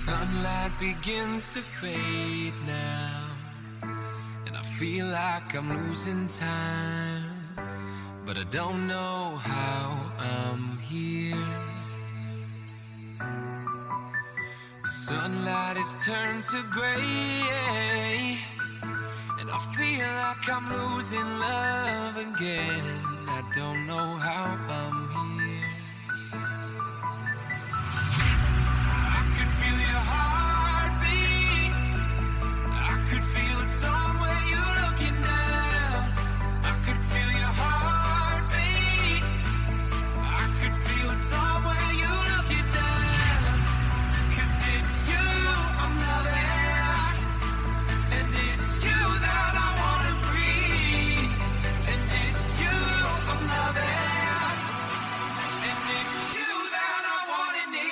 Sunlight begins to fade now, and I feel like I'm losing time, but I don't know how I'm here. The sunlight has turned to gray, and I feel like I'm losing love again. I don't know how I'm here. I could feel your heartbeat. I could feel somewhere you're looking down. I could feel your heartbeat. I could feel somewhere you're looking down. 'Cause it's you I'm loving, and it's you that I wanna breathe. And it's you I'm loving, and it's you that I wanna need.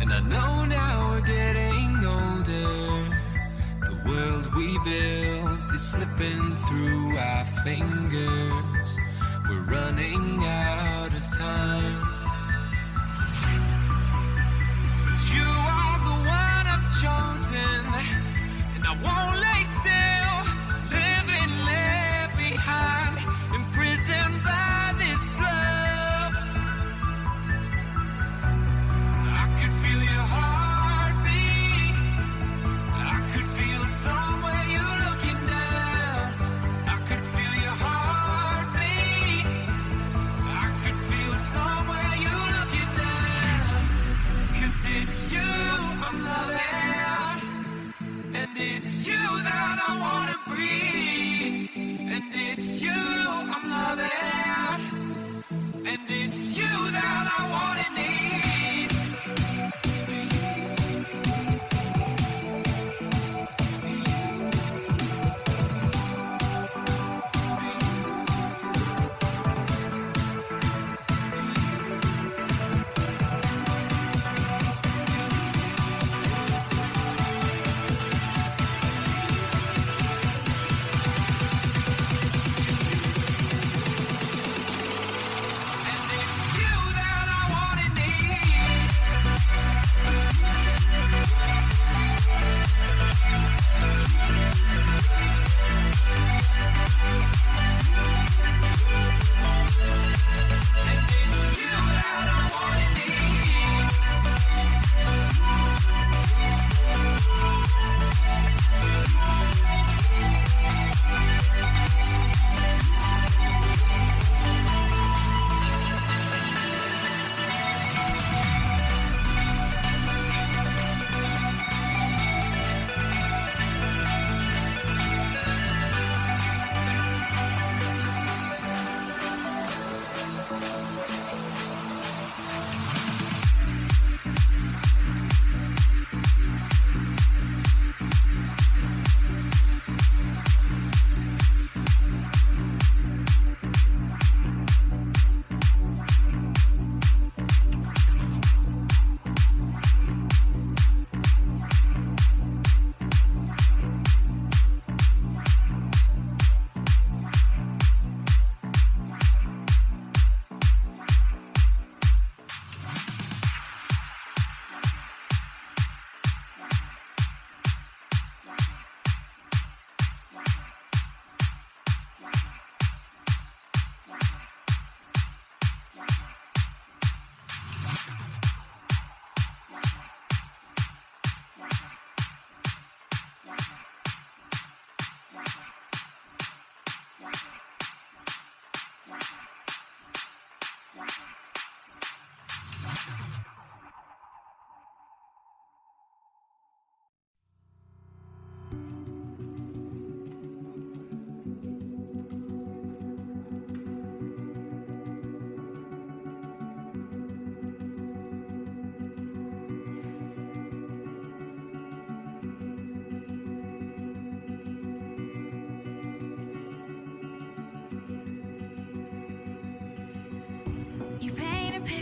And I know now we're getting older. The world we built is slipping through our fingers. We're running out of time. But you are the one I've chosen, and I won't lay still, living left behind, imprisoned by this love. I could feel your heartbeat. I could feel somewhere you're looking down. I could feel your heartbeat. I could feel somewhere you're looking down. 'Cause it's you I'm loving, and it's you that I wanna breathe. And it's you I'm loving, and it's you that I wanna need. And it's you that I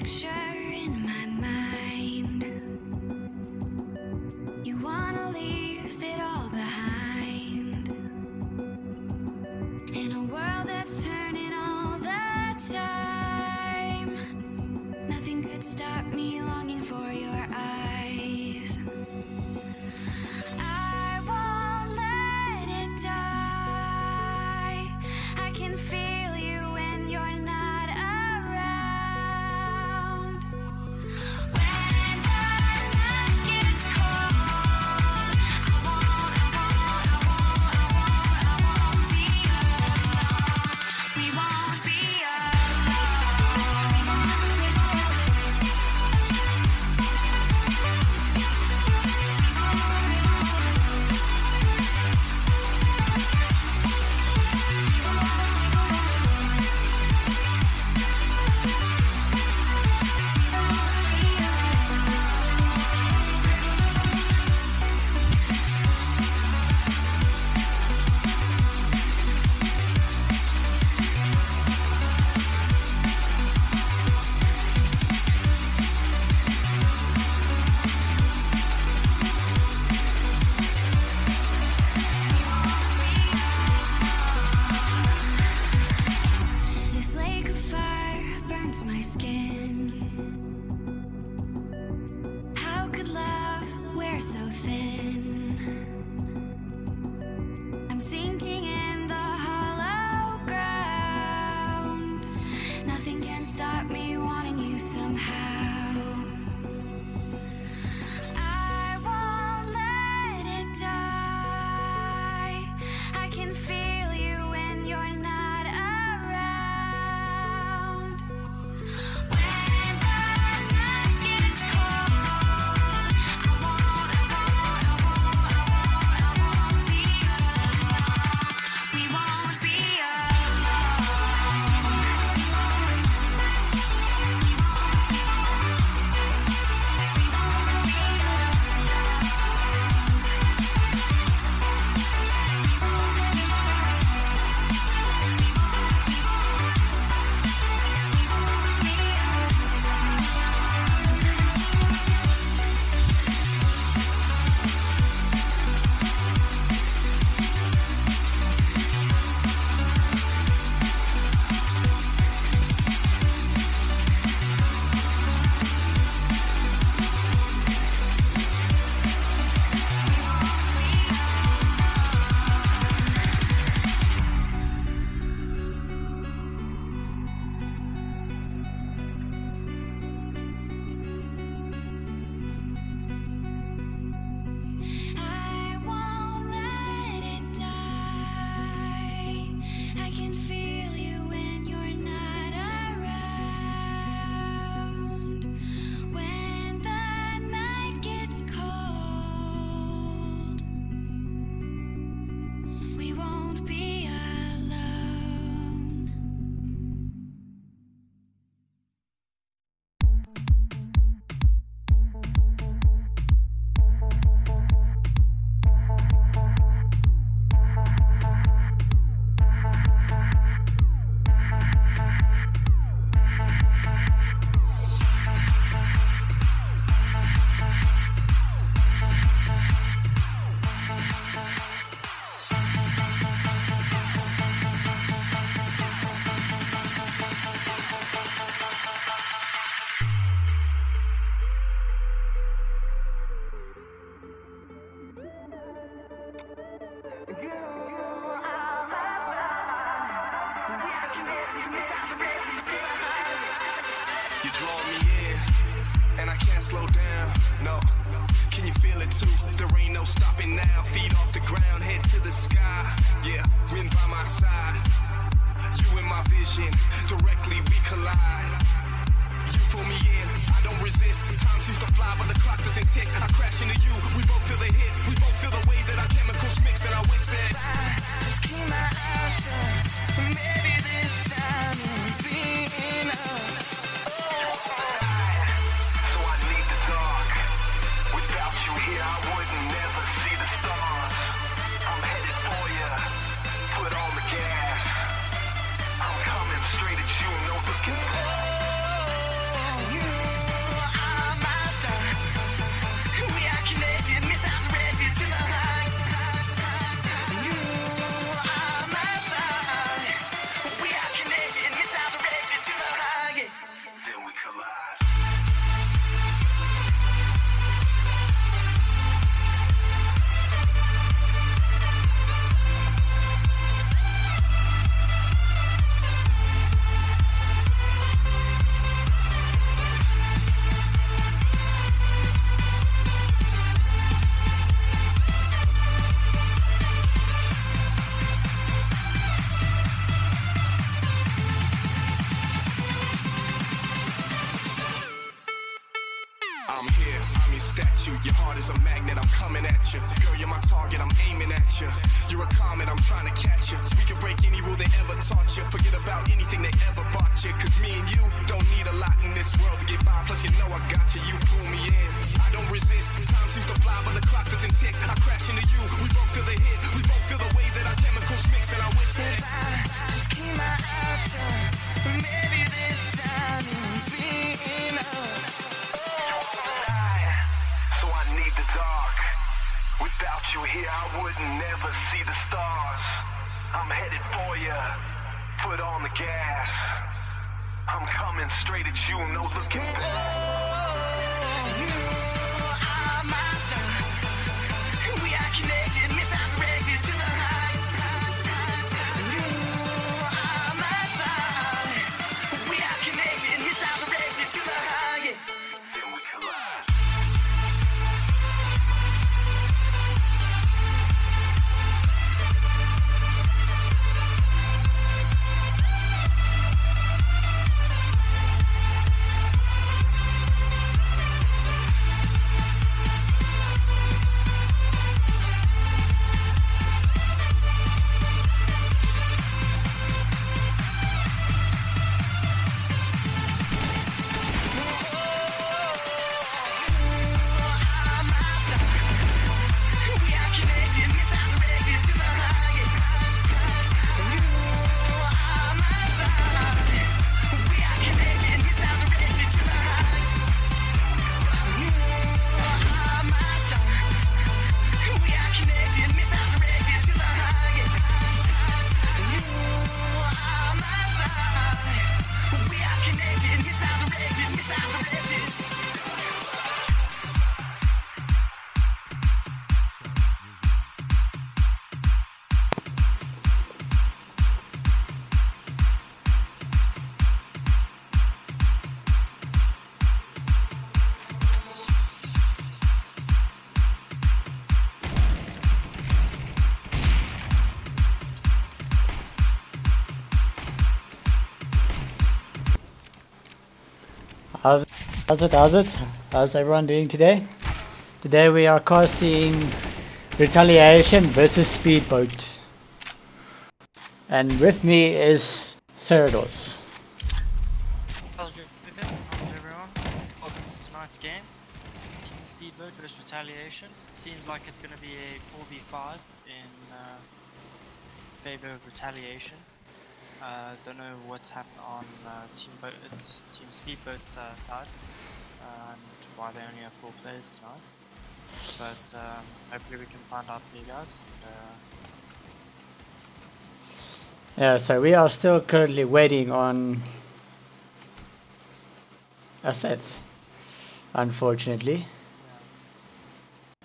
picture in my mind. You wanna leave it all behind. In a world that's turning all the time, nothing could stop me longing for your eyes. I won't let it die. I can feel you when you're not around. Yeah, I'm your statue. Your heart is a magnet, I'm coming at you. Girl, you're my target, I'm aiming at you. You're a comet, I'm trying to catch you. We can break any rule they ever taught you. Forget about anything they ever bought you. Cause me and you don't need a lot in this world to get by. Plus you know I got you, you pull me in. I don't resist, time seems to fly but the clock doesn't tick. I crash into you, we both feel the hit. We both feel the way that our chemicals mix. And I wish that If I just keep my eyes shut, maybe this time you'll be enough. so I need the dark. Without you here, I would never see the stars. I'm headed for you, foot on the gas. I'm coming straight at you, no looking back. You are my star. We are connected, misdirected to the high. You are my star. We are connected, misdirected to the high. Then we collide. How's everyone doing today? Today we are casting Retaliation versus Speedboat. And with me is Cerdos. How's everyone? Welcome to tonight's game. Team Speedboat versus Retaliation. Seems like it's going to be a 4v5 in favor of Retaliation. Don't know what's happened on Team Speedboat's side and why they only have 4 players tonight. But hopefully we can find out for you guys. Yeah, so we are still currently waiting on a 5th, unfortunately. Yeah.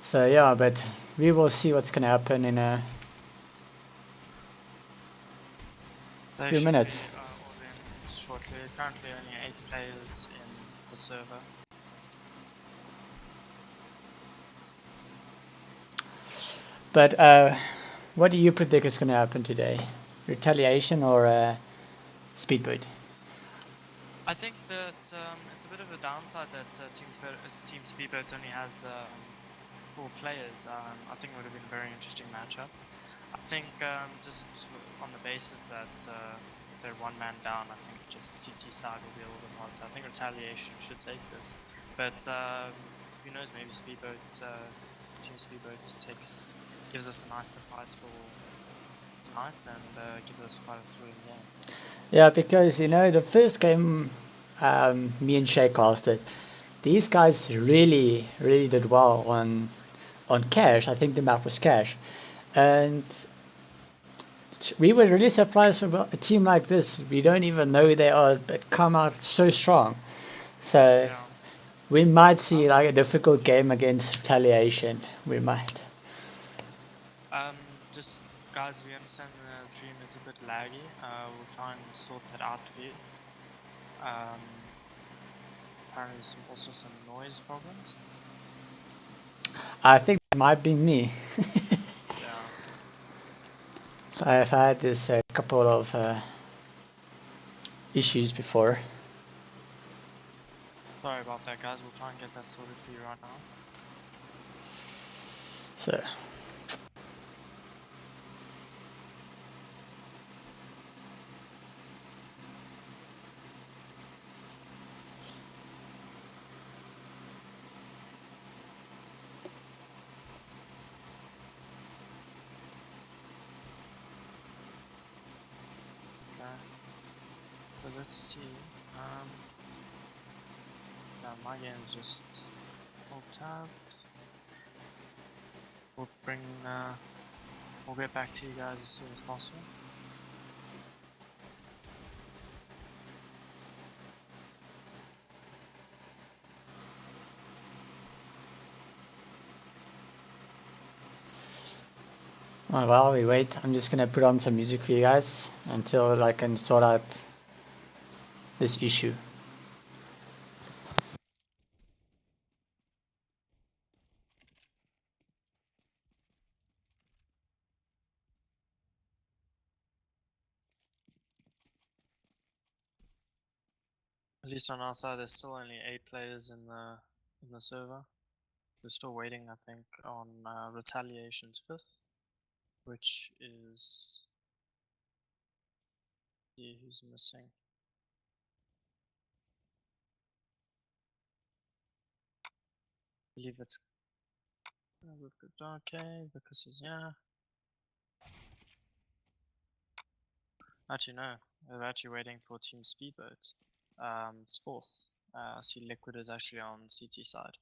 So yeah, but we will see what's gonna happen in a few minutes. All in shortly. Currently only 8 players in the server. But what do you predict is gonna happen today? Retaliation or Speedboat? I think that it's a bit of a downside that Team Speedboat only has 4 players. I think it would have been a very interesting matchup. I think just on the basis that they're 1 man down, I think just CT side will be a little bit hard. So I think Retaliation should take this. But who knows, maybe Team Speedboat gives us a nice surprise for tonight and gives us quite a thrilling game. Yeah, because you know the first game me and Shay casted, these guys really did well on Cash. I think the map was Cash, and we were really surprised about a team like this. We don't even know they are, but come out so strong. So Yeah. we might see like a difficult game against Retaliation. We might. Just guys, we understand the stream is a bit laggy. We'll try and sort that out for you. Apparently also some noise problems. I think it might be me. Yeah. I've had this couple of issues before. Sorry about that, guys. We'll try and get that sorted for you right now. So, Okay. So let's see. Yeah, my game's just all tabbed. We'll get back to you guys as soon as possible. while we wait, I'm just gonna put on some music for you guys until I can sort out this issue. At least on our side, there's still only 8 players in the server. We're still waiting, I think, on Retaliation's 5th, which is... see who's missing. I believe it's... we've got okay, because he's... yeah. Actually, no. We're actually waiting for Team SpeedBoat. It's 4th. I see Liquid is actually on CT side.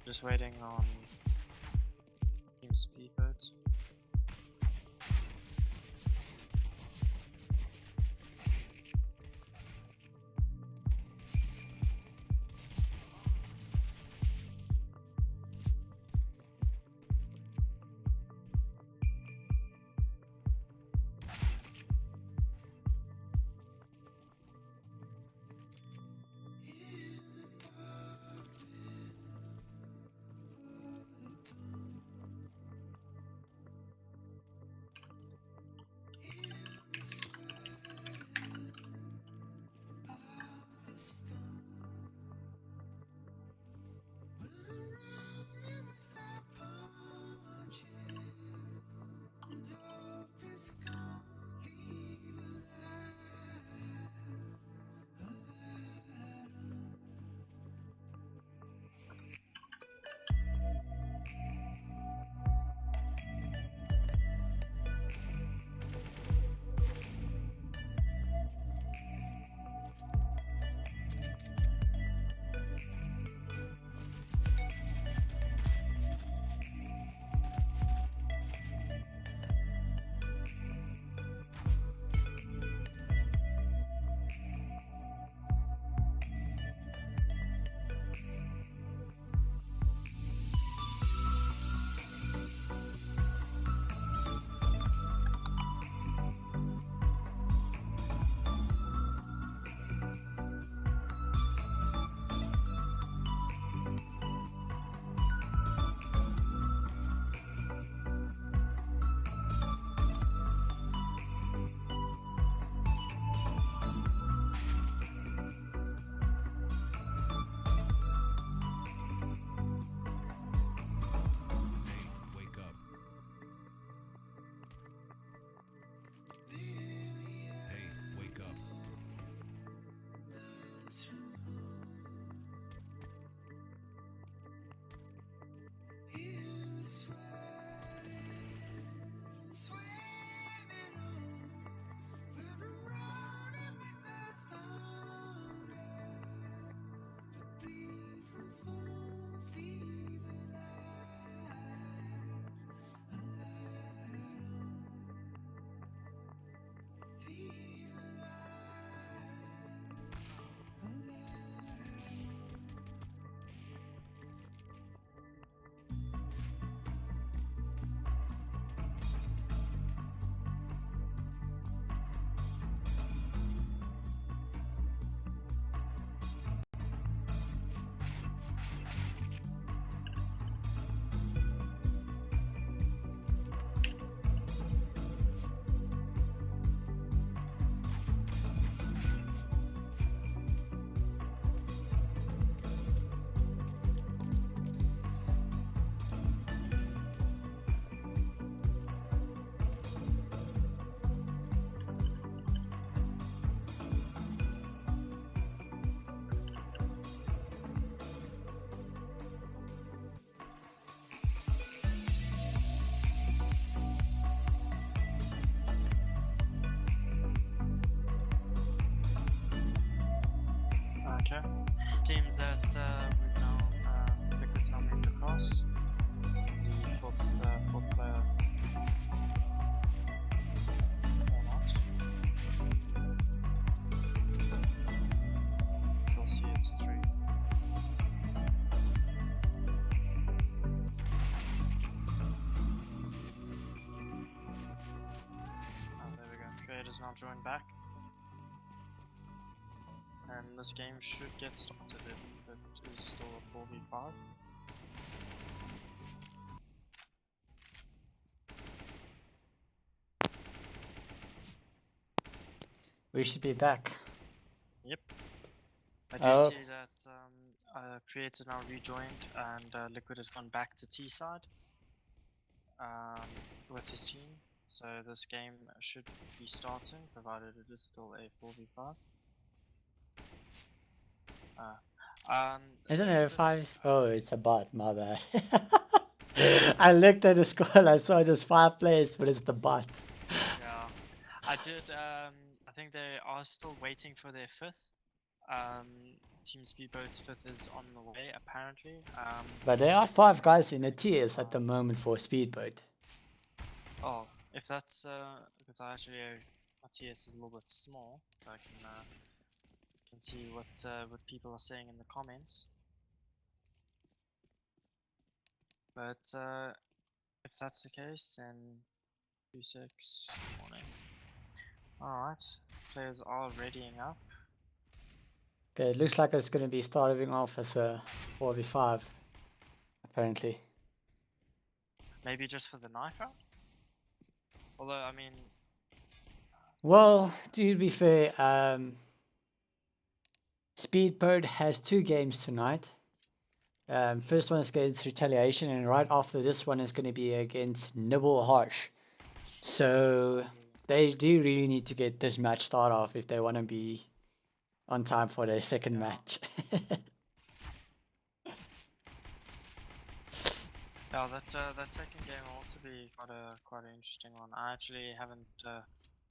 Just waiting on Team SpeedBoat. Okay. Teams that we've now Liquid's now moved across. The fourth player. Or not. We'll see it's 3. There we go. Creator's now joined back. And this game should get started if it is still a 4v5. We should be back. Yep. I do Oh. see that Creator now rejoined and Liquid has gone back to T side with his team. So this game should be starting, provided it is still a 4v5. Isn't it a 5? Oh, it's a bot, my bad. I looked at the score and I saw just 5 players, but it's the bot. Yeah, I did. I think they are still waiting for their 5th. Team Speedboat's 5th is on the way, apparently. But there are 5 guys in the tiers at the moment for Speedboat. Oh, if that's because I actually my TS is a little bit small, so I can see what people are saying in the comments. But if that's the case, then 2-6 morning. Alright, players are readying up. Okay, it looks like it's going to be starting off as a 4v5, apparently. Maybe just for the knife round? Although, I mean... Well, to be fair, Speedboat has 2 games tonight. First one is against Retaliation, and right after this one is going to be against Nibble Harsh. So they do really need to get this match started off if they want to be on time for their second match. Yeah, that second game will also be quite an interesting one. I actually haven't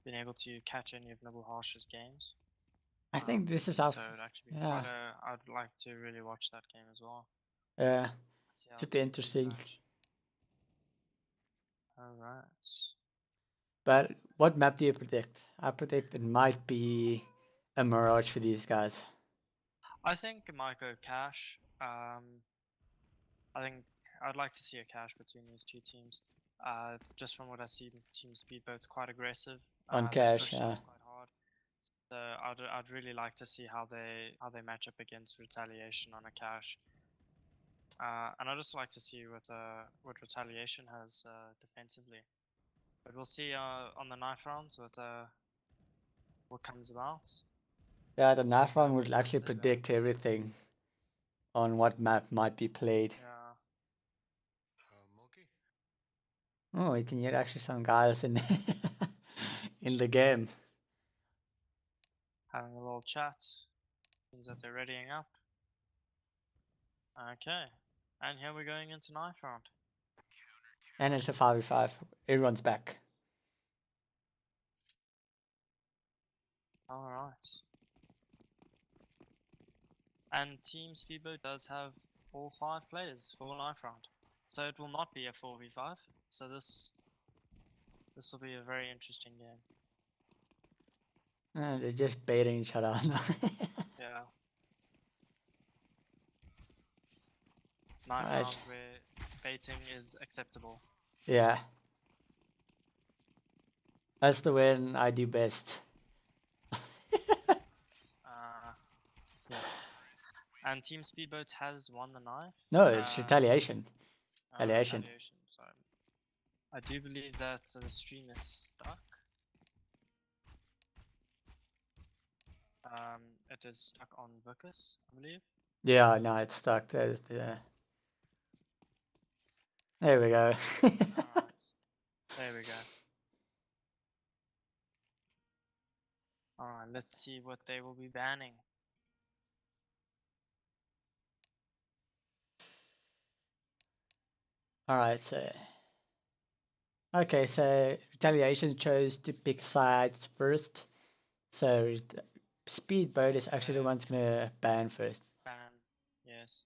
been able to catch any of Nibble Harsh's games. I think this is our... So it'd actually be quite a... I'd like to really watch that game as well. Yeah, should be interesting. Alright. But what map do you predict? I predict it might be a Mirage for these guys. I think it might go cash. I think I'd like to see a cash between these 2 teams. Just from what I see, Team Speedboat's quite aggressive. On cash, yeah. Quite hard. So I'd really like to see how they match up against Retaliation on a cash. And I'd just like to see what Retaliation has defensively. But we'll see on the knife rounds what comes about. Yeah, the knife round would actually predict everything on what map might be played. Yeah. Oh, you can hear actually some guys in in the game. Having a little chat. Seems that they're readying up. Okay. And here we're going into knife round. And it's a 5v5. Everyone's back. Alright. And Team Speedboat does have all 5 players for knife round. So it will not be a 4v5. So this will be a very interesting game. They're just baiting each other now. Yeah. Knife round where baiting is acceptable. Yeah. That's the way I do best. Yeah. And Team Speedboat has won the knife. No, it's Retaliation. Retaliation. So I do believe that the stream is stuck. It is stuck on Vicus, I believe. Yeah, no, it's stuck. There we go. Alright. There we go. Alright, let's see what they will be banning. Alright, so... Okay, so Retaliation chose to pick sides first. So SpeedBoat is actually the one that's gonna ban first. ban. Yes.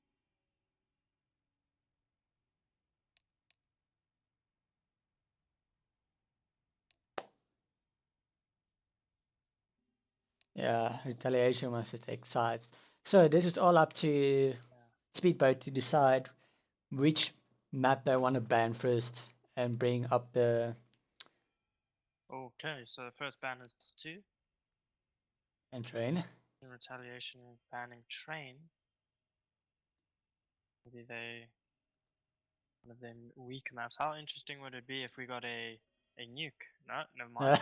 Yeah, Retaliation wants to take sides. So this is all up to SpeedBoat to decide which map they want to ban first and bring up the Okay, so the first ban is 2. and train. In Retaliation, banning train. Maybe one of them weak maps. How interesting would it be if we got a nuke? No, never mind.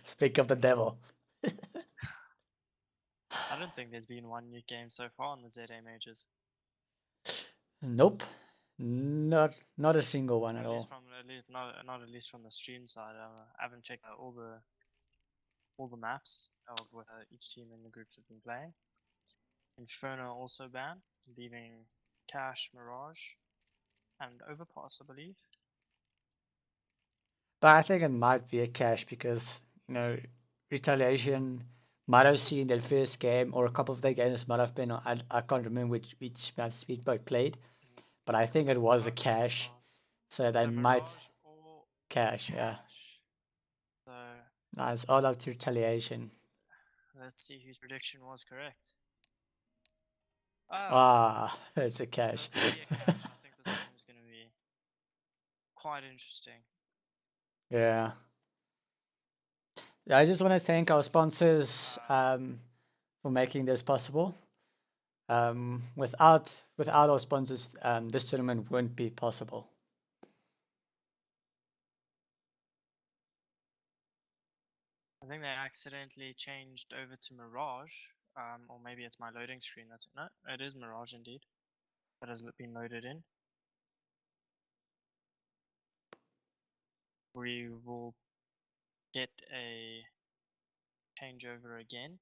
Speak of the devil. I don't think there's been one nuke game so far on the ZA majors. Nope, not a single one at At least all. from not at least from the stream side. I haven't checked out all the maps of what each team in the groups have been playing. Inferno also banned, leaving Cash, Mirage, and Overpass, I believe. But I think it might be a cache because Retaliation might have seen their first game or a couple of their games might have been. I can't remember which map SpeedBoat played, but I think it was a cache, so they might Mirage or cache. Yeah, Cash. So no, it's all up to Retaliation. let's see whose prediction was correct. Oh, Ah, it's a cache. it could be a cache. I think this game is going to be quite interesting. Yeah. I just want to thank our sponsors for making this possible. Without our sponsors, this tournament wouldn't be possible. I think they accidentally changed over to Mirage, or maybe it's my loading screen. That's it. No, it is Mirage indeed. That has been loaded in. We will get a changeover again.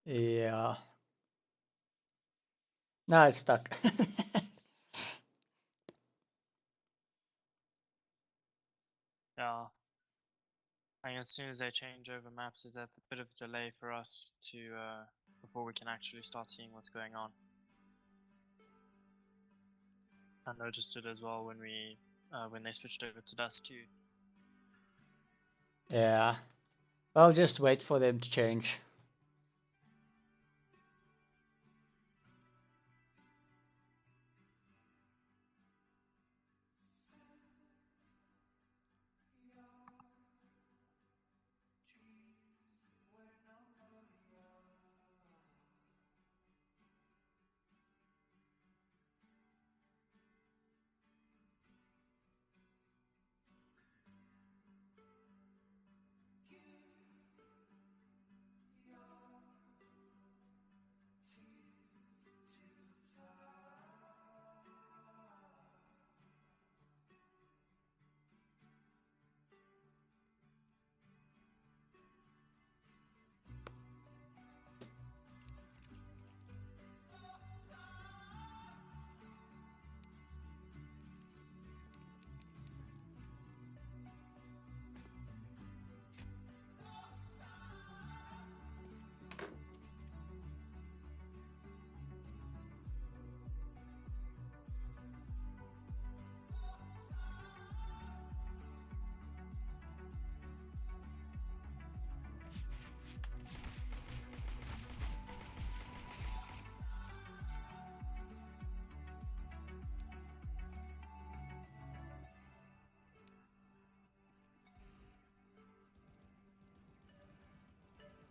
Yeah. No, it's stuck. Yeah. And as soon as they change over maps, there's a bit of delay for us to before we can actually start seeing what's going on. I noticed it as well when they switched over to Dust 2. Yeah. Well, just wait for them to change.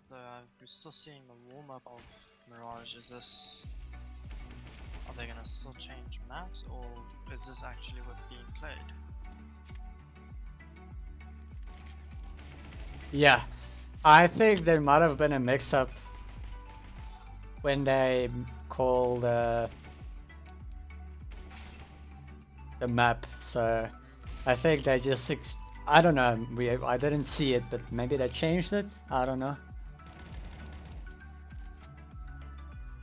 So we're still seeing the warm-up of Mirage. Are they gonna still change maps, or is this actually what's being played? Yeah. I think there might have been a mix-up when they called the map. So I think they just I don't know. I didn't see it, but maybe they changed it. I don't know.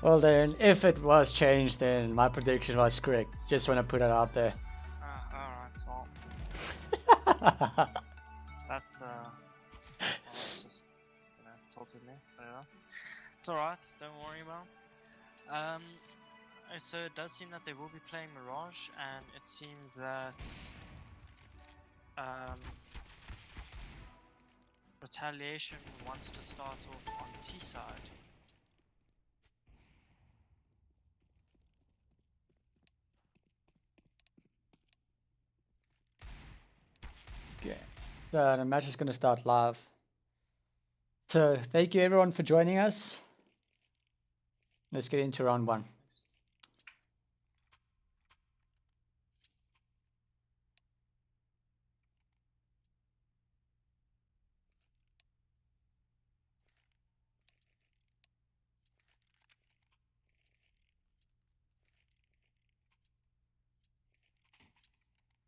Well then, if it was changed, then my prediction was correct. Just want to put it out there. Alright, well, that's Yeah. It's alright, don't worry about. So it does seem that they will be playing Mirage, and it seems that Retaliation wants to start off on T side. Okay. So the match is going to start live. So thank you everyone for joining us. Let's get into round one.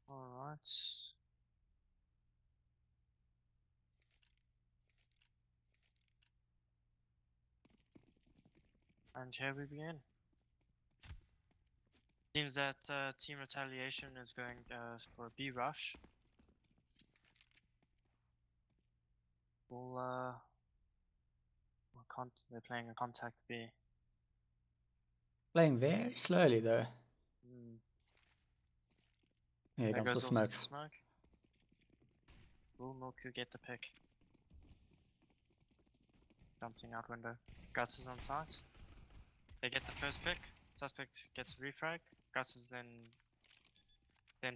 Alright. And here we begin. Seems that Team Retaliation is going for a B rush. They're playing a contact B. Playing very slowly though. Here There comes the goes off smoke. the smoke. Will Milku get the pick? Jumping out window. Gus is on site. They get the first pick. Suspect gets refrag. Gus is then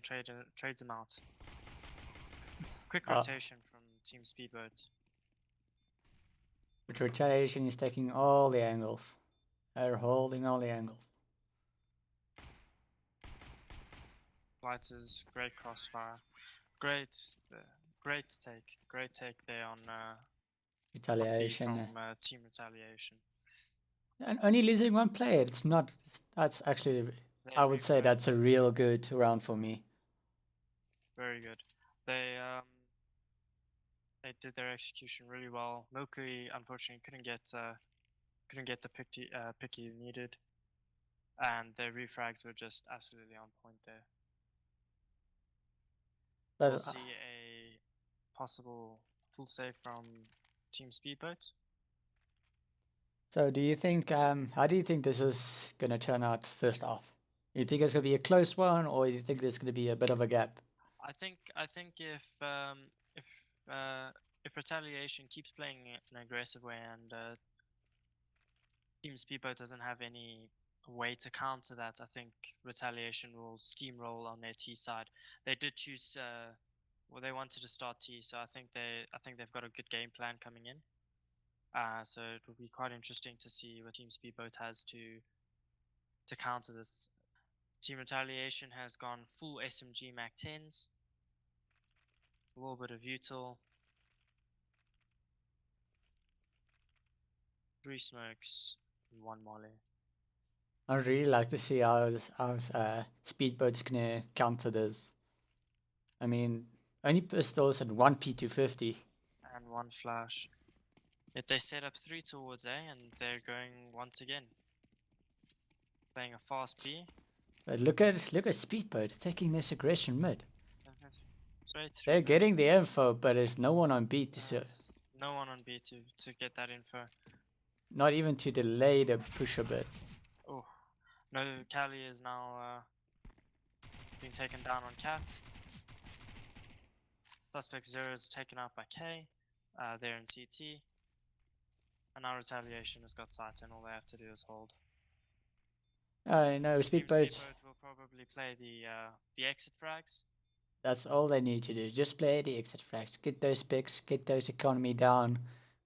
trades him out. Quick rotation from Team SpeedBoat. But Retaliation is taking all the angles. They're holding all the angles. Lighters, great crossfire. Great take there on Retaliation. from Team Retaliation. And only losing one player, it's not, that's actually, I would say that's a real good round for me. Very good. They did their execution really well. Milky unfortunately couldn't get the pick he needed, and their refrags were just absolutely on point there. But, We'll see a possible full save from Team SpeedBoat. so do you think, how do you think this is going to turn out first off? You think it's going to be a close one, or do you think there's going to be a bit of a gap? I think if Retaliation keeps playing in an aggressive way and Team Speedboat doesn't have any way to counter that, I think Retaliation will steamroll on their T side. They did choose, well, they wanted to start T, so I think they've got a good game plan coming in. So it will be quite interesting to see what Team Speedboat has to counter this. Team Retaliation has gone full SMG Mac 10s, a little bit of util, 3 smokes, and 1 molly. I'd really like to see how Speedboat's gonna counter this. I mean, only pistols and 1 P250. And 1 flash. Yet they set up 3 towards A, and they're going once again. Playing a fast B. But look at Speedboat taking this aggression mid. Straight through They're mid. getting the info, but there's no one on B to serve. No one on B to get that info. Not even to delay the push a bit. Oh, no, Cali is now being taken down on Cat. Suspect 0 is taken out by K. They're in CT. And now Retaliation has got sight, and all they have to do is hold. No, Speedboat. Speedboat will probably play the exit frags. That's all they need to do. Just play the exit frags. Get those picks, get those economy down,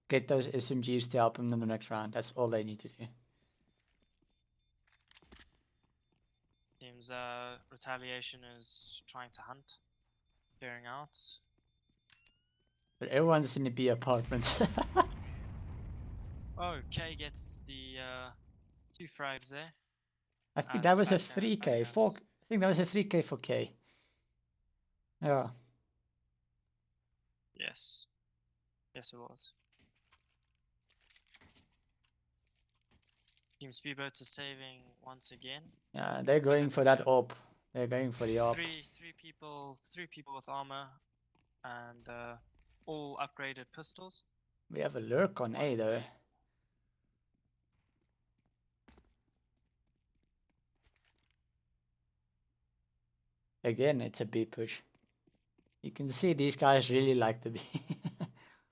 get those SMGs to help them in the next round. That's all they need to do. Seems Retaliation is trying to hunt, clearing out. But everyone's in the B apartments. Oh, K gets the 2 frags there. I think And that was a back down, 3K. back down. I think that was a 3K for K. Yeah. Yes. Yes, it was. Team Speedboat is saving once again. Yeah, they're going for that AWP. They're going for the AWP. Three people with armor, and all upgraded pistols. We have a lurk on A though. Again, it's a B push. You can see these guys really like the B.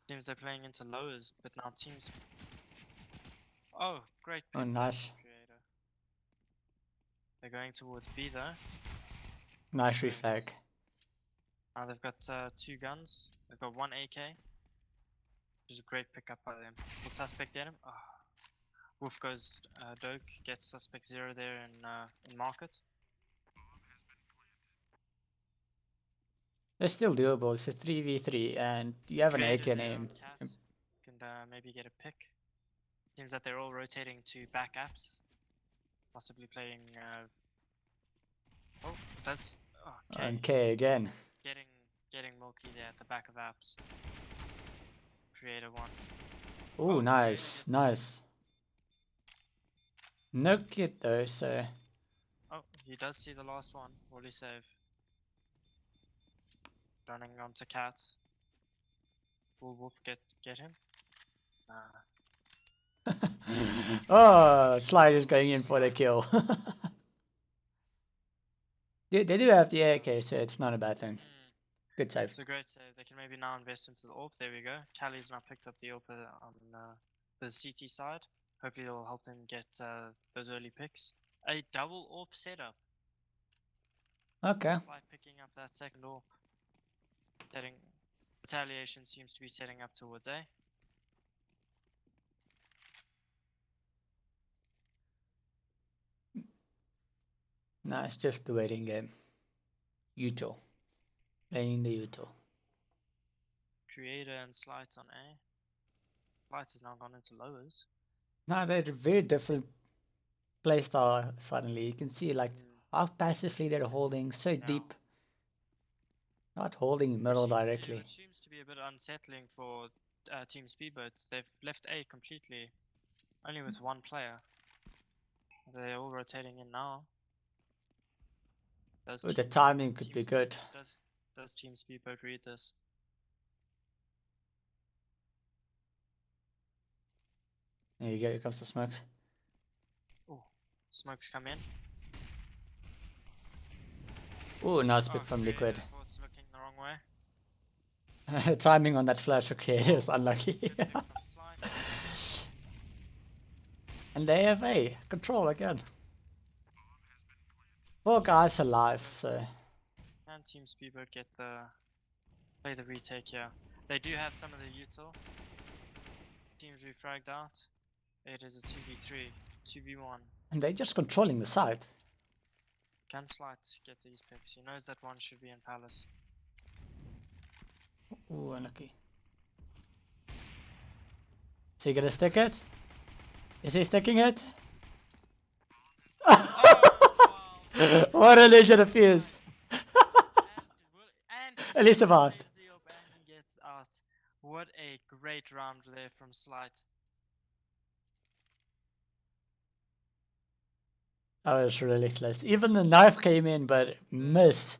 Seems they're playing into lowers, but now teams. Oh, great Oh, pick there nice. from Creator. They're going towards B though. Nice Great. reflag. Now they've got 2 guns. They've got 1 AK. Which is a great pickup by them. Will suspect get him? Oh. Wolf goes Doke, gets suspect 0 there in market. They're still doable. It's a 3v3, and you have an AK Creator there on name. Cat. Can maybe get a pick. Seems that they're all rotating to back apps. Possibly playing. Oh, that's. Okay. And K again. Getting Milky there at the back of apps. Creator 1. Ooh, Oh, nice, Creator gets nice. No kit though, so Oh, he does see the last one. Will he save? Running onto Cat. Will Wolf get him? oh, Slide is going in for the kill. they do have the AK, so it's not a bad thing. Good save. It's a great save. They can maybe now invest into the AWP. There we go. Callie's now picked up the AWP on the CT side. Hopefully it'll help them get those early picks. A double AWP setup Okay. by picking up that second AWP. Retaliation seems to be setting up towards A. No, it's just the waiting game. Util. Playing the util. Creator and Slight on A. Slight has now gone into lowers. No, they're very different playstyle suddenly. You can see like how passively they're holding so deep. Not holding middle directly. Which seems to be a bit unsettling for Team Speedboats. They've left A completely, only with 1 player. They're all rotating in now. Oh, the timing could be good. Does Team Speedboat read this? There you go, here comes the smokes. Oh, smokes come in. Oh, nice pick from Creator Liquid. It's looking the wrong way. Timing on that flash for Creator is unlucky. Good pick from Slight. And they have A. Control again. 4 guys alive, so. And Team Speedboat play the retake here. They do have some of the util. Teams refragged out. It is a 2v3, 2v1. And they're just controlling the site. Can Slight get these picks? He knows that one should be in Palace. Ooh, unlucky. Is he gonna stick it? Is he sticking it? Oh, wow. What a legend of fuse! And At least survived. saves the AWP and gets out. What a great round there from Slight. That was really close. Even the knife came in, but missed.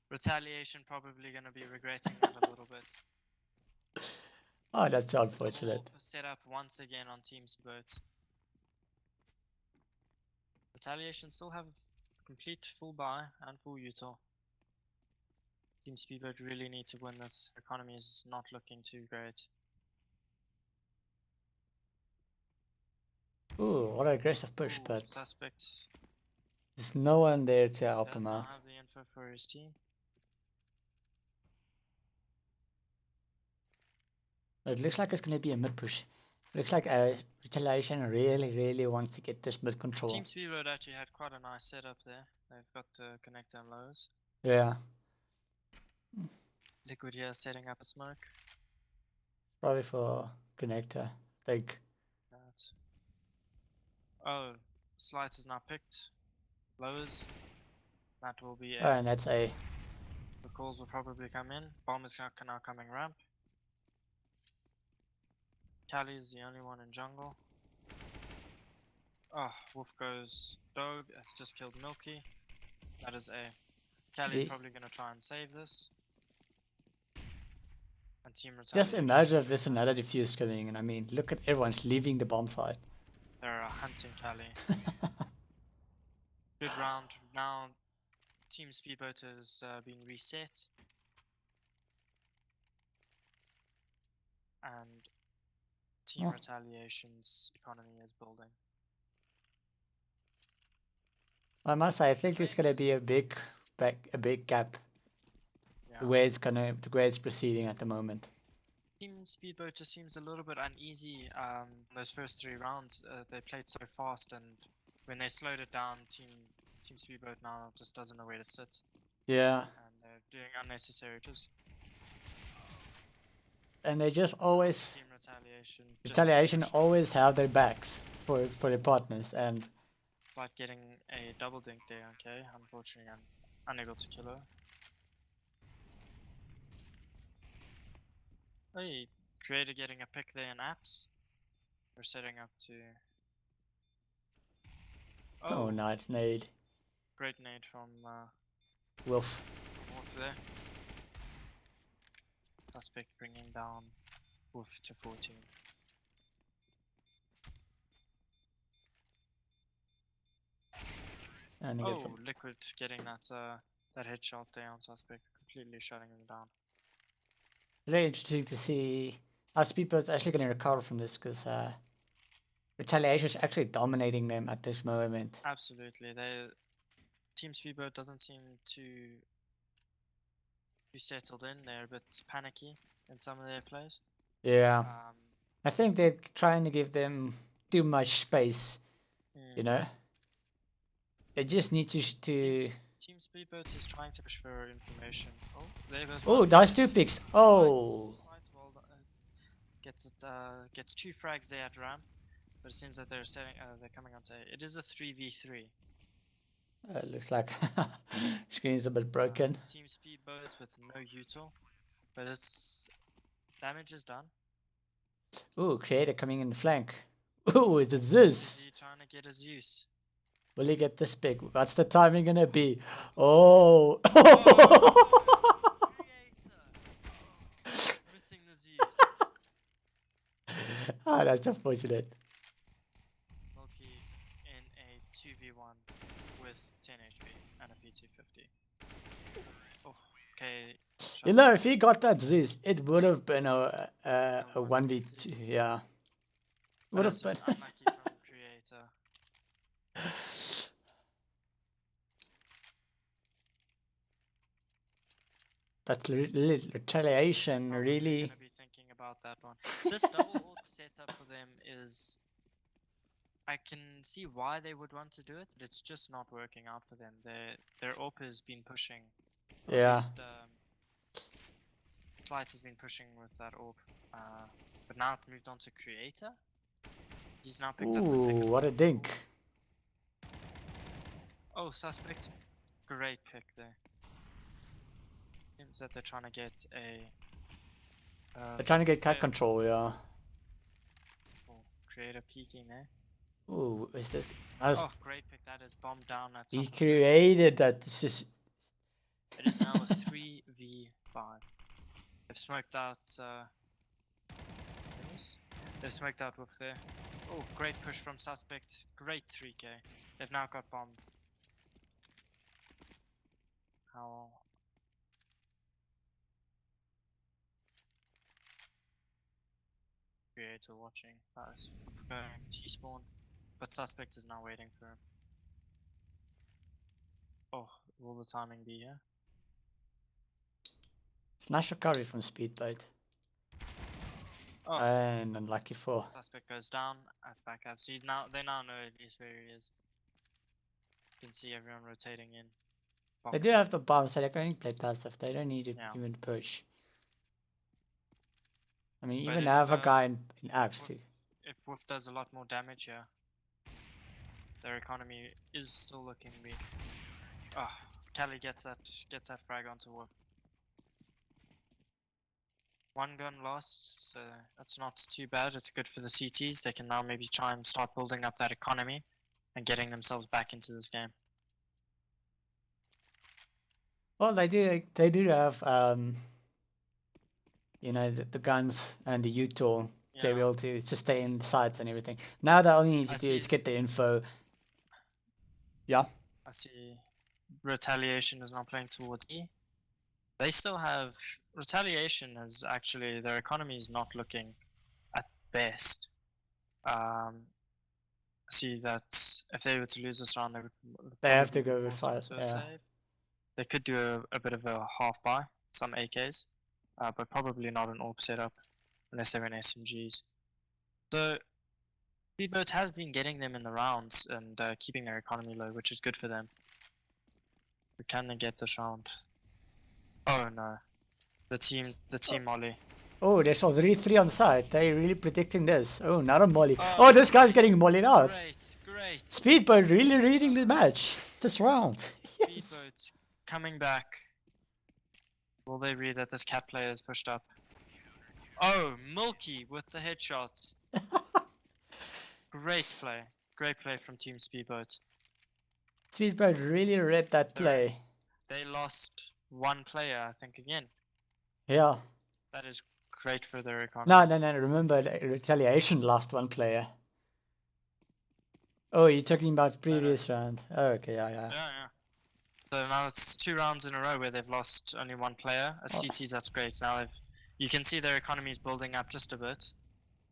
Retaliation probably going to be regretting that a little bit. Oh, that's unfortunate. Set up once again on Team Speedboat. Retaliation still have complete full buy and full util. Team Speedboat really need to win this. Economy is not looking too great. Ooh, what an aggressive push, Ooh, but suspect there's no one there to help does him not out. have the info for his team. It looks like it's going to be a mid push. Looks like Retaliation really wants to get this mid control. Team Speedboat actually had quite a nice setup there. They've got the connector and lows. Yeah, Liquid here setting up a smoke. probably for connector. Like, Right. Oh, Slice is now picked. Lowers. That will be oh, and that's A. The calls will probably come in. Bomb is now coming ramp. Cali is the only one in jungle. Oh, Wolf goes Dog. It's just killed Milky. That is A. Cali's probably going to try and save this. And Team Retaliation. Just imagine if there's another defuse coming in. I mean, look at everyone's leaving the bomb site. They're hunting Cali. Good round. Now Team Speedboat has been reset. And Team Oh. Retaliation's economy is building. I must say, I think it's gonna be a big gap Yeah. the way it's proceeding at the moment. Team Speedboat just seems a little bit uneasy. Those first 3 rounds, they played so fast, and when they slowed it down, Team Speedboat now just doesn't know where to sit, Yeah, and they're doing unnecessary just and they just always Team Retaliation. Retaliation Just always have their backs for their partners, and like getting a double dink there. Okay, unfortunately, I'm unable to kill her. Hey, Creator getting a pick there in apps. We're setting up to. oh, nice nade, Great nade from Wolf. Wolf there. Suspect bringing down Wolf to 14. And he gets Oh, Liquid getting that headshot there on Suspect, completely shutting him down. Very interesting to see how Speedboat's actually going to recover from this, because Retaliation is actually dominating them at this moment. Absolutely, Team Speedboat doesn't seem too settled in. They're a bit panicky in some of their plays. Yeah, I think they're trying to give them too much space. You know, they just need to. Team Speedboat is trying to push for information. Oh, there goes Oh, one. nice 2 picks. Oh, Slides, well, gets 2 frags there at Ram, but it seems that they're coming onto A. It is a 3v3. looks like screen's a bit broken. Team Speedboat with no util, but its damage is done. Ooh, Creator coming in the flank. Ooh, it's a Zeus. Is he trying to get his use? Will he get this big? What's the timing gonna be? Oh! Missing the Z's. Ah, that's unfortunate. Milky in a 2v1 with 10 HP and a P250. Oh, okay. You know, if he got that Zeus, it would have been a 1v2. Yeah. Would have been. Unlucky from Creator. But Retaliation really. Gonna be thinking about that one. This double AWP setup for them is. I can see why they would want to do it, but it's just not working out for them. Their AWP has been pushing. Yeah. Flight has been pushing with that AWP, but now it's moved on to Creator. He's now picked up the second. Ooh, what a dink. Oh, Suspect. Great pick there. Seems that they're trying to get a. They're trying to get cat control, yeah. Oh, Creator peeking there. Ooh, is this? Oh, great pick. That is bombed down at top. He created that. It's just. It is now a 3v5. They've smoked out. They've smoked out Wolf there. Oh, great push from Suspect. Great 3k. They've now got bombed. How? Creator watching. That is going T-spawn. But Suspect is now waiting for him. Oh, will the timing be here? It's nice recovery from Speedboat. Oh. And unlucky for. Suspect goes down at back out. So they now know at least where he is. You can see everyone rotating in. They do have the bomb, so they're going to play passive. They don't need to even push. I mean, even have a guy in apps too. If Wolf does a lot more damage here, their economy is still looking weak. Oh, Tally gets that frag onto Wolf. 1 gun lost, so that's not too bad. It's good for the CTs. They can now maybe try and start building up that economy and getting themselves back into this game. Well, they do have you know, the guns and the util to be able to sustain the sites and everything. Now, the only need to do is get the info. Yeah. I see Retaliation is now playing towards E. They still have Retaliation is actually their economy is not looking at best. See that if they were to lose this round, they would They have to probably go be with forced 5. onto a Yeah. save. They could do a bit of a half buy, some AKs, but probably not an AWP setup unless they're in SMGs. So SpeedBoat has been getting them in the rounds and keeping their economy low, which is good for them. But can they get this round? Oh no, the team Molly. Oh, there's already 3 on side. They really predicting this. Oh, not a molly. Oh, this guy's getting mollied out. Great. Speedboat really reading the match this round. Yes. SpeedBoat coming back. Will they read that this cat player is pushed up? Oh, Milky with the headshot. Great play from Team SpeedBoat. Speedboat really read that play. They lost one player, I think, again. Yeah. That is great for their economy. No. Remember, the Retaliation lost 1 player. Oh, you're talking about previous round. Oh, okay, yeah. Yeah. So now it's 2 rounds in a row where they've lost only 1 player. A CTs, that's great. Now you can see their economy is building up just a bit.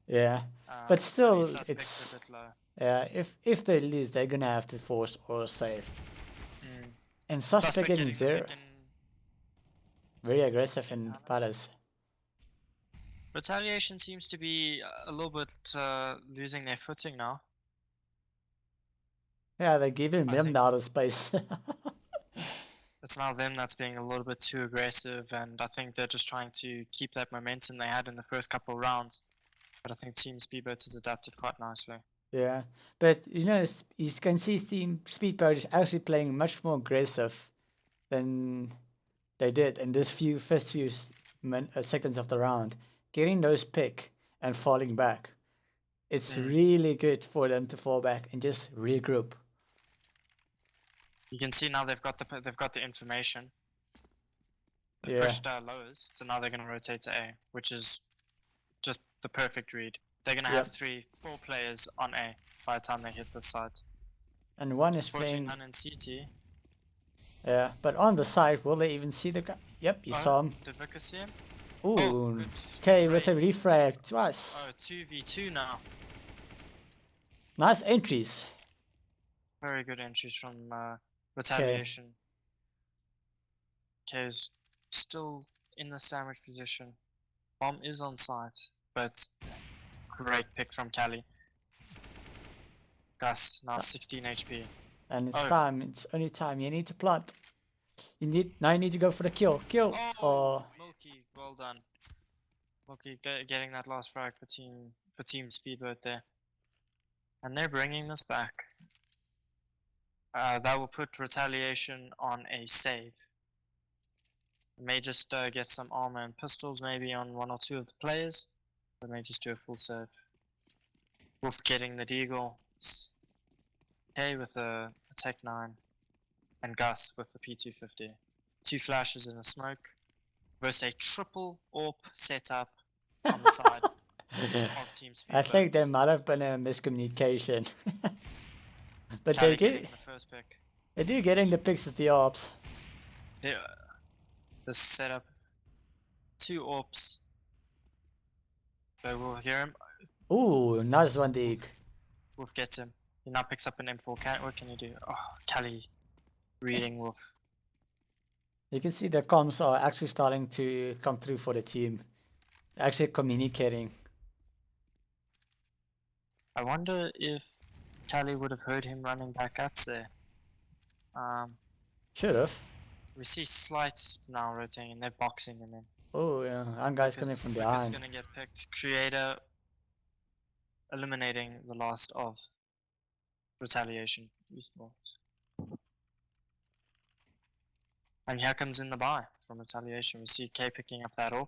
Yeah, but still, only Suspect's it's a bit low. yeah. If they lose, they're gonna have to force or save. And Suspect getting 0, very aggressive in Palace. Retaliation seems to be a little bit losing their footing now. Yeah, they're giving them the outer space. It's now them that's being a little bit too aggressive, and I think they're just trying to keep that momentum they had in the first couple of rounds. But I think Team SpeedBoat has adapted quite nicely. Yeah, but you know, you can see Team SpeedBoat is actually playing much more aggressive than they did in this first few seconds of the round. Getting those pick and falling back. It's really good for them to fall back and just regroup. You can see now they've got the information. They've Yeah. pushed lowers, so now they're going to rotate to A, which is just the perfect read. They're going to have 4 players on A by the time they hit this side. And one is Unfortunately, playing. none in CT. Yeah, but on the side, will they even see the guy? Yep, you saw him. Did Vicker see him? Ooh, good. okay, with a Great. refrag twice. Oh, 2v2 now. Nice entries. Very good entries from Retaliation. Okay, is still in the sandwich position. Bomb is on site, but great pick from Cali. Gus, now 16 HP. And it's time, it's only time. You need to plant. You need to go for the kill. Oh, Milky, well done. Milky getting that last frag for Team SpeedBoat there. And they're bringing this back. That will put Retaliation on a save. May just get some armor and pistols maybe on 1 or 2 of the players. But may just do a full save. Wolf getting the deagle. Okay with a Tech 9. And Gus with the P250. 2 flashes in a smoke. Versus a triple AWP setup on the side of Team SpeedBoat. I think there might have been a miscommunication. But Cali they getting get, the first pick. they do getting the picks with the ops. Yeah. This setup. 2 AWPs. So we'll hear him. Ooh, nice one, Deke. Wolf gets him. He now picks up an M4. What can you do? Oh, Cali reading Wolf. You can see the comms are actually starting to come through for the team. Actually communicating. I wonder if Cali would have heard him running back up there. Should have. We see Slight now rotating and they're boxing him in. Oh yeah, and guys coming from Lucas behind. gonna get picked. Creator eliminating the last of Retaliation Esports. And here comes in the buy from Retaliation. We see K picking up that AWP.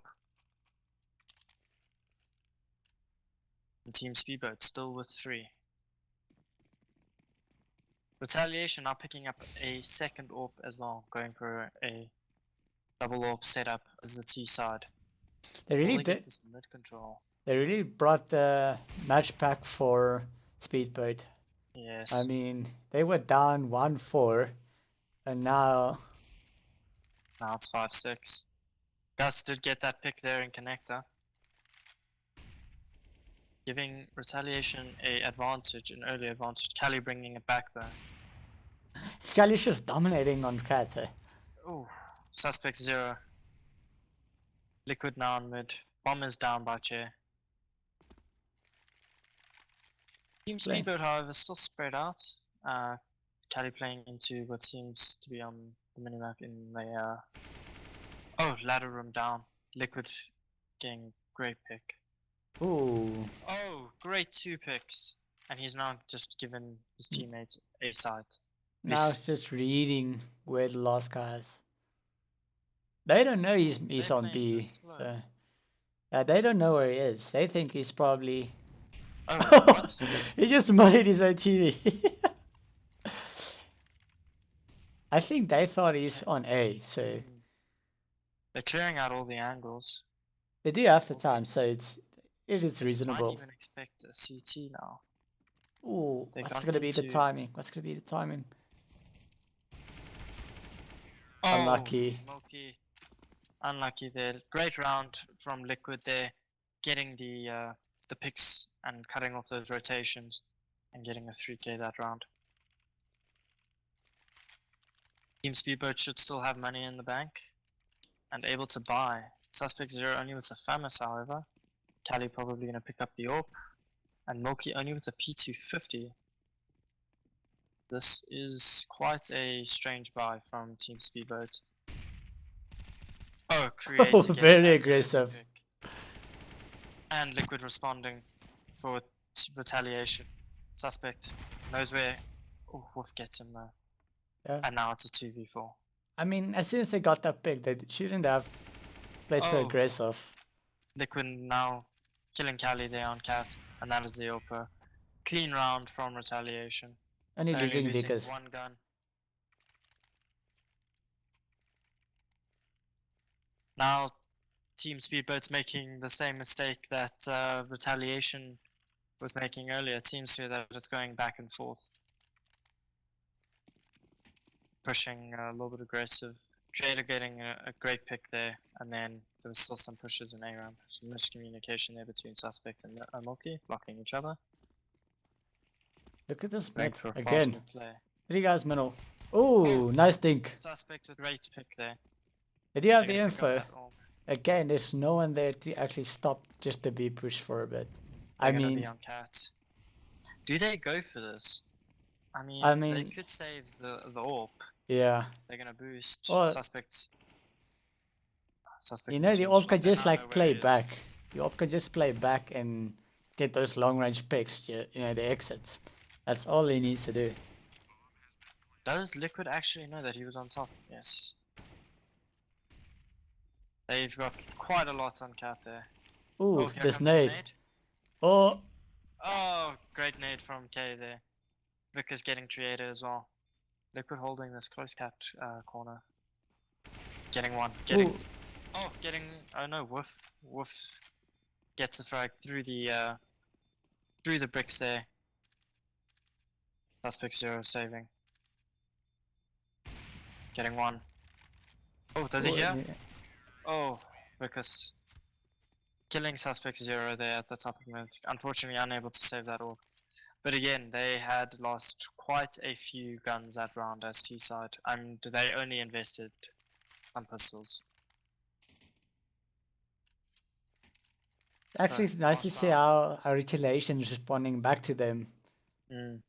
And Team SpeedBoat still with 3. Retaliation now picking up a second AWP as well, going for a double AWP setup as the T side. They really get did. this mid control. They really brought the match pack for SpeedBoat. Yes. I mean, they were down 1-4, And now, Now it's 5-6. Gus did get that pick there in connector, giving Retaliation a advantage, an early advantage. Cali bringing it back though. Cali's just dominating on cat. Ooh, suspect 0. Liquid now on mid. Bomb is down by chair. Team Play. Speedboat, however, still spread out. Cali playing into what seems to be on the minimap in the oh, ladder room down. Liquid getting great pick. Ooh. Oh, great 2 picks. And he's now just given his teammates a site. Now This- it's just reading where the last guy is. They don't know he's They're on playing B. this slow. So they don't know where he is. They think he's probably. Oh, what? He just modded his own TV. I think they thought he's on A, so They're clearing out all the angles. they do have the time, so it is Might reasonable. even expect a CT now. Ooh, They what's got gonna be the into- timing? What's gonna be the timing? Oh, Unlucky. Unlucky there. Great round from Liquid there, getting the picks and cutting off those rotations and getting a 3k that round. Team Speedboat should still have money in the bank and able to buy. Suspect 0 only with the FAMAS, however. Cali probably going to pick up the AWP. And Milky only with the P250. This is quite a strange buy from Team Speedboat. Oh, Creator Oh, gets very an early aggressive. pick. And Liquid responding for Retaliation. Suspect knows where. Oh, Wolf gets him though. Yeah. And now it's a 2v4. I mean, as soon as they got that pick, they shouldn't have played so Oh. aggressive. Liquid now killing Cali there on Cat. And that is the Opa. Clean round from Retaliation. Only Only losing losing Vickers. one gun. Now, Team Speedboat's making the same mistake that Retaliation was making earlier. It seems to that it's going back and forth. Pushing a little bit aggressive. Trader getting a great pick there, and then there was still some pushes in A ramp. Some miscommunication there between Suspect and Milky, blocking each other. Look at this Going map for a fast again. mid play. 3 guys middle. Ooh, nice dink. Suspect with great pick there. Did you have They're the gonna pick up info? that AWP. Again, there's no one there to actually stop just to be pushed for a bit. I They're gonna be mean, on Cat. Do they go for this? I mean, they mean- could save the AWP. yeah. They're gonna boost Well, Suspect. Suspect. You know, the seems AWP can they just now know like where play he is. back. The AWP can just play back and get those long range picks, you know, the exits. That's all he needs to do. Does Liquid actually know that he was on top? Yes. They've got quite a lot on Cat there. Ooh, Oh, here this comes the nade. Oh, Oh, great nade from K there. Vickers getting creative as well. Liquid holding this close Cat corner. Getting one. Getting. Ooh. Oh, getting. Oh no, Woof. Woof gets the frag through the bricks there. Suspect 0 saving. Getting one. Oh, does he oh, hear? yeah. Oh, Vickers. Killing Suspect 0 there at the top of mid. Unfortunately unable to save that orb. But again, they had lost quite a few guns that round as T-side, and they only invested some pistols. Actually, it's nice to last see how Retaliation is responding back to them. Mm.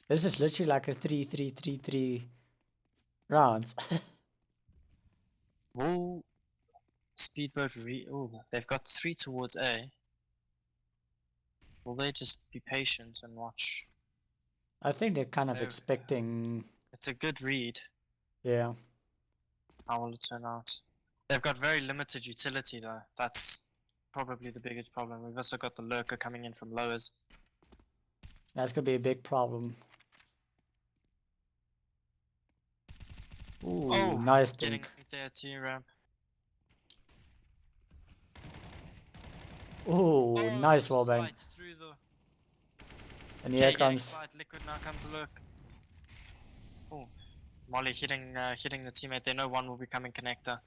This is literally like a 3-3-3-3 round. Will Speedboat oh, they've got 3 towards A. Will they just be patient and watch? I think they're kind of They're- expecting, It's a good read. yeah. How will it turn out? They've got very limited utility though. That's probably the biggest problem. We've also got the lurker coming in from lowers. That's gonna be a big problem. Ooh, Oh, nice getting dink. there T ramp. Ooh, nice wallbang. Slide through the And K here getting comes. slide, Liquid now comes a look. Oh, Molly hitting the teammate. They know one will be coming connector.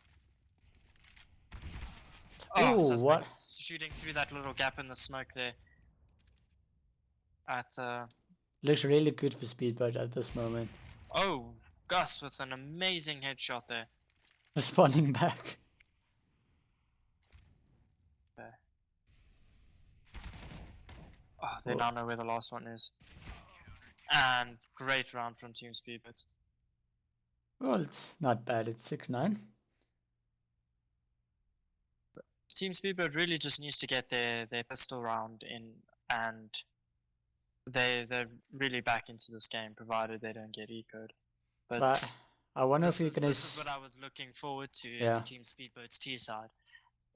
Oh, Ooh, suspect what? shooting through that little gap in the smoke there. At Looks really good for SpeedBoat at this moment. oh, Gus with an amazing headshot there. Responding back. Oh, they now know where the last one is. And great round from Team SpeedBoat. Well, it's not bad. It's 6-9. Team SpeedBoat really just needs to get their pistol round in, and they're really back into this game, provided they don't get ecoed. But I wonder if you can. This is what I was looking forward to, Yeah. is Team SpeedBoat's T side.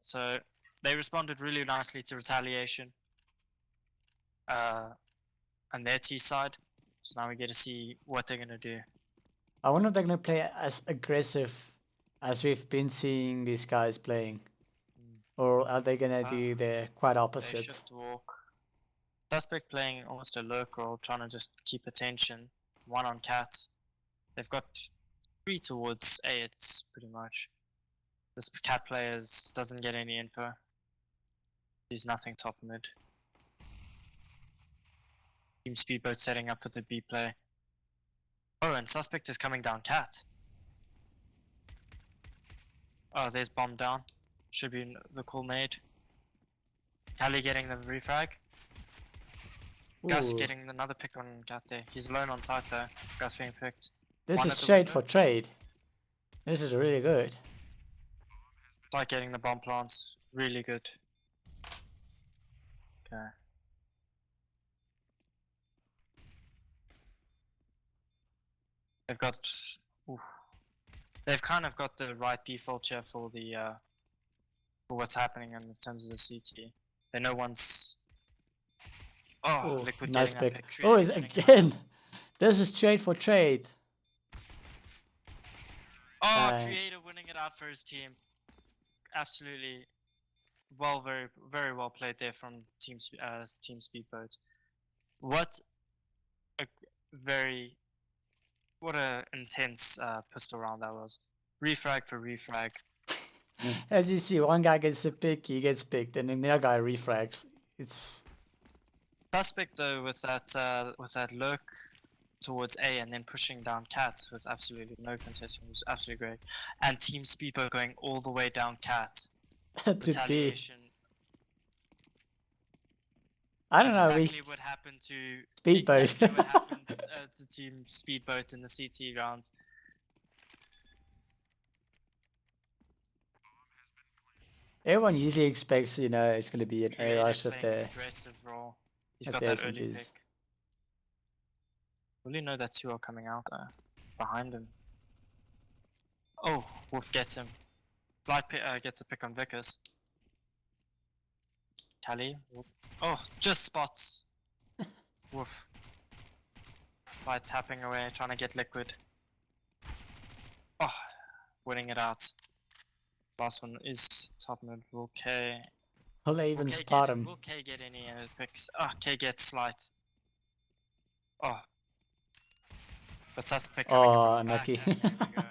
So they responded really nicely to Retaliation, and their T side. So now we get to see what they're gonna do. I wonder if they're gonna play as aggressive as we've been seeing these guys playing, or are they gonna do the quite They opposite? shift walk. Suspect playing almost a lurk role, trying to just keep attention. One on Cat. They've got 3 towards A, it's pretty much. This Cat player doesn't get any info. He's nothing top mid. Team SpeedBoat setting up for the B play. Oh, and Suspect is coming down Cat. Oh, there's bomb down. Should be the call made. Callie getting the refrag. Gus Ooh, getting another pick on Cat there. He's alone on site though. Gus being picked. this one is at the straight window. for trade. This is really good. Like getting the bomb plants. Really good. Okay. They've got. Oof. They've kind of got the right default here for the for what's happening in terms of the CT. They know once. Oh, Ooh, Liquid nice getting a pick. pick. Oh, it's again. This is trade for trade. Oh, Bang. Creator winning it out for his team. Absolutely, well, very well played there from Team SpeedBoat. What a intense pistol round that was. Refrag for refrag. As you see, one guy gets a pick, he gets picked, and then the other guy refrags. It's Suspect though with that lurk towards A and then pushing down Cat with absolutely no contesting was absolutely great. And Team SpeedBoat going all the way down Cat. to be. Retaliation. I don't know. Exactly what happened to SpeedBoat. Exactly what happened to Team SpeedBoat in the CT rounds. Everyone usually expects, it's going to be an A Creative rush at playing the. an aggressive role. He's at got the that early SMGs. pick. Will you know that 2 are coming out there behind him? Oh, Wolf gets him. Blight gets a pick on Vickers. Callie. Oh, just spots. Wolf. By tapping away, trying to get Liquid. Oh, winning it out. Last one is top mid. Will K. Will they even Will K spot get, him? will K get any picks? Oh, K gets slight. Oh. But that's the pick coming in Oh, from the back, unlucky. and there we go.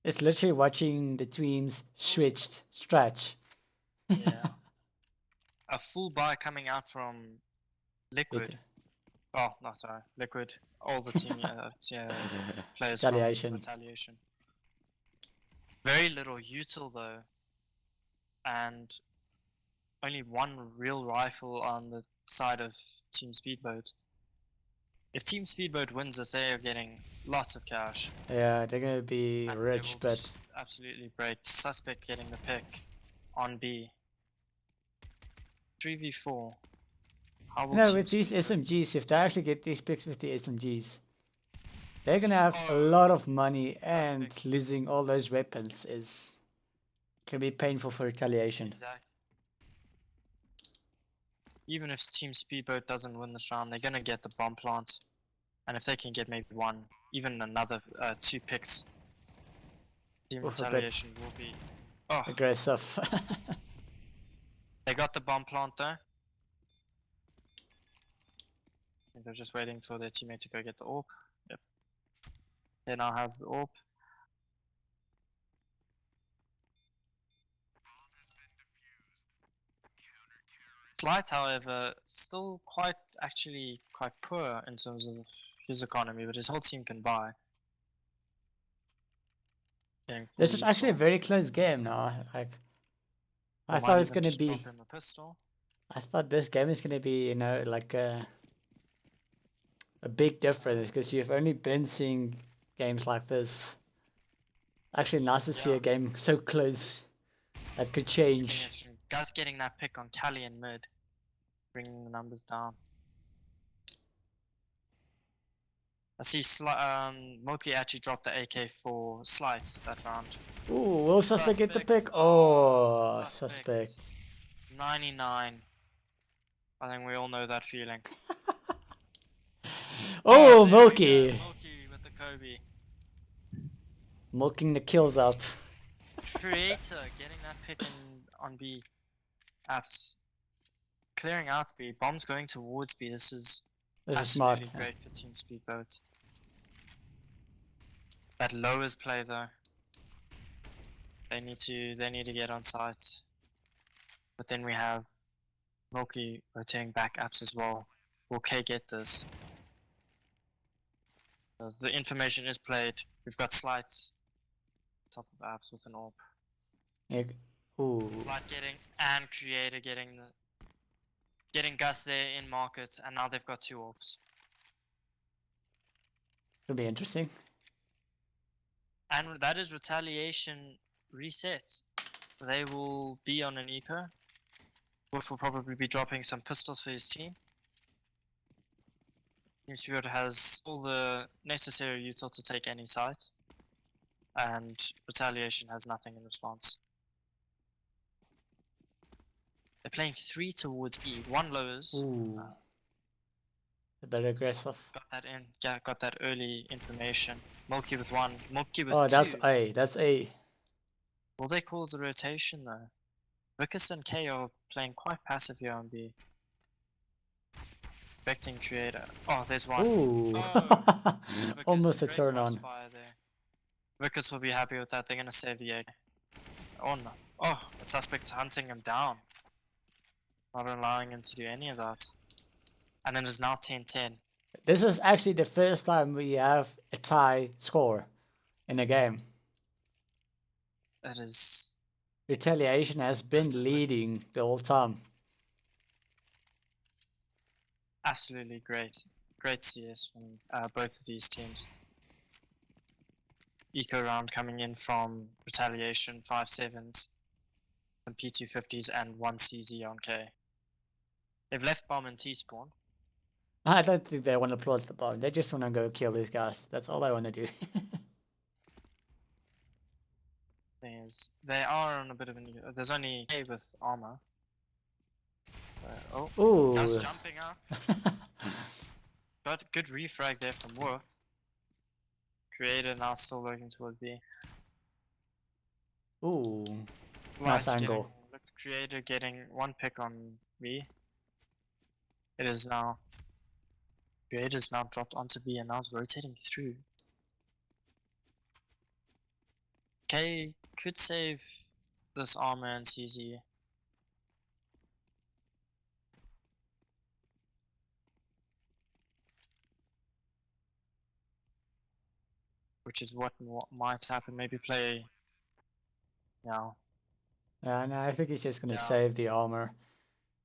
It's literally watching the teams switched stretch. Yeah. A full buy coming out from Liquid. Oh, no, sorry. Liquid. All the team players Retaliation. from Retaliation. Very little util though. And only one real rifle on the side of Team SpeedBoat. If Team SpeedBoat wins this, they are getting lots of cash. Yeah, they're gonna be And they rich, will but just absolutely break. Suspect getting the pick on B. 3v4. How will Team with these SpeedBoat SMGs, if they actually get these picks with the SMGs, they're gonna have a Oh, lot of money, and Suspect. losing all those weapons can be painful for Retaliation. Exactly. Even if Team SpeedBoat doesn't win this round, they're gonna get the bomb plant, and if they can get maybe one, even another 2 picks, Team Oof, a bit Retaliation will be. Oh, aggressive. They got the bomb plant though. I think they're just waiting for their teammate to go get the AWP. Yep. They now has the AWP. Slight, however, still actually quite poor in terms of his economy, but his whole team can buy. This is actually a very close game now. Like, I thought it's gonna be. Him a pistol. I thought this game is gonna be, you know, like a big difference because you've only been seeing games like this. Actually, nice to see a game so close that could change. Guys getting that pick on Tally and mid, bringing the numbers down. I see Moki actually dropped the AK for Slight that round. Ooh, will Suspect get the pick? Oh, Suspect. 99. I think we all know that feeling. Oh, Moki! Moki with the Kobe. Milking the kills out. Creator getting that pick on B. Apps. Clearing out B. Bombs going towards B. This is smart. Great for Team SpeedBoat. That lowers play though. They need to get on site. But then we have Milky rotating back apps as well. Will K get this? The information is played. We've got Slights. Top of apps with an AWP. Yeah. Ooh. Light getting and Creator getting Gus there in market, and now they've got 2 AWPs. It'll be interesting. And that is Retaliation reset. They will be on an eco. Wolf will probably be dropping some pistols for his team. Team SpeedBoat has all the necessary util to take any site. And Retaliation has nothing in response. They're playing 3 towards E, 1 lowers. Ooh. A bit aggressive. Got that early information. Milky with 1, Milky with 2. Oh, that's A. That's A. Will they call the rotation though? Vickers and K are playing quite passive here on B. Expecting Creator. Oh, there's 1. Ooh. Oh, Almost a great turn on. crossfire there. Vickers will be happy with that. They're gonna save the egg. Oh no. Oh, the Suspect hunting him down. Not allowing him to do any of that. And then it's now 10-10. This is actually the first time we have a tie score in a game. That is... Retaliation has been leading the whole time. Absolutely great. Great CS from both of these teams. Eco round coming in from Retaliation, 5-7s, some P250s and 1 CZ on K. They've left bomb and T-spawn. I don't think they want to plot the bomb. They just want to go kill these guys. That's all I want to do. Thing is, they are on a bit of an... There's only A with armor. Oh, Ooh. Gus jumping up. Got good refrag there from Wolf. Creator now still working toward B. Ooh. Lights Nice angle. Creator getting 1 pick on B. It is now... Creator's now dropped onto B and now is rotating through. K could save this armor and CZ. Which is what might happen. Maybe play now. Yeah, no, I think he's just gonna save the armor.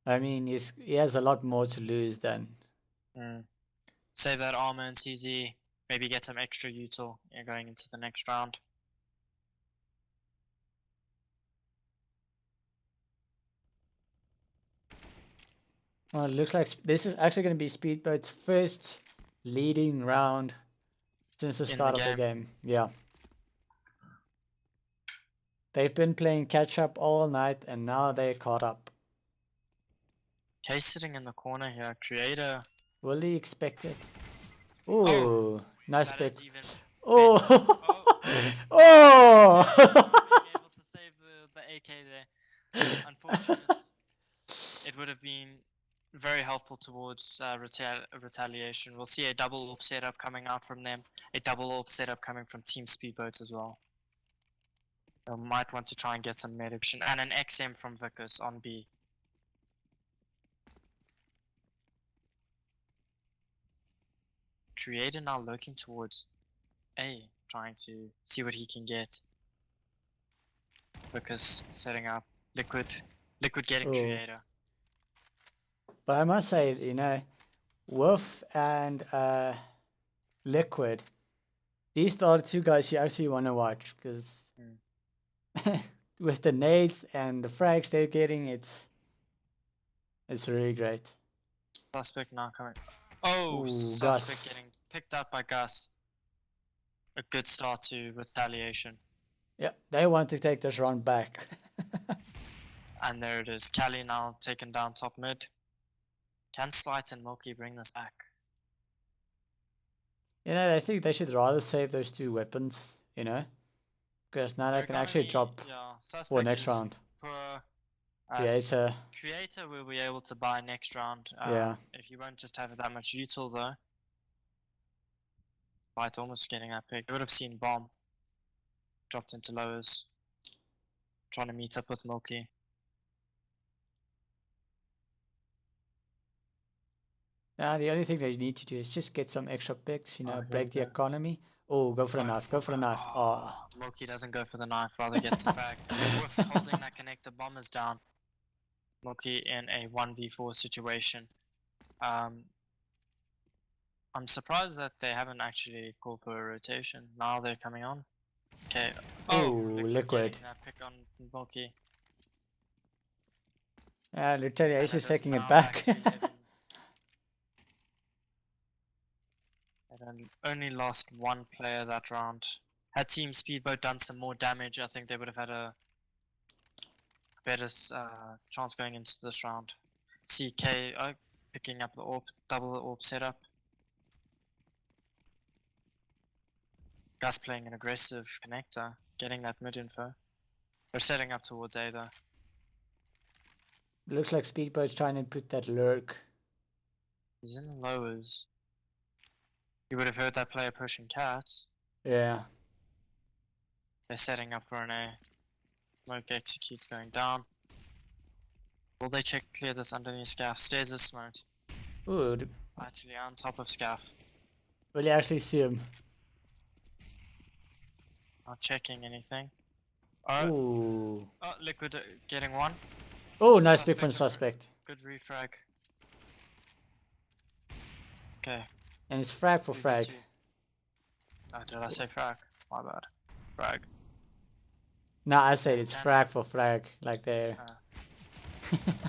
I mean, he has a lot more to lose than. Save that armor and CZ. Maybe get some extra util going into the next round. Well, it looks like this is actually going to be SpeedBoat's first leading round since the start of the game. Yeah. They've been playing catch up all night and now they're caught up. K sitting in the corner here. Creator. Will he expect it? Ooh, nice pick. Oh! Oh! Being able to save the AK there. Unfortunate. careful towards Retaliation. We'll see a double AWP setup coming out from them, a double AWP setup coming from Team Speedboat as well. They might want to try and get some medication, and an XM from Vicus on B. Creator now looking towards A, trying to see what he can get. Vicus setting up. Liquid getting Oh. Creator. But I must say, you know, Wolf and Liquid, these are the two guys you actually want to watch, because with the nades and the frags they're getting, it's really great. Suspect now coming. Oh, Ooh, Suspect Gus. getting picked up by Gus. A good start to Retaliation. Yeah, they want to take this round back. And there it is. Cali now taken down top mid. Can Slight and Milky bring this back? You know, I think they should rather save those two weapons, you know, because now they can actually drop yeah, for Suspect next is round. poor. Creator. Creator will be able to buy next round. Yeah. If you won't just have that much util though. Slight almost getting that pick. They would have seen bomb. Dropped into lowers. Trying to meet up with Milky. Now the only thing they need to do is just get some extra picks, you know, Okay, break the okay. economy. Oh, go for the knife, go for the knife. Oh, Milky doesn't go for the knife, rather gets a frag. With holding that connector, bombers down. Milky in a 1v4 situation. I'm surprised that they haven't actually called for a rotation. Now they're coming on. Okay. Oh, Ooh, Liquid. Liquid. Getting that pick on Milky. and Retaliation is And it is taking it now back. to 11. And only lost one player that round. Had Team Speedboat done some more damage, I think they would have had a better chance going into this round. CK picking up the AWP, double AWP setup. Gus playing an aggressive connector, getting that mid info. They're setting up towards A though. Looks like Speedboat's trying to put that lurk. He's in the lowers. You would have heard that player pushing cats. Yeah. They're setting up for an A. Smoke executes going down. Will they clear this underneath Scaff? Stairs is smoked. Ooh, Actually on top of Scaff. will you actually see him? Not checking anything. Oh, Ooh. Liquid getting one. Oh, nice pick from Suspect. Suspect. Good refrag. Okay. And it's frag for 2v2. frag. Oh, did I say frag? My bad. Frag. No, I said it's Damn. frag for frag, like there.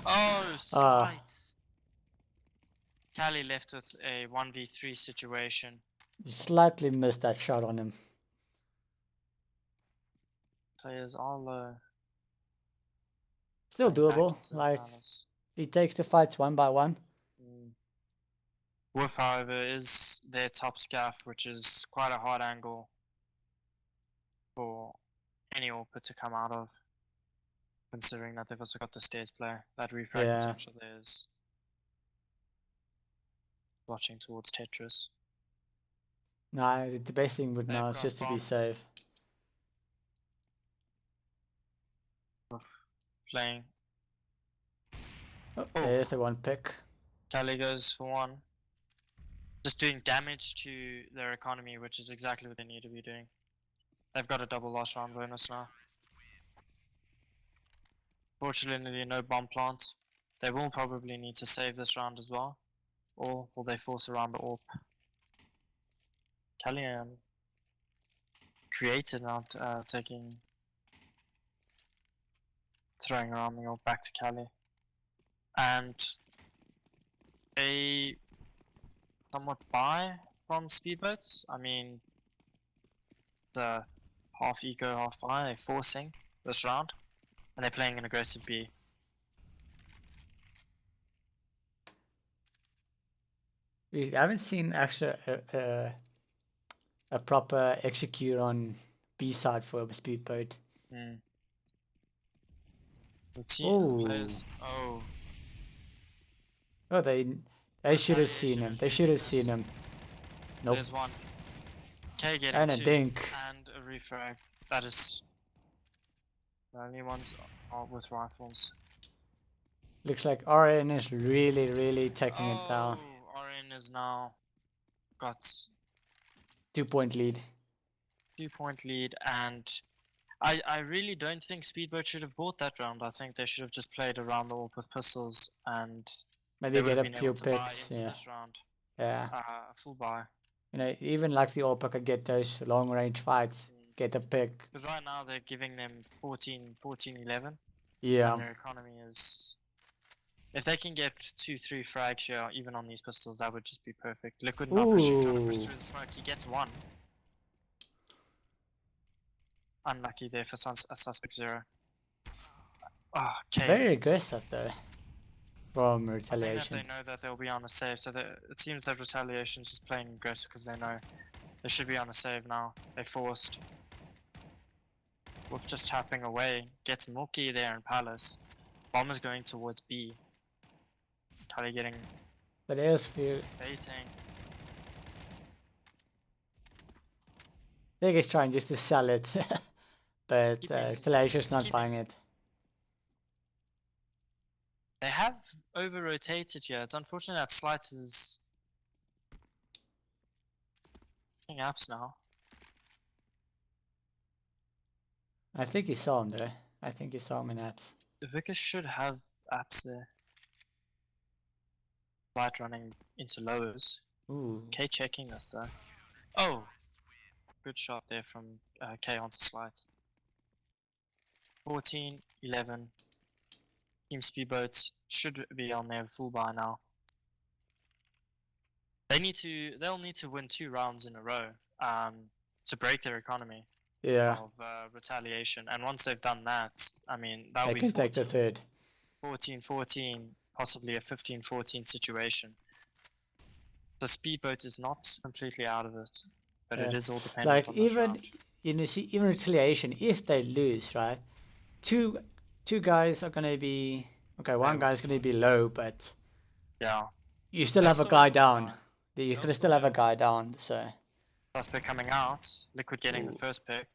Oh, Slight. Cali left with a 1v3 situation. Slightly missed that shot on him. Players are low. Still Going back doable. into the Like, finals. he takes the fights one by one. Wolf, however, is their top scaff, which is quite a hard angle for any AWP to come out of, considering that they've also got the stairs player. That refrag Yeah. potential there is watching towards Tetris. Nah, the best thing would They've now is got just to be bomb. safe. Wolf playing. Oh, there's the one pick. Cali goes for one. Just doing damage to their economy, which is exactly what they need to be doing. They've got a double loss round bonus now. Fortunately, no bomb plants. They will probably need to save this round as well. Or will they force around the AWP? Cali created now throwing around the AWP back to Cali. And a somewhat buy from Speedboats. I mean, the half eco, half buy. They're forcing this round, and they're playing an aggressive B. We haven't seen actually a proper execute on B side for a Speedboat. Let's see. Ooh. Players. Oh, Oh, they They should have seen Retaliation him. is They should have ridiculous. seen him. Nope. There's one. K getting And a two. dink. And a refrag. That is... The only ones are with rifles. Looks like RN is really taking it down. RN is now got 2-point lead. 2-point lead, and I really don't think SpeedBoat should have bought that round. I think they should have just played around the AWP with pistols, and Maybe they would get have a been few able to buy picks. into Yeah. this round. Yeah. Full buy. You know, even like the AWP could get those long range fights. Get a pick. Because right now they're giving them 14, 11. Yeah. And their economy is... If they can get 2-3 frags here, even on these pistols, that would just be perfect. Liquid now pushing, trying to push Ooh. through the smoke. He gets one. Unlucky there for Suspect 0. Ah, okay. Very aggressive though. From I think that Retaliation. they know that they'll be on a save, so it seems that Retaliation's just playing aggressive because they know they should be on a save now. They forced. With just tapping away, gets Mookie there in Palace. Bomb is going towards B. Kali getting But there's few. baiting. They're just trying just to sell it. But Keeping- Retaliation's not keeping- buying it. They have over-rotated here. It's unfortunate that Slight is picking apps now. I think you saw him there. I think you saw him in apps. Vickers should have apps there. Slight running into lowers. Ooh. K checking this though. Oh! Good shot there from K onto Slight. 14, 11. Team SpeedBoat should be on their full buy now. They'll need to win 2 rounds in a row to break their economy Yeah. of Retaliation. And once they've done that, I mean, that'll They be can take the third. 14-14, possibly a 15-14 situation. The SpeedBoat is not completely out of it, but it Yeah. is all dependent Like on this even round. you know, see, even Retaliation, if they lose, right? Two guys are gonna be okay. One Able guy's to gonna be low, but Yeah. you still They'll have a still guy be able to down. buy. You They'll can still still be have a able to guy down. So Suspect coming out, Liquid getting the Ooh. first pick.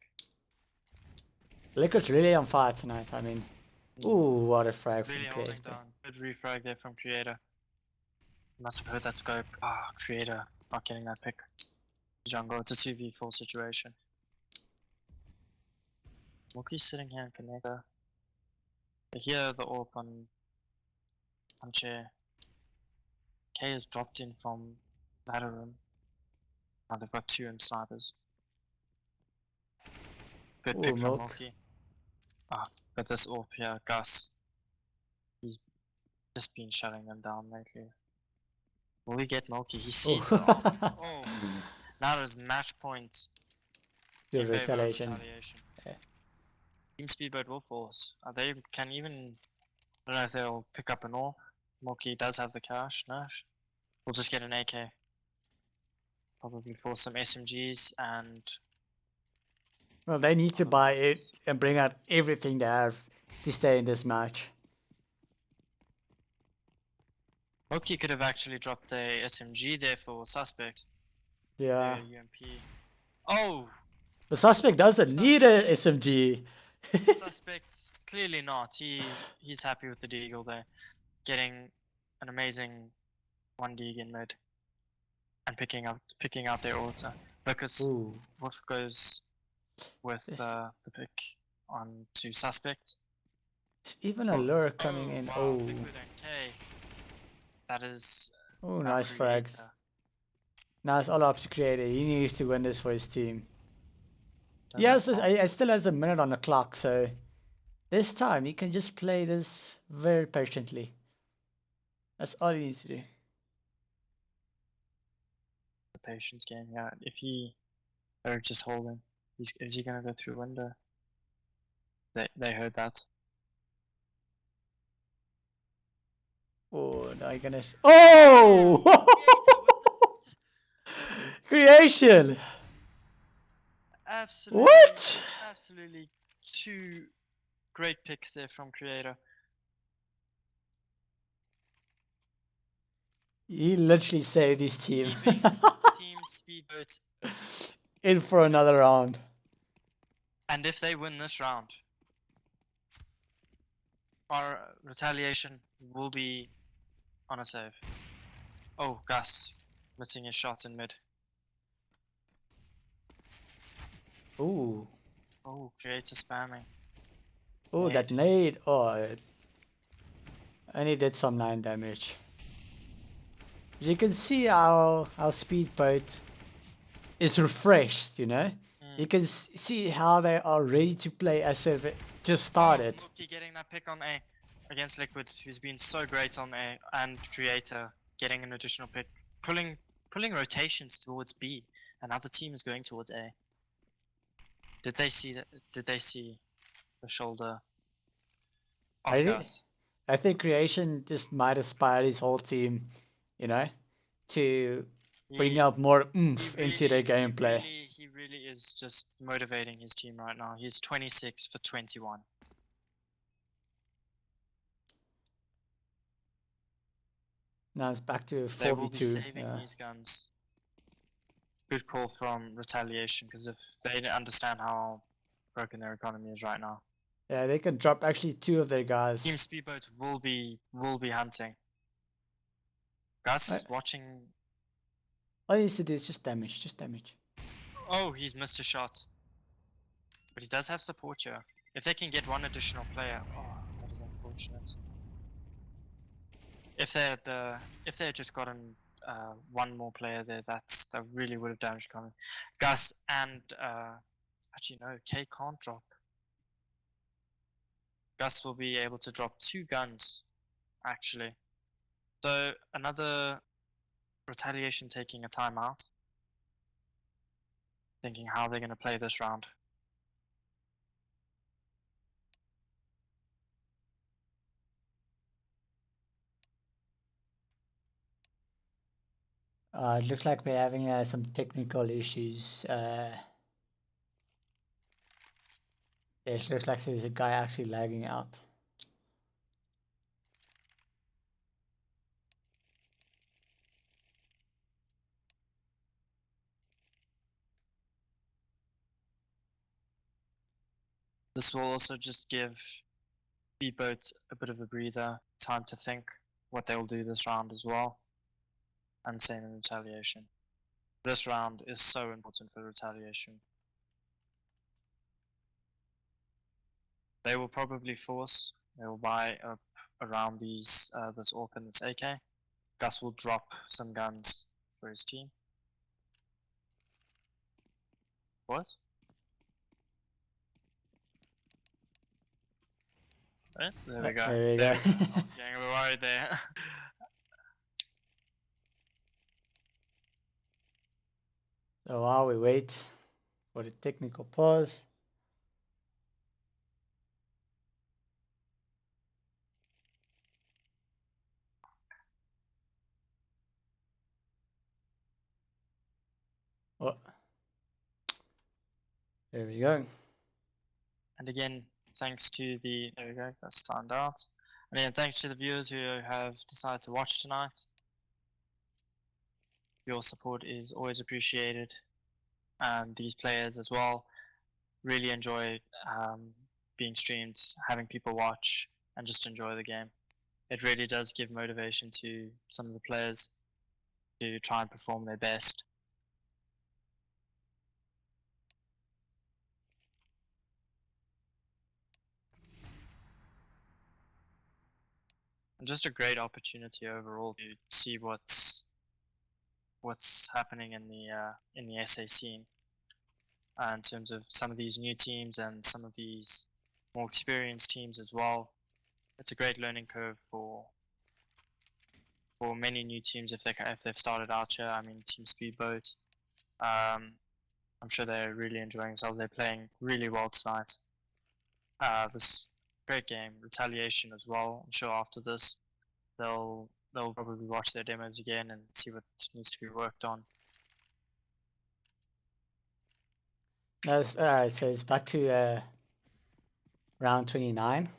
Liquid's really on fire tonight. I mean, ooh, what a frag from Really holding Creator. down. Good refrag there from Creator. Must have heard that scope. Creator not getting that pick. Jungle, it's a 2v4 situation. Mookie's sitting here in Connector. They hear the AWP on chair. K is dropped in from ladder room. Now they've got 2 in snipers. Good Ooh, pick from Mook. Mookie. But this AWP here, Gus, he's just been shutting them down lately. Will we get Mookie? He sees the AWP. Oh, now there's match points The in favor of Retaliation. Retaliation. Yeah. Team SpeedBoat will force. They can even... I don't know if they'll pick up an AWP. Mookie does have the cash. No? We'll just get an AK. Probably force some SMGs and... Well, they need to buy it and bring out everything they have to stay in this match. Mookie could have actually dropped a SMG there for Suspect. Yeah. UMP. Oh! The suspect doesn't need a SMG. Suspect, clearly not. He's happy with the deagle there. Getting an amazing 1 dig in mid. And picking out their auto. Vickers Ooh. goes with Yes. the pick on to Suspect. There's even a lure coming in. Wow, Oh. Liquid and K. That is Oh, a nice frag. creator. Nice all up to Creator. He needs to win this for his team. Doesn't Yes, count. I still has a minute on the clock, so this time he can just play this very patiently. That's all he needs to do. The patience game, yeah. If he or just holding, is he gonna go through window? They heard that. Oh, now you're gonna. Oh! Creation! Absolutely. What? Absolutely 2 great picks there from Creator. He literally saved his team keeping Team Speedboat. in for another round. And if they win this round, our Retaliation will be on a save. Oh, Gus missing his shot in mid. Ooh. Oh, creator spamming. Ooh, that nade. Oh, it only did some 9 damage. You can see how Speedboat is refreshed, you know? You can see how they are ready to play as if it just started. Oh, Mookie getting that pick on A against Liquid, who's been so great on A, and Creator getting an additional pick, pulling rotations towards B. Another team is going towards A. Did they see that? Did they see the shoulder of Gus? I think Creation just might aspire his whole team, you know, to bring up more oomph into their gameplay. He really is just motivating his team right now. He's 26 for 21. Now it's back to 4v2. They will be saving these guns. Good call from Retaliation, because if they understand how broken their economy is right now. Yeah, they can drop actually 2 of their guys. Team Speedboat will be hunting. Gus watching. All he needs to do is just damage, Oh, he's missed a shot. But he does have support here. If they can get one additional player, oh, that is unfortunate. If they had just gotten one more player there, that really would have damaged economy. Gus and actually no, K can't drop. Gus will be able to drop 2 guns, actually. So another Retaliation taking a timeout, thinking how they're going to play this round. It looks like we're having some technical issues. It looks like there's a guy actually lagging out. This will also just give Speedboat a bit of a breather, time to think what they will do this round as well. And same in Retaliation. This round is so important for Retaliation. They will probably force, they will buy up around these this AWP and this AK. Gus will drop some guns for his team. What? There we go. There we go. I was getting a bit worried there. So while we wait for the technical pause. Oh. There we go. And again, thanks to the, there we go, that's timed out. And again, thanks to the viewers who have decided to watch tonight. Your support is always appreciated. And these players as well really enjoy being streamed, having people watch, and just enjoy the game. It really does give motivation to some of the players to try and perform their best. And just a great opportunity overall to see what's happening in the SA scene in terms of some of these new teams and some of these more experienced teams as well. It's a great learning curve for many new teams if they've started out here. I mean, Team Speedboat. I'm sure they're really enjoying themselves. They're playing really well tonight. This great game, Retaliation as well. I'm sure after this, they'll probably watch their demos again and see what needs to be worked on. That's alright, so it's back to round 29.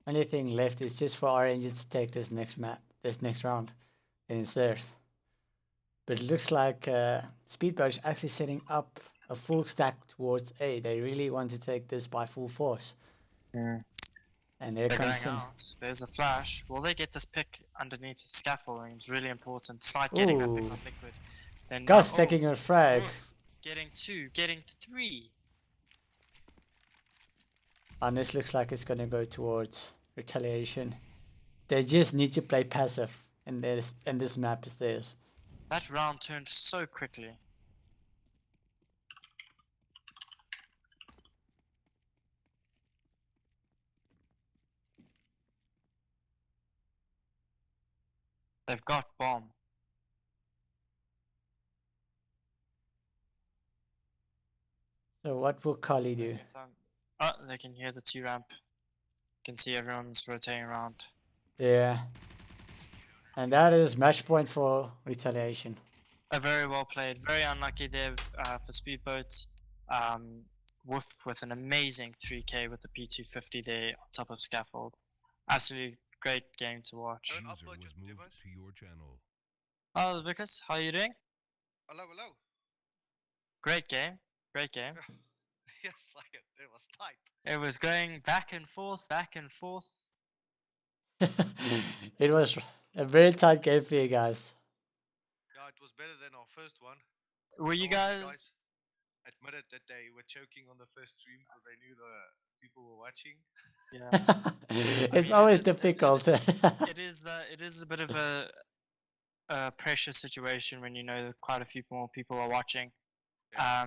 Only thing left is just for our engines to take this next map, this next round, and it's theirs. But it looks like SpeedBoat is actually setting up a full stack towards A. They really want to take this by full force. Mm. And there They're comes going in. out. There's a flash. Will they get this pick underneath the scaffolding? It's really important. Start getting that pick Ooh. on Liquid. Then Gus taking a frag. Wolf getting 2, getting 3. And this looks like it's going to go towards Retaliation. They just need to play passive, and this map is theirs. That round turned so quickly. They've got bomb. So what will Kali do? Oh, they can hear the 2 ramp. Can see everyone's rotating around. Yeah. And that is match point for Retaliation. Very well played. Very unlucky there for SpeedBoat. Wolf with an amazing 3k with the P250 there on top of scaffold. Absolutely great game to watch. User was moved to your channel. Oh, Vickers, how are you doing? Hello, hello. Great game. Great game. Yes, like it was tight. It was going back and forth, back and forth. It was a very tight game for you guys. Yeah, it was better than our first one. Were you All the guys? admitted that they were choking on the first stream because they knew the people were watching. Yeah. It's mean, always it is- difficult. It is a bit of a pressure situation when you know that quite a few more people are watching. Yeah.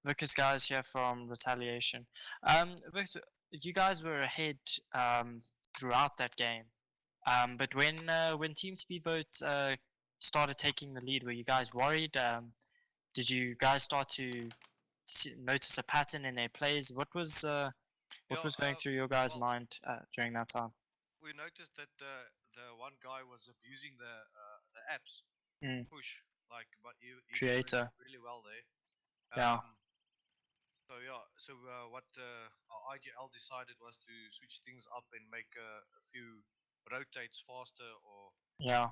Lucas guys here from Retaliation. Lucas, you guys were ahead throughout that game. But when Team SpeedBoat started taking the lead, were you guys worried? Did you guys start to notice a pattern in their plays? What was going through your guys' mind during that time? We noticed that the one guy was abusing the apps push, but he Creator. really well there. Yeah. So what our IGL decided was to switch things up and make a few rotates faster or Yeah.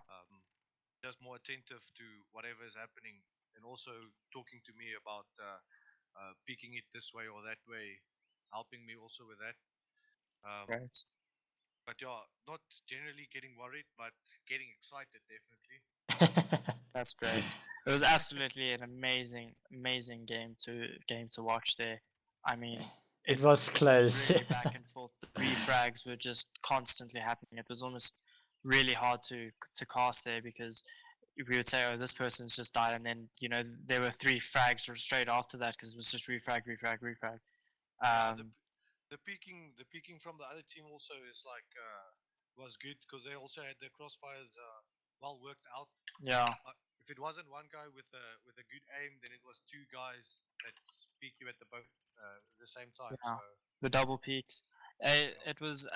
just more attentive to whatever is happening, and also talking to me about picking it this way or that way, helping me also with that. Great. But yeah, not generally getting worried, but getting excited definitely. That's great. It was absolutely an amazing game to watch there. I mean, It was close. really back and forth. The refrags were just constantly happening. It was almost really hard to cast there because we would say, oh, this person's just died, and then there were 3 frags straight after that because it was just refrag. The peeking from the other team also is was good because they also had their crossfires well worked out. Yeah. If it wasn't one guy with a good aim, then it was 2 guys that peek you at the same time. Yeah. So. The double peaks. It was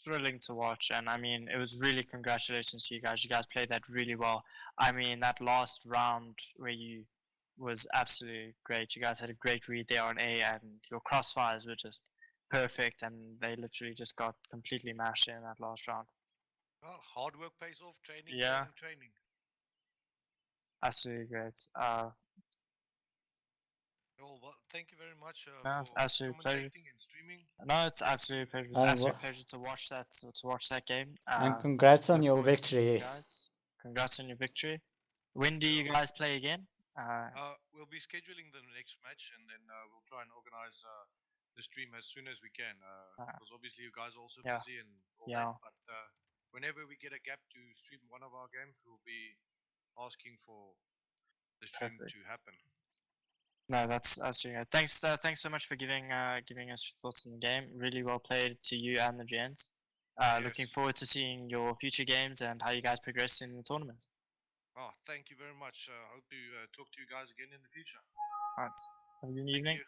thrilling to watch, and I mean, it was really congratulations to you guys. You guys played that really well. I mean, that last round where you was absolutely great. You guys had a great read there on A, and your crossfires were just perfect, and they literally just got completely mashed in that last round. Well, hard work pays off. Training, Yeah. training. Absolutely great. Well, thank you very much No, it's for absolute pleasure. commentating and streaming. No, it's absolutely pleasure. It's And absolute pleasure to watch that game. And congrats on look your forward to seeing you victory. guys. Congrats on your victory. When do you guys play again? We'll be scheduling the next match, and then we'll try and organize the stream as soon as we can. Because obviously you guys are also Yeah. busy and all Yeah. that. But whenever we get a gap to stream one of our games, we'll be asking for the stream Perfect. to happen. No, that's absolutely good. Thanks so much for giving us your thoughts on the game. Really well played to you and the gents. Looking Yes. forward to seeing your future games and how you guys progress in the tournament. Oh, thank you very much. Hope to talk to you guys again in the future. Right. Have a good Thank evening. you.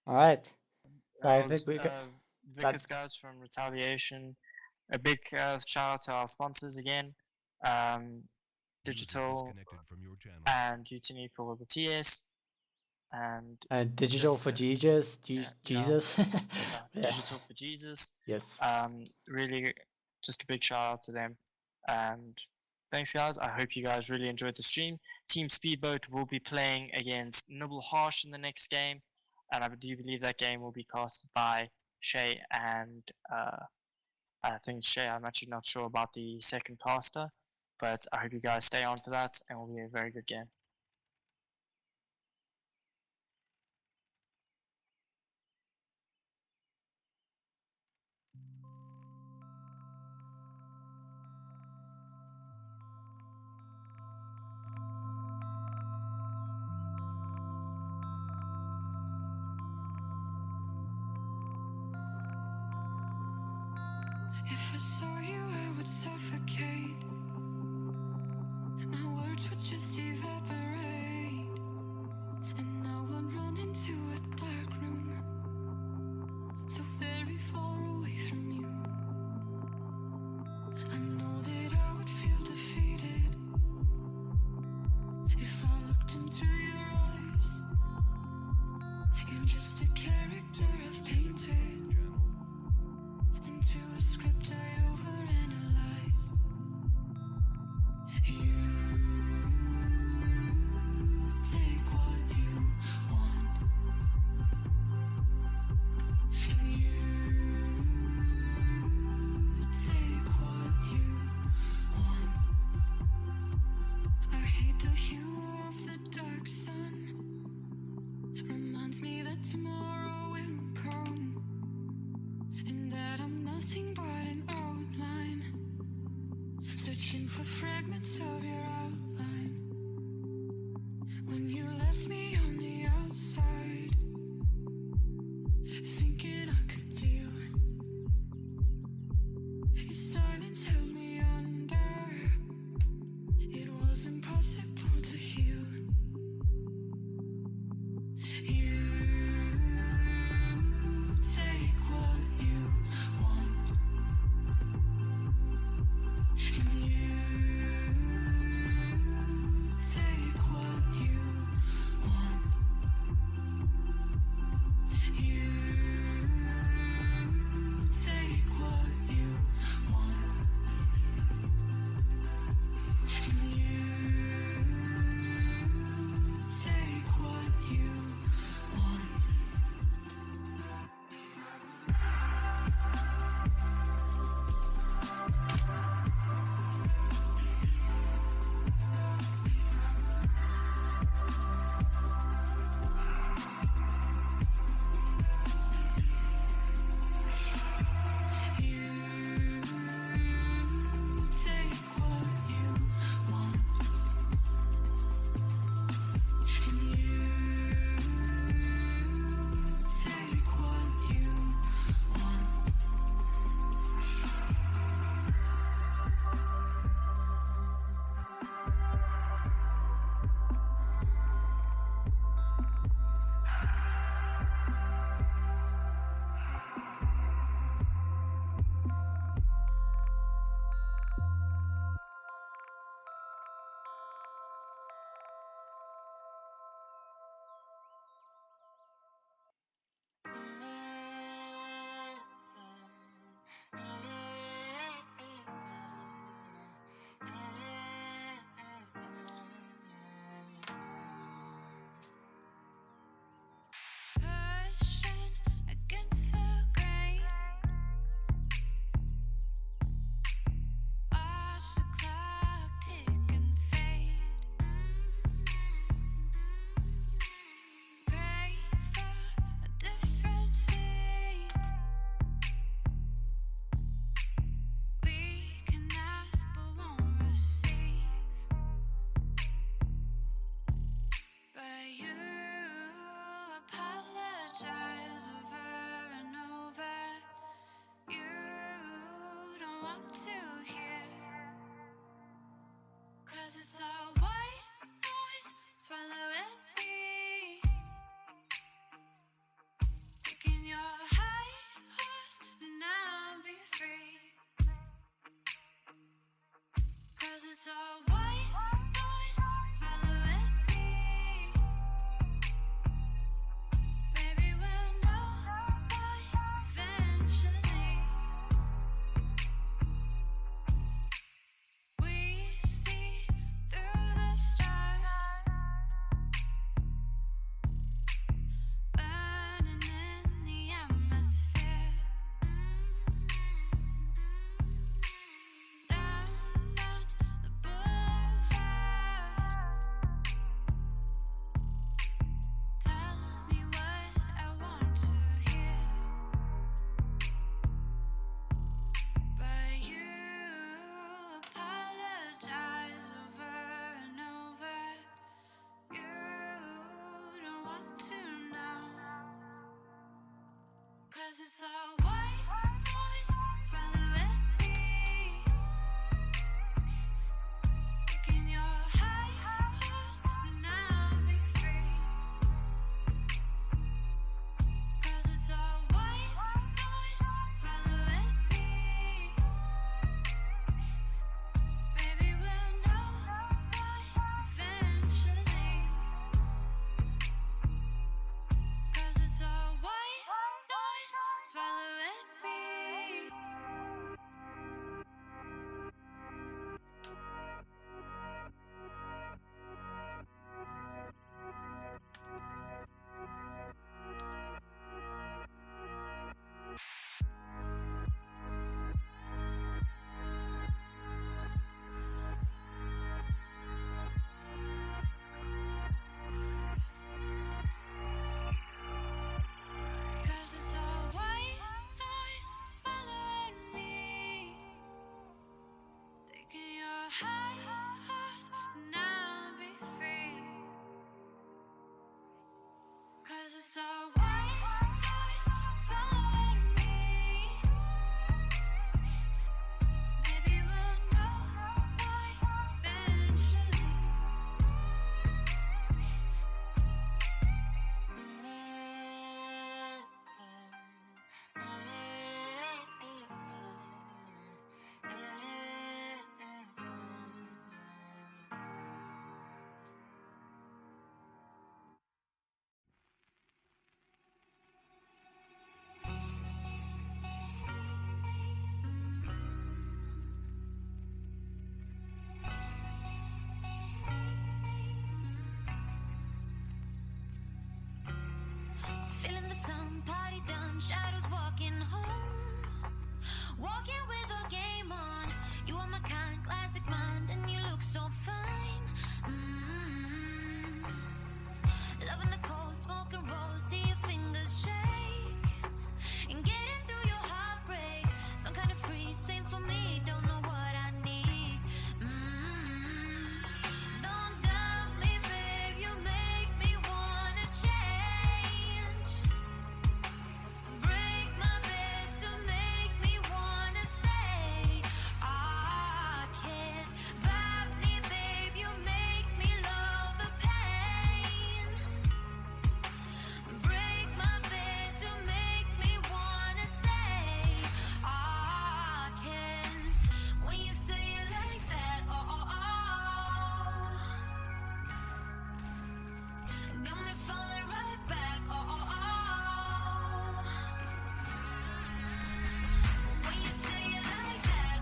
All right. So I That think we got. Vickers guys from Retaliation. A big shout out to our sponsors again. User Digital disconnected from your channel. and Utini for the TS. and Digital just, for Jesus, yeah, Jesus. yeah, Yeah. Digital for Jesus. Yes. Really, just a big shout out to them. And thanks, guys. I hope you guys really enjoyed the stream. Team Speedboat will be playing against Nibble Harsh in the next game, and I do believe that game will be casted by Shay and I think Shay. I'm actually not sure about the second caster, but I hope you guys stay on for that, and it will be a very good game. If I saw you, I would suffocate. My words would just evaporate, and I would run into a dark room, so very far away from you. I know that I would feel defeated if I looked into your eyes. You're just a character I've painted into a script I overanalyze. You take what you want, and you take what you want. I hate the hue of the dark sun. Reminds me that tomorrow will come, and that I'm nothing but an outline, searching for fragments of your outline. When you left me on the outside, thinking I could deal, your silence held me under. It was impossible to heal. You take what you want, and you take what you want. You take what you want, and you heart now be free. 'Cause it's all white noise swallowing me. Maybe we'll know why eventually. Feeling the sun, party done, shadows walking home. Walking with a game on. You are my kind, classic mind, and you look so fine. Loving the cold, smoke and roll, see your fingers shake. And getting through your heartbreak, some kind of free, same for me, don't know what I need. Don't doubt me, babe, you make me wanna change. Break my bed to make me wanna stay. I can't vibe me, babe, you make me love the pain. Break my bed to make me wanna stay. I can't. When you say it like that, got me falling right back, when you say it like that,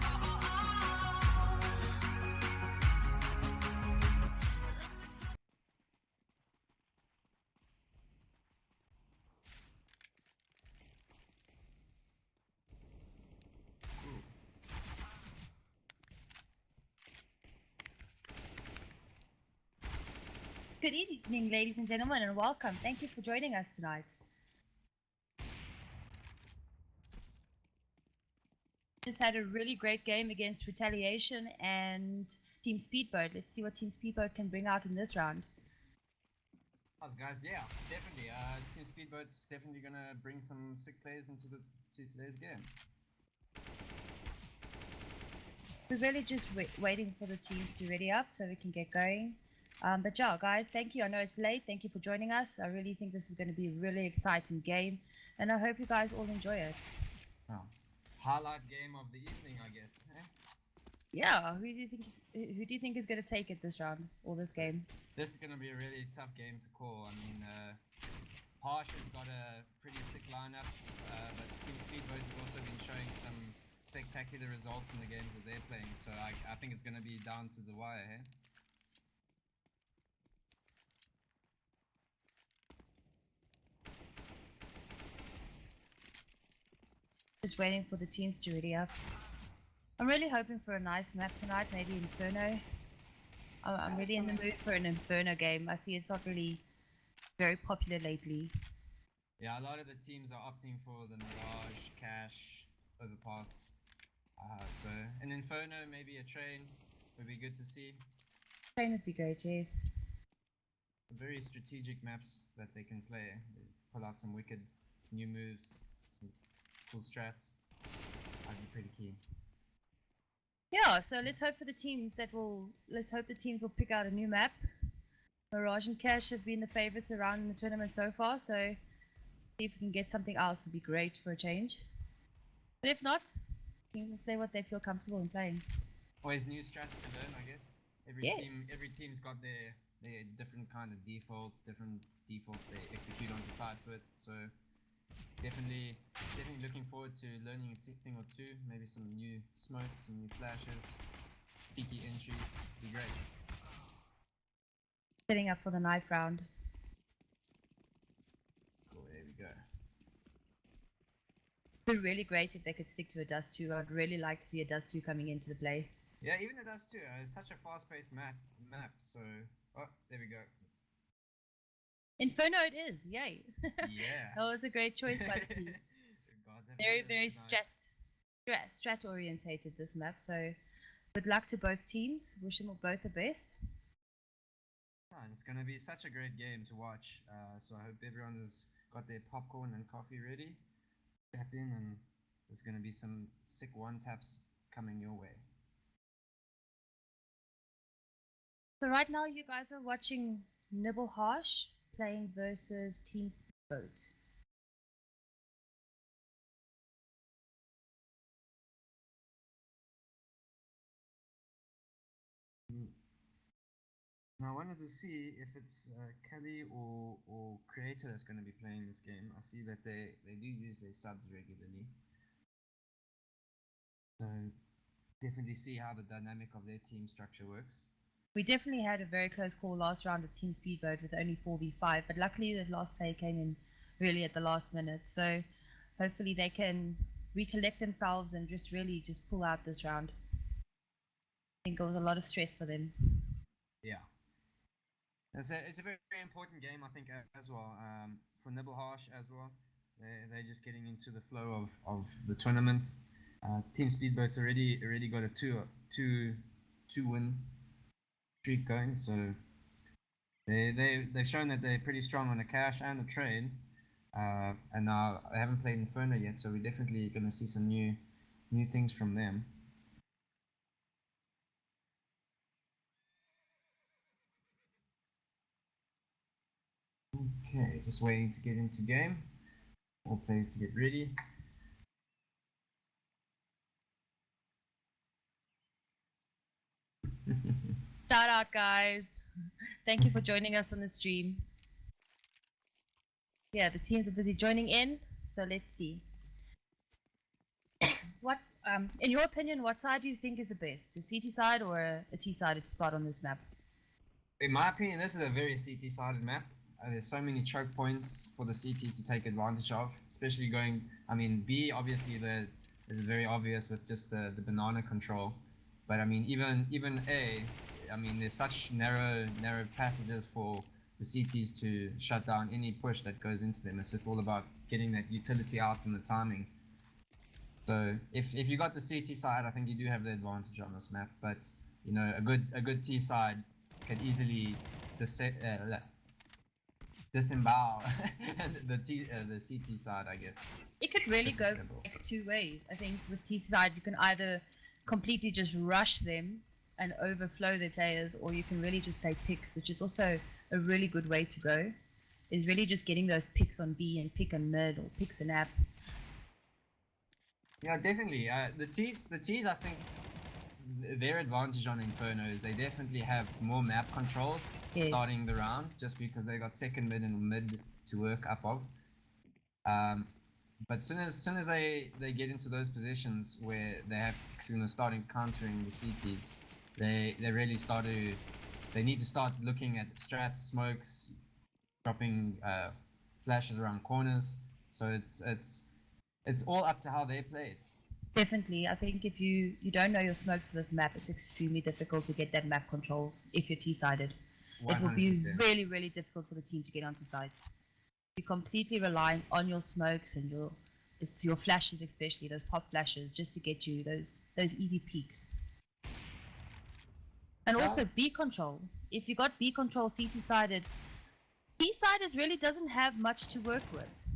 Good evening, ladies and gentlemen, and welcome. Thank you for joining us tonight. Just had a really great game against Retaliation and Team SpeedBoat. Let's see what Team SpeedBoat can bring out in this round. How's guys? Yeah, definitely. Team Speedboat's definitely gonna bring some sick players into today's game. We're really just waiting for the teams to ready up so we can get going. But yeah, guys, thank you. I know it's late. Thank you for joining us. I really think this is going to be a really exciting game, and I hope you guys all enjoy it. Oh. Highlight game of the evening, I guess. Eh? Yeah, who do you think is going to take it this round or this game? This is gonna be a really tough game to call. I mean, Harsh has got a pretty sick lineup, but Team Speedboat has also been showing some spectacular results in the games that they're playing. So I think it's gonna be down to the wire here. Just waiting for the teams to ready up. I'm really hoping for a nice map tonight, maybe Inferno. I'm really in the mood for an Inferno game. I see it's not really very popular lately. Yeah, a lot of the teams are opting for the Mirage, Cash, Overpass. So an Inferno, maybe a Train would be good to see. Train would be great, yes. Very strategic maps that they can play. They pull out some wicked new moves, some cool strats. I'd be pretty keen. Yeah, so let's hope for the teams will pick out a new map. Mirage and Cash have been the favorites around in the tournament so far, so see if we can get something else would be great for a change. But if not, teams will play what they feel comfortable in playing. Always new strats to learn, I guess. Every team's got their different kind of different defaults they execute onto sites with. So definitely looking forward to learning a thing or two. Maybe some new smokes, some new flashes, peaky entries. Be great. Setting up for the knife round. Cool, there we go. It'd be really great if they could stick to a Dust 2. I'd really like to see a Dust 2 coming into the play. Yeah, even it does too. It's such a fast-paced map. So, oh, there we go. Inferno it is, yay! Yeah. That was a great choice by the team. Very strat orientated this map. So Good luck to both teams. Wish them both the best. It's going to be such a great game to watch. So I hope everyone has got their popcorn and coffee ready. Tap in, and there's going to be some sick one-taps coming your way. So right now you guys are watching Nibble Harsh playing versus Team SpeedBoat. Now I wanted to see if it's Kelly or Creator that's going to be playing this game. I see that they do use their subs regularly. So definitely see how the dynamic of their team structure works. We definitely had a very close call last round with Team SpeedBoat with only 4v5, but luckily the last player came in really at the last minute. So hopefully they can recollect themselves and just really just pull out this round. I think it was a lot of stress for them. Yeah. It's a very, very important game, I think, as well. For Nibble Harsh as well. They're just getting into the flow of the tournament. Team Speedboat's already got a two win streak going, so they've shown that they're pretty strong on the cash and the trade. And now they haven't played Inferno yet, so we're definitely going to see some new things from them. Okay, just waiting to get into game. All players to get ready. Shout out, guys. Thank you for joining us on the stream. Yeah, the teams are busy joining in, so let's see. What, in your opinion, what side do you think is the best? A CT side or a T side to start on this map? In my opinion, this is a very CT-sided map. There's so many choke points for the CTs to take advantage of, especially going, I mean, B, obviously, is very obvious with just the banana control. But I mean, even A, I mean, there's such narrow passages for the CTs to shut down any push that goes into them. It's just all about getting that utility out and the timing. So if you got the CT side, I think you do have the advantage on this map. But you know, a good T side can easily disembowel the CT side, I guess. It could really go like two ways. I think with T side, you can either completely just rush them and overflow their players, or you can really just play picks, which is also a really good way to go. Is really just getting those picks on B and pick on mid or picks and app. Yeah, definitely. The T's, I think, their advantage on Inferno is they definitely have more map control starting the round, just because they got second mid and mid to work up of. But soon as they get into those positions where they have to start encountering the CTs, they really they need to start looking at strats, smokes, dropping flashes around corners. So it's all up to how they play it. Definitely. I think if you don't know your smokes for this map, it's extremely difficult to get that map control if you're T-sided. 100%. It will be really, really difficult for the team to get onto site. You're completely relying on your smokes and your flashes, especially those pop flashes, just to get you those easy peaks. And also B control. If you got B control CT-sided, T-sided really doesn't have much to work with.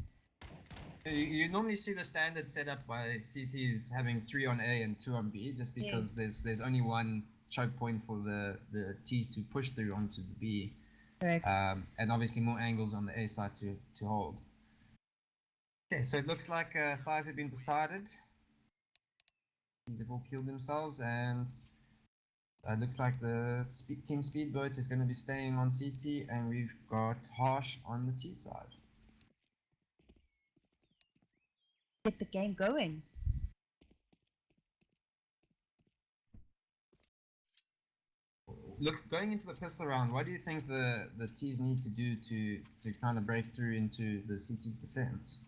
You normally see the standard setup by CTs having 3 on A and 2 on B, just because there's only one choke point for the T's to push through onto the B. Correct. And obviously more angles on the A side to hold. Okay, so it looks like sides have been decided. They've all killed themselves, and it looks like the Team Speedboat is going to be staying on CT, and we've got Harsh on the T side. Get the game going. Look, going into the pistol round, what do you think the T's need to do to kind of break through into the CT's defense?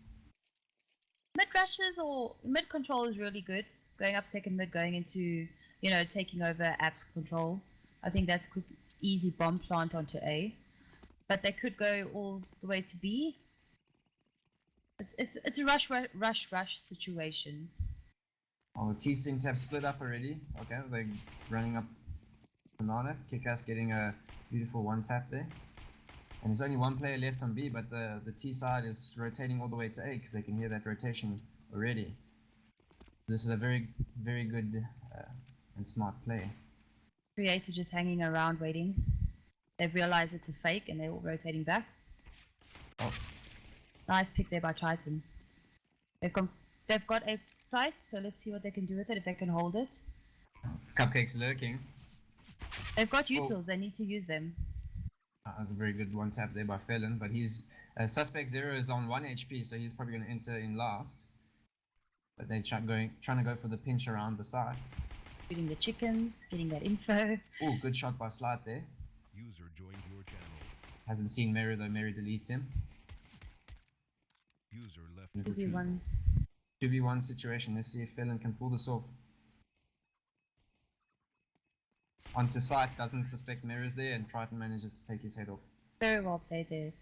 Mid rushes or mid control is really good. Going up second mid, going into, taking over apps control. I think that's quick, easy bomb plant onto A. But they could go all the way to B. It's a rush situation. Oh, the T seem to have split up already. Okay, they're running up banana. Kickass getting a beautiful one tap there. And there's only one player left on B, but the T side is rotating all the way to A because they can hear that rotation already. This is a very, very good and smart play. Creator just hanging around waiting. They've realized it's a fake and they're all rotating back. Oh, Nice pick there by Triton. They've got a site, so let's see what they can do with it, if they can hold it. Cupcake's lurking. They've got utils, they need to use them. That's a very good one tap there by Felon, but he's Suspect Zero is on 1 HP, so he's probably going to enter in last. But they're trying to go for the pinch around the site. Shooting the chickens, getting that info. Oh, good shot by Slide there. User joined your channel. Hasn't seen Meru though, Meru deletes him. User left This your is channel. 2v1 situation. Let's see if Felon can pull this off. Onto site, doesn't suspect Meru's there, and Triton manages to take his head off. Very well played there.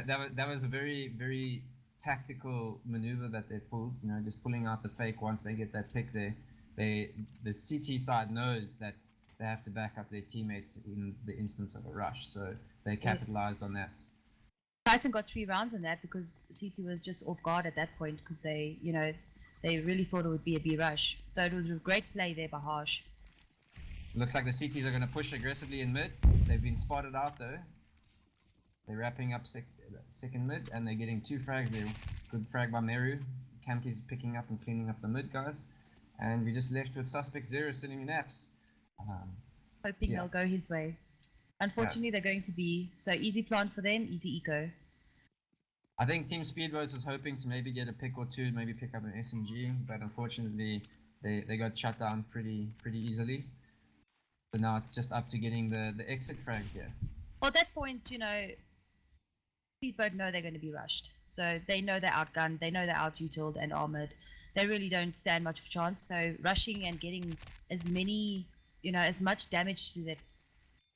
That was a very, very tactical maneuver that they pulled. You know, just pulling out the fake once they get that pick there. The CT side knows that they have to back up their teammates in the instance of a rush, so they capitalized on that. Titan got 3 rounds on that because CT was just off guard at that point because they, you know, they really thought it would be a B rush. So it was a great play there by Harsh. Looks like the CTs are going to push aggressively in mid. They've been spotted out though. They're wrapping up second mid and they're getting 2 frags there. Good frag by Meru. Kamki's picking up and cleaning up the mid guys. And we just left with Suspect Zero sitting in apps. Hoping Yeah. they'll go his way. Unfortunately, they're going to be, so easy plant for them, easy eco. I think Team SpeedBoat was hoping to maybe get a pick or two, maybe pick up an SMG, but unfortunately they got shut down pretty easily. So now it's just up to getting the exit frags here. Well, at that point, you know, SpeedBoat know they're going to be rushed. So they know they're outgunned, they know they're out-utiled and armored. They really don't stand much of a chance. So rushing and getting as many, you know, as much damage to that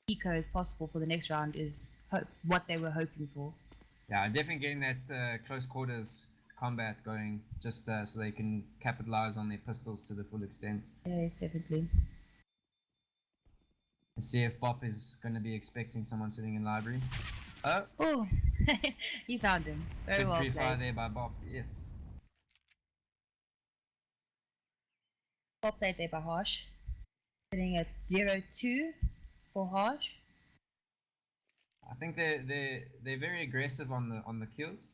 eco as possible for the next round is what they were hoping for. Yeah, definitely getting that close quarters combat going, just so they can capitalize on their pistols to the full extent. Yes, definitely. Let's see if Bop is going to be expecting someone sitting in library. Oh, you found him. Very Good well pre-fire played. there by Bop, yes. Well played there by Harsh. Sitting at 0-2 for Harsh. I think they're very aggressive on the kills.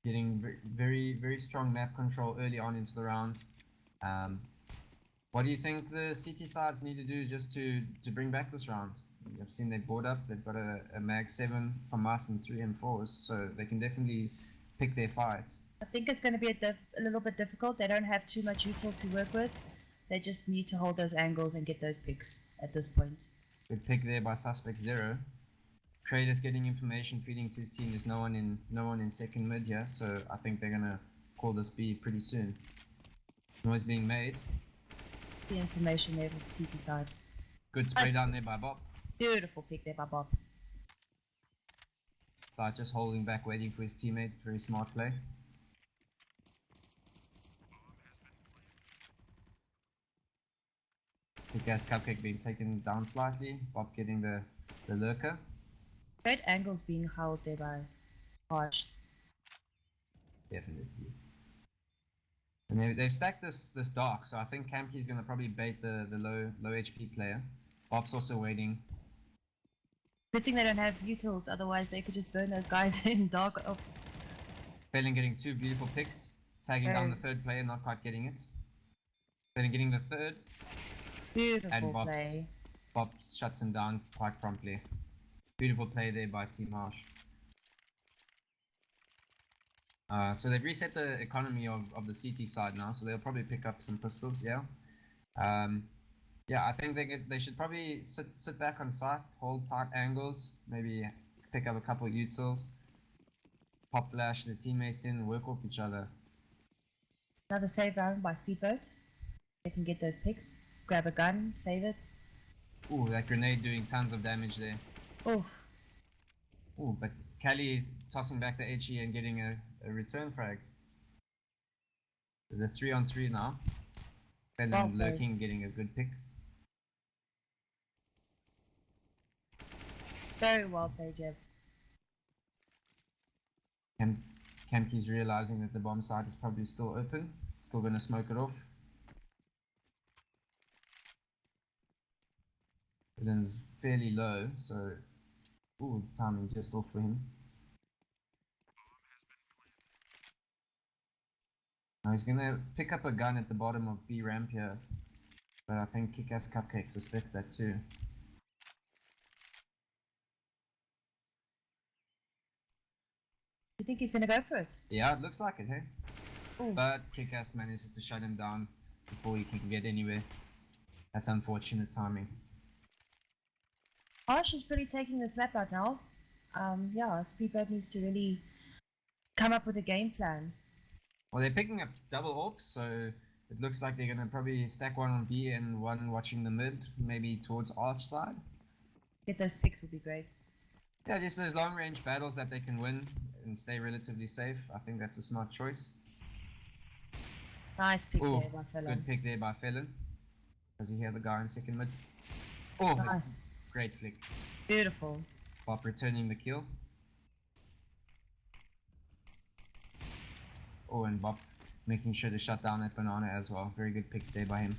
Getting very strong map control early on into the round. What do you think the CT sides need to do just to bring back this round? I've seen they're board up. They've got a mag 7 from us and 3 M4s, so they can definitely pick their fights. I think it's going to be a little bit difficult. They don't have too much util to work with. They just need to hold those angles and get those picks at this point. Good pick there by Suspect Zero. Kratos getting information, feeding to his team. There's no one in second mid here, so I think they're gonna call this B pretty soon. Noise being made. The information there from CT side. Good spray down there by Bob. Beautiful pick there by Bob. Start just holding back, waiting for his teammate. Very smart play. Kick-ass Cupcake being taken down slightly. Bob getting the lurker. Great angles being held there by Harsh. Definitely. And they've stacked this dark, so I think Kamki's gonna probably bait the low HP player. Bob's also waiting. Good thing they don't have utils, otherwise they could just burn those guys in dark. Oh, Felon getting 2 beautiful picks. Tagging down the third player, not quite getting it. Felon getting the third. beautiful And play. Bob shuts him down quite promptly. Beautiful play there by Team Harsh. So they've reset the economy of the CT side now, so they'll probably pick up some pistols, yeah. Yeah, I think they should probably sit back on site, hold tight angles, maybe pick up a couple of utils, pop flash the teammates in, work off each other. Another save round by SpeedBoat. They can get those picks. Grab a gun, save it. Ooh, that grenade doing tons of damage there. Oh, Ooh, but Kelly tossing back the HE and getting a return frag. There's a 3-on-3 now. Felon Well played. lurking, getting a good pick. Very well played, Jeb. Camkey's realizing that the bomb site is probably still open. Still gonna smoke it off. Felon's fairly low, so... Ooh, timing just off for him. Now he's gonna pick up a gun at the bottom of B ramp here. But I think Kick-Ass Cupcake suspects that too. You think he's gonna go for it? Yeah, it looks like it, hey? Ooh. But Kick-Ass manages to shut him down before he can get anywhere. That's unfortunate timing. Harsh is really taking this map right now. Yeah, SpeedBoat needs to really come up with a game plan. Well, they're picking up double AWPs, so it looks like they're gonna probably stack one on B and one watching the mid, maybe towards Arch side. Get those picks would be great. Yeah, just those long range battles that they can win and stay relatively safe. I think that's a smart choice. Nice pick Ooh, there by Felon. good pick there by Felon. Does he hear the guy in second mid? Oh, that's Nice. great flick. Beautiful. Bob returning the kill. Oh, and Bob making sure to shut down that banana as well. Very good picks there by him.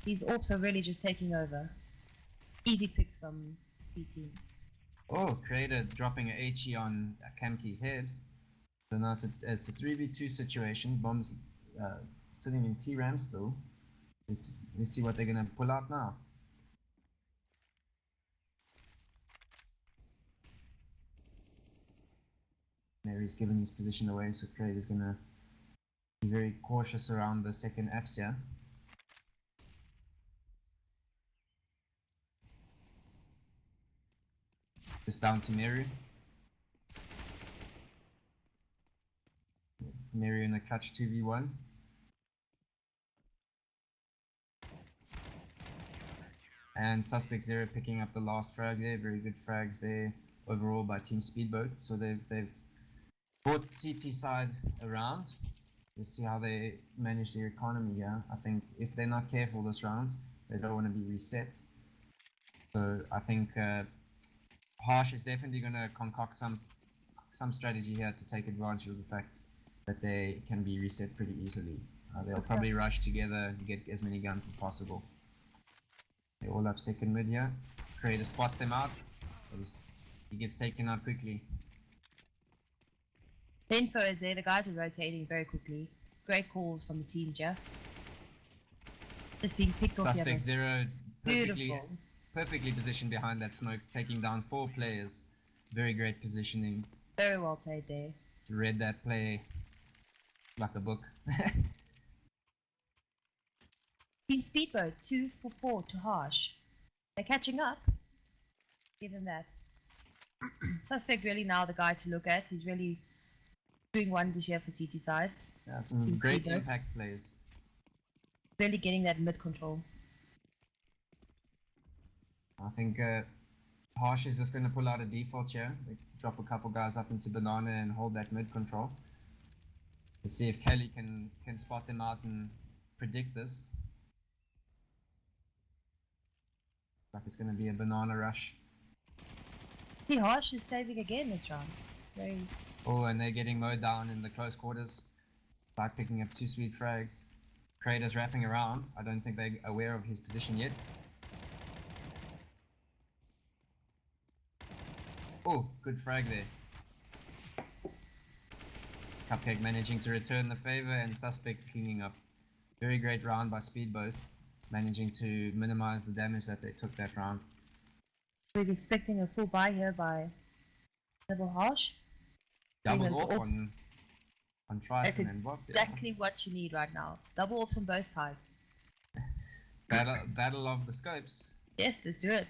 These AWPs are really just taking over. Easy picks from Speed Team. Oh, Creator dropping a HE on Camkey's head. So now it's a 3v2 situation. Bomb's sitting in T-Ram still. Let's see what they're gonna pull out now. Mary's given his position away, so Creator's gonna be very cautious around the second apps here. Just down to Mary. Mary in a clutch 2v1. And Suspect Zero picking up the last frag there. Very good frags there overall by Team Speedboat. So they've brought CT side around. We'll see how they manage their economy here. I think if they're not careful this round, they don't want to be reset. So I think Harsh is definitely going to concoct some strategy here to take advantage of the fact that they can be reset pretty easily. They'll probably rush together and get as many guns as possible. They're all up second mid here. Creator spots them out. He gets taken out quickly. The info is there, the guys are rotating very quickly. Great calls from the teams, yeah? Just being picked off. Suspect Zero Beautiful. perfectly positioned behind that smoke, taking down 4 players. Very great positioning. Very well played there. Read that play like a book. Team Speedboat, 2 for 4 to Harsh. They're catching up. Give them that. Suspect really now the guy to look at. He's really doing wonders here for CT side. Yeah, some Team great Speedboat. impact plays. Really getting that mid control. I think Harsh is just going to pull out a default here. They drop a couple guys up into banana and hold that mid control. Let's see if Kelly can spot them out and predict this. Like it's going to be a banana rush. See, Harsh is saving again this round. It's very... Oh, and they're getting mowed down in the close quarters. By picking up 2 sweet frags. Creator's wrapping around. I don't think they're aware of his position yet. Oh, good frag there. Cupcake managing to return the favor and Suspect cleaning up. Very great round by Speedboat, managing to minimize the damage that they took that round. We're expecting a full buy here by Double Harsh. Double Doing those off AWPs. on That's Triton and Bob. exactly what you need right now. Double AWPs on both sides. Battle of the scopes. Yes, let's do it.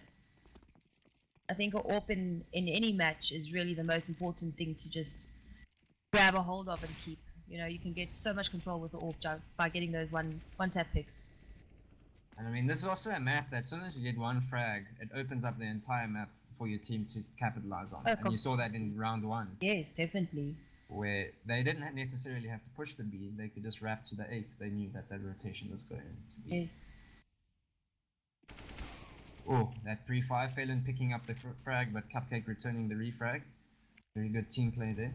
I think an AWP in any match is really the most important thing to just grab a hold of and keep. You know, you can get so much control with the AWP by getting those one tap picks. And I mean, this is also a map that as soon as you get one frag, it opens up the entire map for your team to capitalize on. Oh, and you saw that in round 1. Yes, definitely. where they didn't necessarily have to push the B, they could just wrap to the A because they knew that that rotation was going to be. Yes. Oh, that pre-fire Phelan picking up the frag, but Cupcake returning the refrag. Very good team play there.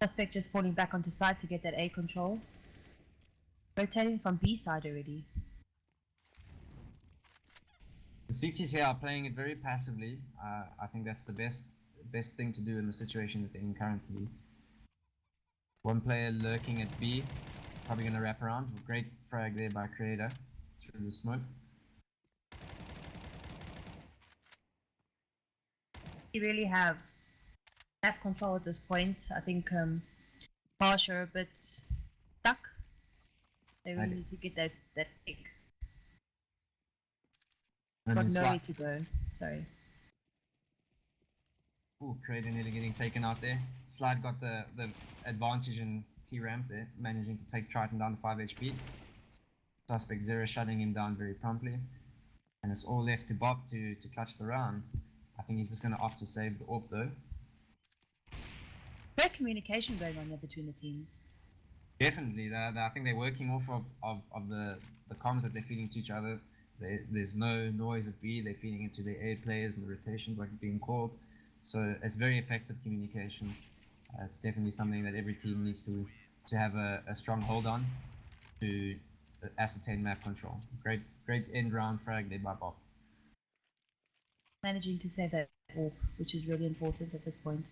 Suspect just falling back onto side to get that A control. Rotating from B side already. The CTs here are playing it very passively. I think that's the best thing to do in the situation that they're in currently. One player lurking at B, probably gonna wrap around. Great frag there by Creator through the smoke. You really have map control at this point. I think Harsh are a bit stuck. They really need to get that pick. Got nowhere to go. Sorry. Ooh, Creator nearly getting taken out there. Slide got the advantage in T-ramp there, managing to take Triton down to 5 HP. Suspect Zero shutting him down very promptly. And it's all left to Bob to clutch the round. I think he's just going to opt to save the AWP though. Great communication going on there between the teams. Definitely, I think they're working off of the comms that they're feeding to each other. There's no noise at B, they're feeding it to the A players and the rotations like being called. So it's very effective communication. It's definitely something that every team needs to have a strong hold on to ascertain map control. Great end round frag there by Bob. Managing to save that AWP, which is really important at this point.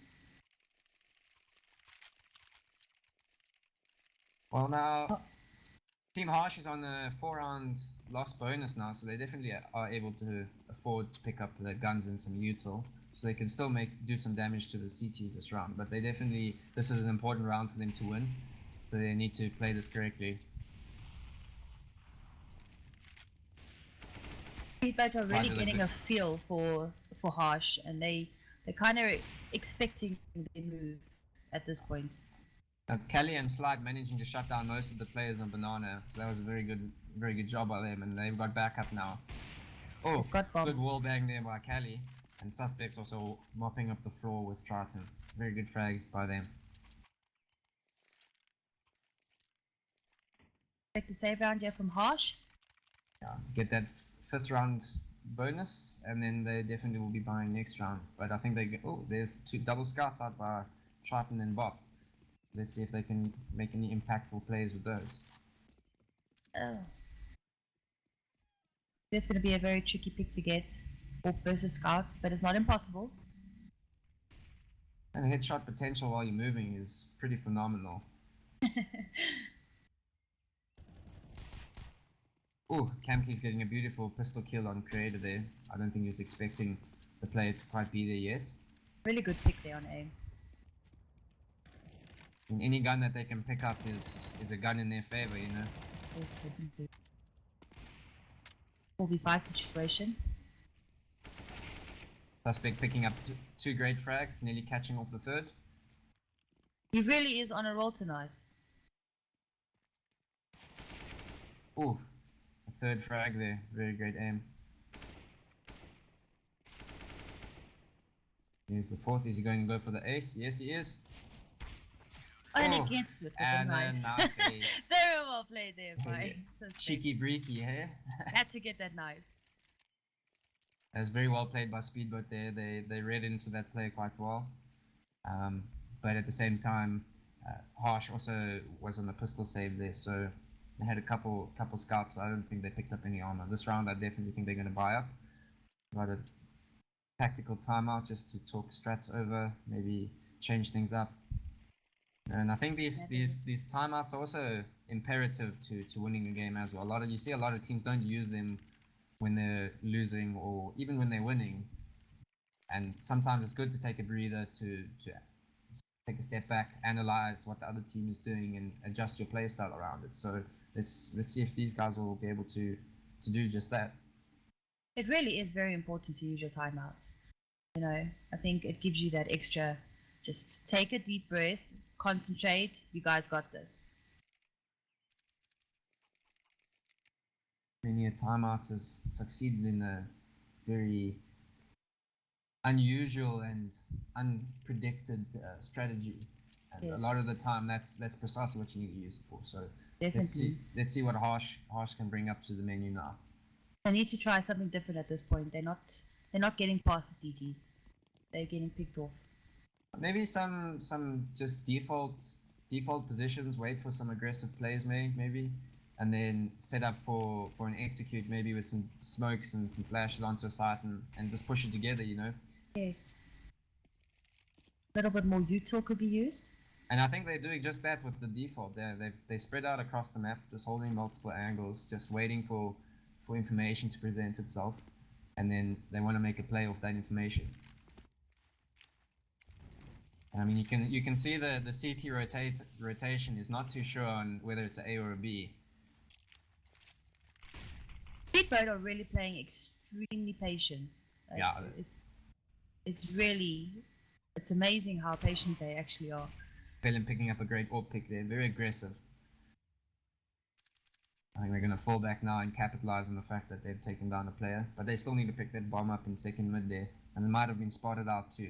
Well now, Team Harsh is on a 4-round loss bonus now, so they definitely are able to afford to pick up the guns and some util. So they can still do some damage to the CTs this round, but this is an important round for them to win, so they need to play this correctly. SpeedBoat are really getting a feel for Harsh, and they're kind of expecting their move at this point. Kelly and Slide managing to shut down most of the players on Banana, so that was a very good job by them, and they've got backup now. Oh, good wall bang there by Kelly, and Suspects also mopping up the floor with Triton. Very good frags by them. Take the save round here from Harsh. Yeah, get that 5th round bonus, and then they definitely will be buying next round. But I think there's the 2 double scouts out by Triton and Bob. Let's see if they can make any impactful plays with those. Oh. That's going to be a very tricky pick to get, AWP versus Scout, but it's not impossible. And headshot potential while you're moving is pretty phenomenal. Oh, Kamki's getting a beautiful pistol kill on Creator there. I don't think he was expecting the player to quite be there yet. Really good pick there on A. And any gun that they can pick up is a gun in their favor, you know. Yes, definitely. 4v5 situation. Suspect picking up 2 great frags, nearly catching off the 3rd. He really is on a roll tonight. Ooh, a 3rd frag there, very great aim. Here's the 4th, is he going to go for the ace? Yes he is. And he gets it with and the knife. Ace. Very well played there by Cheeky breaky, hey? Had to get that knife. That was very well played by SpeedBoat there. They read into that play quite well. But at the same time, Harsh also was on the pistol save there, so they had a couple scouts, but I don't think they picked up any armor. This round I definitely think they're going to buy up. Got a tactical timeout just to talk strats over, maybe change things up. And I think these timeouts are also imperative to winning a game as well. You see a lot of teams don't use them when they're losing or even when they're winning. And sometimes it's good to take a breather to take a step back, analyze what the other team is doing, and adjust your play style around it. So let's see if these guys will be able to do just that. It really is very important to use your timeouts. You know, I think it gives you that extra. Just take a deep breath, concentrate, you guys got this. Many a timeout has succeeded in a very unusual and unpredicted strategy, and a lot of the time that's precisely what you need to use it for. So Definitely. let's see what Harsh can bring up to the menu now. They need to try something different at this point. They're not getting past the CGs. They're getting picked off. Maybe some just default positions. Wait for some aggressive plays, maybe, and then set up for an execute, maybe with some smokes and some flashes onto a site, and just push it together. You know. Yes. A little bit more util could be used. And I think they're doing just that with the default. They spread out across the map, just holding multiple angles, just waiting for information to present itself, and then they want to make a play off that information. I mean, you can see the CT rotation is not too sure on whether it's an A or a B. SpeedBoat are really playing extremely patient. Yeah. It's amazing how patient they actually are. Felon picking up a great AWP pick there, very aggressive. I think they're going to fall back now and capitalize on the fact that they've taken down a player, but they still need to pick that bomb up in second mid there, and it might have been spotted out too.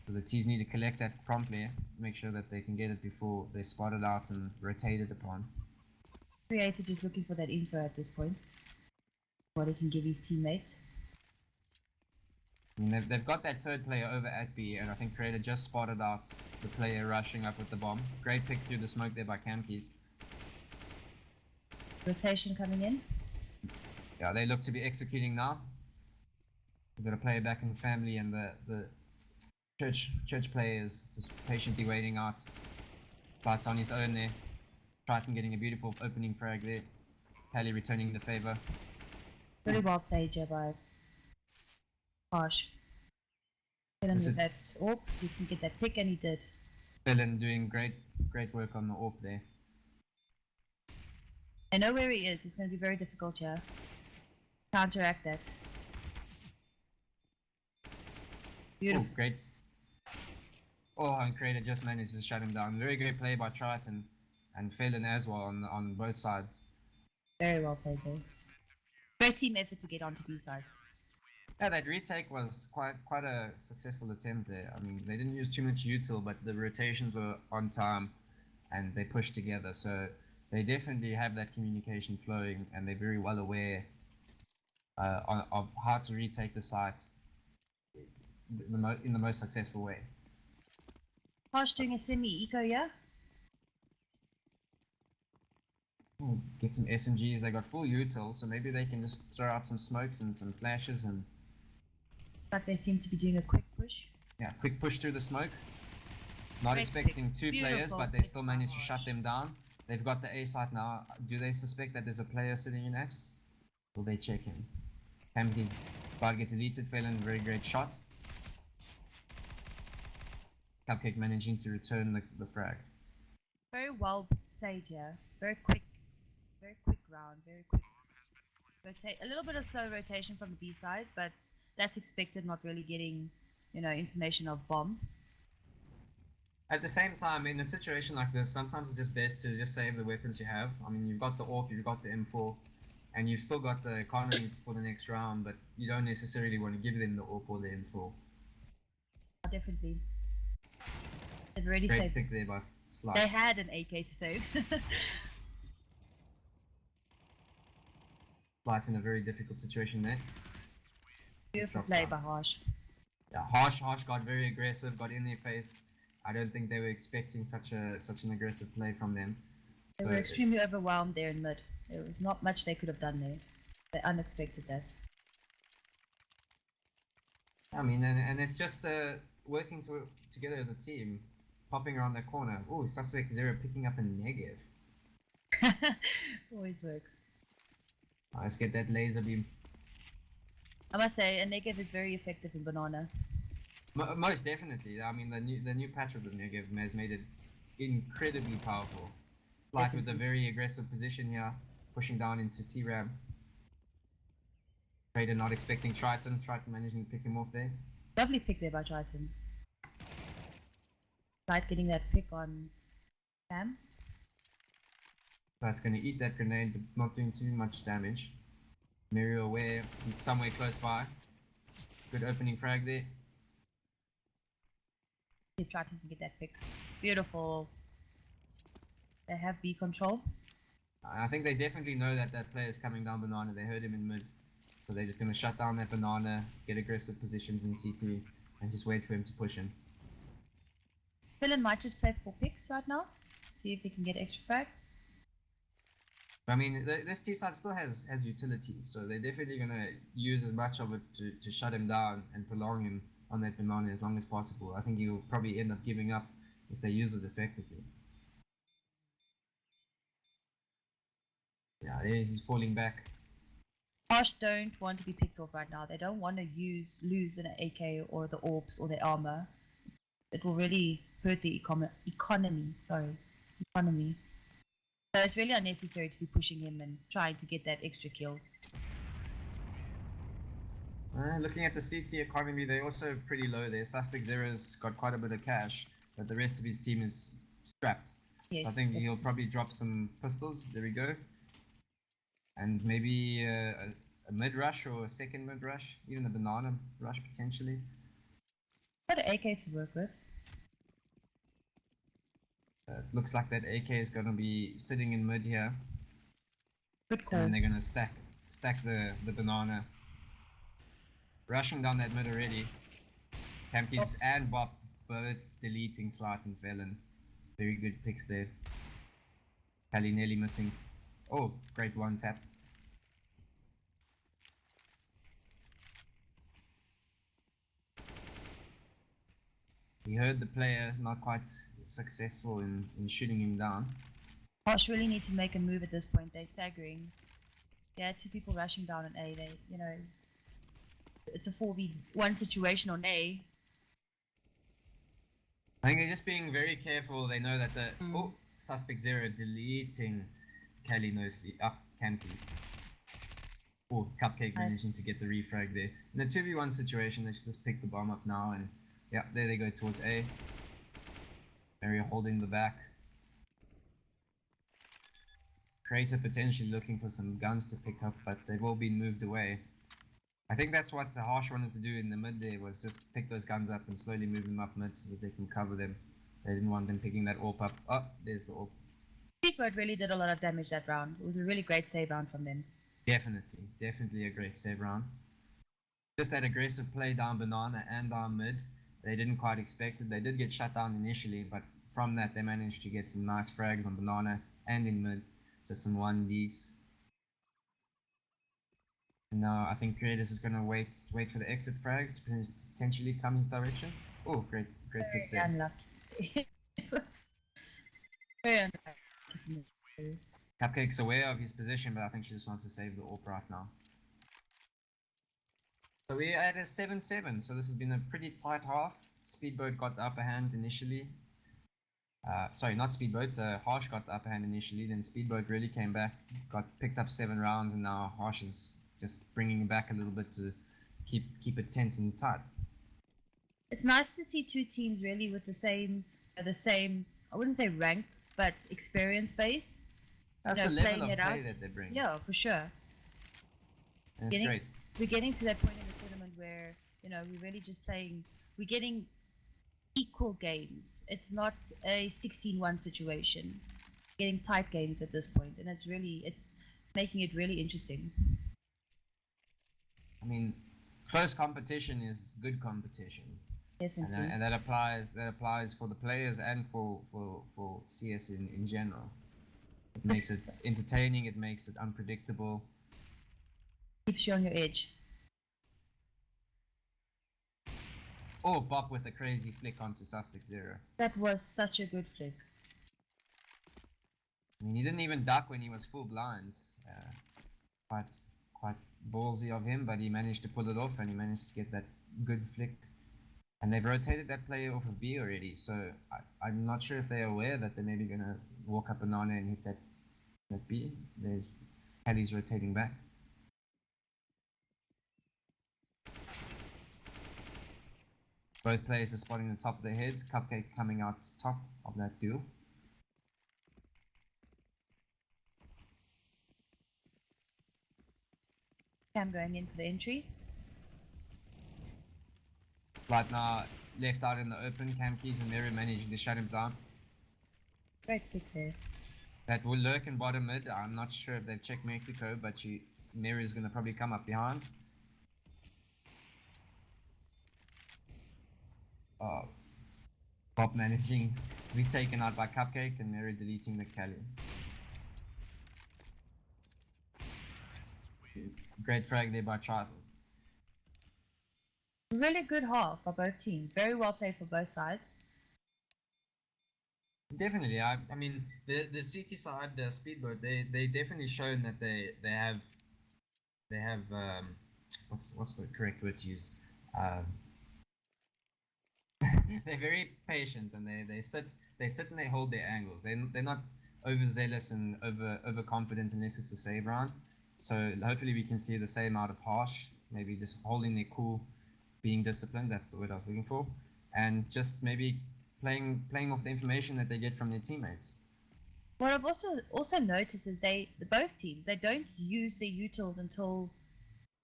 So the T's need to collect that promptly, make sure that they can get it before they're spotted out and rotated upon. Creator just looking for that info at this point. What he can give his teammates. I mean, they've got that third player over at B, and I think Creator just spotted out the player rushing up with the bomb. Great pick through the smoke there by Camkeys. Rotation coming in. Yeah, they look to be executing now. We've got a player back in the family, and the church player is just patiently waiting out. Lights on his own there. Triton getting a beautiful opening frag there. Tally returning the favor. Very well played here by Harsh. Get him with that AWP so he can get that pick, and he did. Felon doing great work on the AWP there. I know where he is. It's going to be very difficult here. Counteract that. Beautiful. Oh, great. Oh, and Creator just managed to shut him down. Very great play by Triton and Felon as well on both sides. Very well played though. Great team effort to get onto B side. Yeah, that retake was quite a successful attempt there. I mean, they didn't use too much util, but the rotations were on time and they pushed together. So they definitely have that communication flowing, and they're very well aware of how to retake the site in the most successful way. Harsh doing a semi-eco, yeah? Ooh, get some SMGs. They got full util, so maybe they can just throw out some smokes and some flashes and... But they seem to be doing a quick push. Yeah, quick push through the smoke. Not Great expecting picks. two players, Beautiful but they picks still by managed to Harsh. shut them down. They've got the A site now. Do they suspect that there's a player sitting in apps? Will they check him? Camkeys about to get deleted. Felon, very great shot. Cupcake managing to return the frag. Very well played here. Very quick round. Very quick. Rotate a little bit of slow rotation from the B side, but that's expected. Not really getting, information of bomb. At the same time, in a situation like this, sometimes it's just best to just save the weapons you have. I mean, you've got the AWP, you've got the M4, and you've still got the economy for the next round, but you don't necessarily want to give them the AWP or the M4. Definitely. They've already Great saved. pick there by Slice. They had an AK to save. Slice in a very difficult situation there. Beautiful Drop play down. by Harsh. Yeah, Harsh got very aggressive, got in their face. I don't think they were expecting such an aggressive play from them. They So were extremely overwhelmed there in mid. There was not much they could have done there. They unexpected that. I mean, and it's just working together as a team, popping around that corner. Ooh, Suspect Zero picking up a negative. Always works. Let's get that laser beam. I must say, a negative is very effective in Banana. Most definitely. I mean, the new patch of the negative has made it incredibly powerful. Like with a very aggressive position here, pushing down into T-Ram. Trader not expecting Triton managing to pick him off there. Lovely pick there by Triton. Light getting that pick on Cam. That's going to eat that grenade, but not doing too much damage. Mario aware, he's somewhere close by. Good opening frag there. They try to get that pick. Beautiful. They have B control. I think they definitely know that that player is coming down banana. They heard him in mid. So they're just going to shut down that banana, get aggressive positions in CT, and just wait for him to push in. Dylan might just play 4 picks right now. See if he can get extra frag. I mean, this T side still has utility, so they're definitely going to use as much of it to shut him down and prolong him on that banana as long as possible. I think he'll probably end up giving up if they use it effectively. Yeah, there he's falling back. Harsh don't want to be picked off right now. They don't want to lose an AK or the orbs or the armor. It will really hurt the economy. So it's really unnecessary to be pushing him and trying to get that extra kill. Looking at the CT economy, they're also pretty low there. Suspect Zero's got quite a bit of cash, but the rest of his team is strapped. Yes. So I think he'll probably drop some pistols. There we go. And maybe a mid rush or a second mid rush, even a banana rush potentially. Got an AK to work with. Looks like that AK is going to be sitting in mid here. Good call. And then they're going to stack the banana. Rushing down that mid already. Campies and Bop both deleting Slight and Felon. Very good picks there. Pally nearly missing. Oh, great one tap. He heard the player, not quite successful in shooting him down. Harsh really need to make a move at this point. They're staggering. They had 2 people rushing down on A. They, you know, it's a 4v1 situation on A. I think they're just being very careful. They know that the Suspect Zero deleting Kelly nicely. Campies. Oh, Cupcake managing to get the refrag there. In a 2v1 situation, they should just pick the bomb up now, and yeah, there they go towards A. Area holding the back. Creator potentially looking for some guns to pick up, but they've all been moved away. I think that's what Harsh wanted to do in the mid there, was just pick those guns up and slowly move them up mid so that they can cover them. They didn't want them picking that AWP up. Oh, there's the AWP. SpeedBoat really did a lot of damage that round. It was a really great save round from them. Definitely a great save round. Just that aggressive play down banana and down mid, they didn't quite expect it. They did get shut down initially, but from that they managed to get some nice frags on banana and in mid, just some 1Ds. And now I think Creators is going to wait for the exit frags to potentially come his direction. Oh, great pick there. Unlucky. Very unlucky. Cupcake's aware of his position, but I think she just wants to save the AWP right now. So we're at a 7-7, so this has been a pretty tight half. SpeedBoat got the upper hand initially. Sorry, not SpeedBoat, Harsh got the upper hand initially, then SpeedBoat really came back, picked up 7 rounds, and now Harsh is just bringing it back a little bit to keep it tense and tight. It's nice to see 2 teams really with the same, I wouldn't say rank, but experience base. That's you know, the level of playing it play out. that they bring. Yeah, for sure. And it's great. We're getting to that point in the tournament where, you know, we're really just playing, we're getting equal games. It's not a 16-1 situation. We're getting tight games at this point, and it's making it really interesting. I mean, close competition is good competition. Definitely. And that applies for the players and for CS in general. It makes it entertaining, it makes it unpredictable. Keeps you on your edge. Oh, Bop with a crazy flick onto Suspect Zero. That was such a good flick. I mean, he didn't even duck when he was full blind. Quite ballsy of him, but he managed to pull it off and he managed to get that good flick. And they've rotated that player off of B already, so I'm not sure if they're aware that they're maybe going to walk up banana and hit that B. There's Kelly's rotating back. Both players are spotting the top of their heads. Cupcake coming out top of that duel. Cam going in for the entry. Right now, left out in the open, Camkeys and Mary managing to shut him down. Great pick there. That will lurk in bottom mid. I'm not sure if they've checked Mexico, but Mary is going to probably come up behind. Oh, Bob managing to be taken out by Cupcake and Mary deleting the Cali. Great frag there by Charlie. Really good half by both teams. Very well played for both sides. Definitely, I mean the CT side, the Speedboat, they definitely shown that they have what's the correct word to use? They're very patient and they sit and they hold their angles. They're not overzealous and overconfident unless it's a save round. So hopefully we can see the same out of Harsh, maybe just holding their cool, being disciplined. That's the word I was looking for, and just maybe playing off the information that they get from their teammates. What I've also noticed is both teams, they don't use their utils until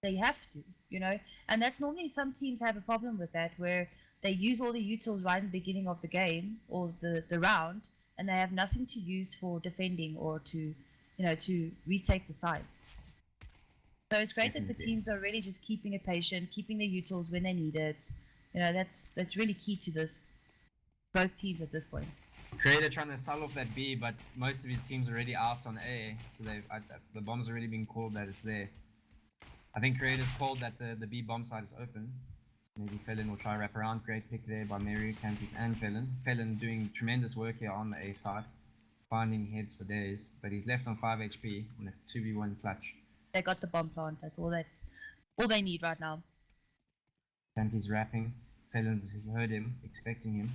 they have to, you know, and that's normally some teams have a problem with that, where they use all the utils right in the beginning of the game or the round, and they have nothing to use for defending or to retake the site. So it's great that the teams are really just keeping it patient, keeping their utils when they need it. You know, that's really key to this, both teams at this point. Creator trying to sell off that B, but most of his teams are already out on A, so the bomb's already been called that it's there. I think Creator's called that the B bomb side is open. Maybe Felon will try wrap around. Great pick there by Mary, Campies and Felon. Felon doing tremendous work here on the A side, finding heads for days, but he's left on 5 HP on a 2v1 clutch. They got the bomb plant, that's all they need right now. Campies wrapping. Felon's heard him, expecting him.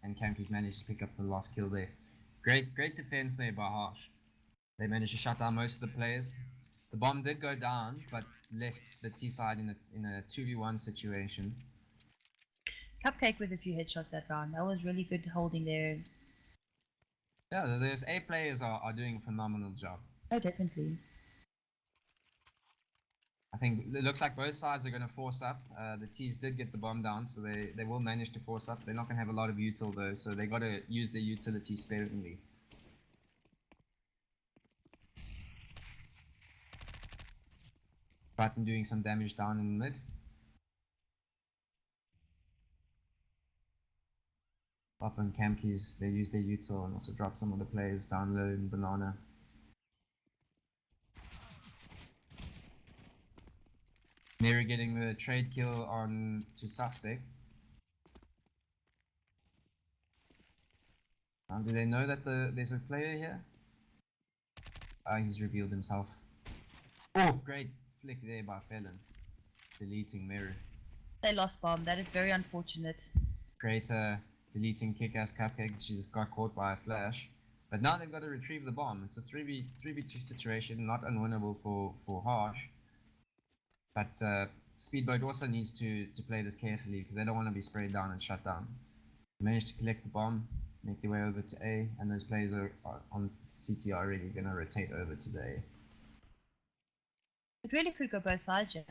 And Campies managed to pick up the last kill there. Great defense there by Harsh. They managed to shut down most of the players. The bomb did go down, but left the T side in a 2v1 situation. Cupcake with a few headshots that round. That was really good holding there. Yeah, those A players are doing a phenomenal job. Oh, definitely. I think it looks like both sides are going to force up. The T's did get the bomb down, so they will manage to force up. They're not going to have a lot of util though, so they got to use their utility sparingly. Button doing some damage down in the mid. Up on Camkeys, they use their util and also drop some of the players down low in Banana. Mary getting the trade kill on to Suspect. Do they know that there's a player here? He's revealed himself. Oh, great flick there by Felon. Deleting Mary. They lost bomb, that is very unfortunate. Creator deleting Kick-Ass Cupcake, she just got caught by a flash. But now they've got to retrieve the bomb. It's a 3v2 situation, not unwinnable for Harsh. But Speedboat also needs to play this carefully because they don't want to be sprayed down and shut down. They managed to collect the bomb, make their way over to A, and those players are on CT are already going to rotate over to the A. It really could go both sides, yeah.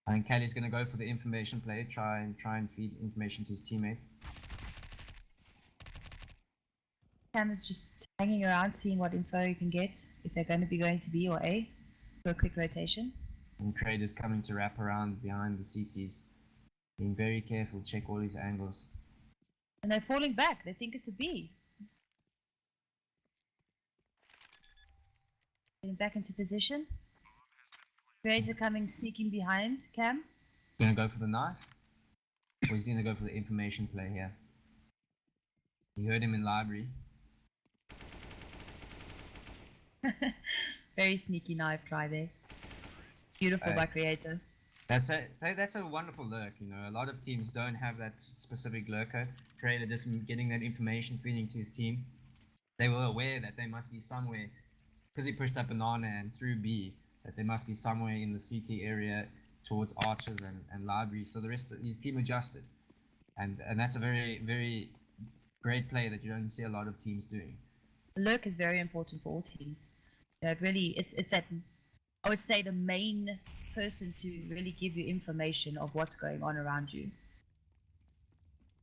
I think Kelly's going to go for the information play, try and feed information to his teammate. Cam is just hanging around, seeing what info you can get, if they're going to be going to B or A, for a quick rotation. And Trade is coming to wrap around behind the CTs. Being very careful, check all his angles. And they're falling back, they think it's a B. Getting back into position. Creator coming, sneaking behind Cam. Gonna go for the knife? Or he's gonna go for the information play here? He heard him in library. Very sneaky knife try there. Beautiful by Creator. That's a wonderful lurk, you know. A lot of teams don't have that specific lurker. Creator just getting that information feeding to his team. They were aware that they must be somewhere, because he pushed up Banana and through B, that they must be somewhere in the CT area towards Archers and Library. So the rest of his team adjusted. And that's a very, very great play that you don't see a lot of teams doing. Lurk is very important for all teams. You know, it really, it's that I would say, the main person to really give you information of what's going on around you.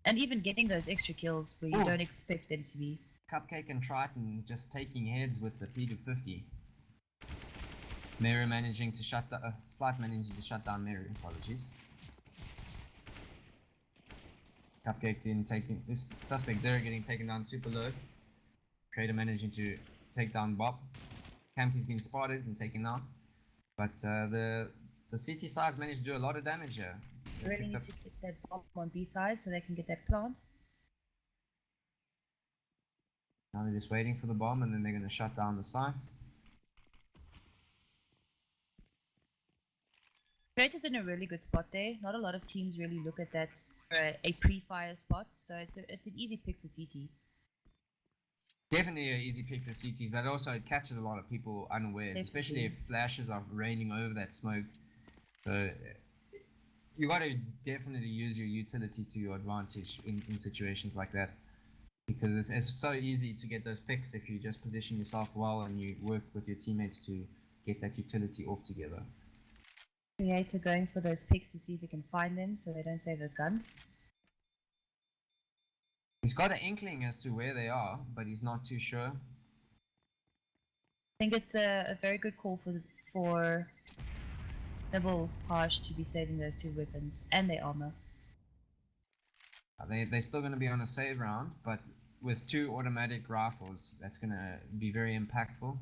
And even getting those extra kills where you Ooh. don't expect them to be. Cupcake and Triton just taking heads with the P250. Meru managing to shut down, Slight managing to shut down Meru, apologies. Cupcake in taking, Suspect Zero getting taken down super low. Creator managing to take down Bob. Campy's been spotted and taken down. But the CT sides managed to do a lot of damage here. They Really picked need up- to get that bomb on B side so they can get that plant. Now they're just waiting for the bomb and then they're going to shut down the site. Creator's in a really good spot there. Not a lot of teams really look at that a pre-fire spot, so it's an easy pick for CT. Definitely an easy pick for CTs, but also it catches a lot of people unawares, especially if flashes are raining over that smoke. So you got to definitely use your utility to your advantage in situations like that, because it's so easy to get those picks if you just position yourself well and you work with your teammates to get that utility off together. Creator going for those picks to see if he can find them so they don't save those guns. He's got an inkling as to where they are, but he's not too sure. I think it's a very good call for Double Harsh to be saving those two weapons and their armor. They're still going to be on a save round, but with 2 automatic rifles, that's going to be very impactful.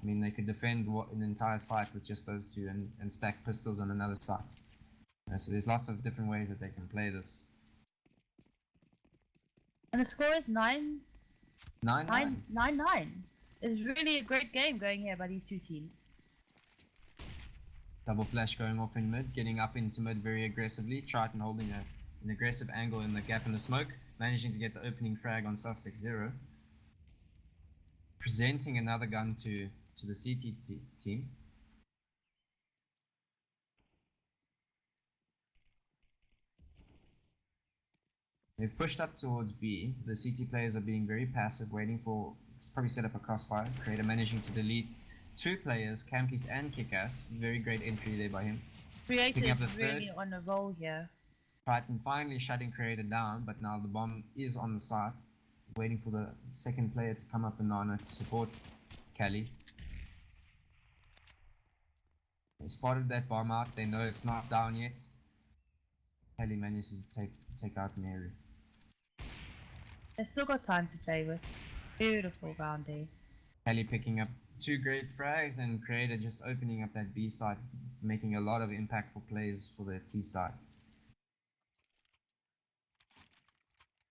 I mean, they could defend an entire site with just those 2 and stack pistols on another site. So there's lots of different ways that they can play this. And the score is 9-9. 9-9. It's really a great game going here by these two teams. Double flash going off in mid, getting up into mid very aggressively. Triton holding an aggressive angle in the gap in the smoke, managing to get the opening frag on Suspect Zero. Presenting another gun to the CT team. They've pushed up towards B. The CT players are being very passive, waiting for, probably set up a crossfire. Creator managing to delete 2 players, Camkeys and Kickass. Very great entry there by him. Creator Picking up is the really third. on a roll here. Triton finally shutting Creator down, but now the bomb is on the side. Waiting for the second player to come up and Nana to support Kelly. They spotted that bomb out, they know it's not down yet. Kelly manages to take out Mary. They've still got time to play with. Beautiful round there. Kelly picking up 2 great frags and Creator just opening up that B side, making a lot of impactful plays for the T side.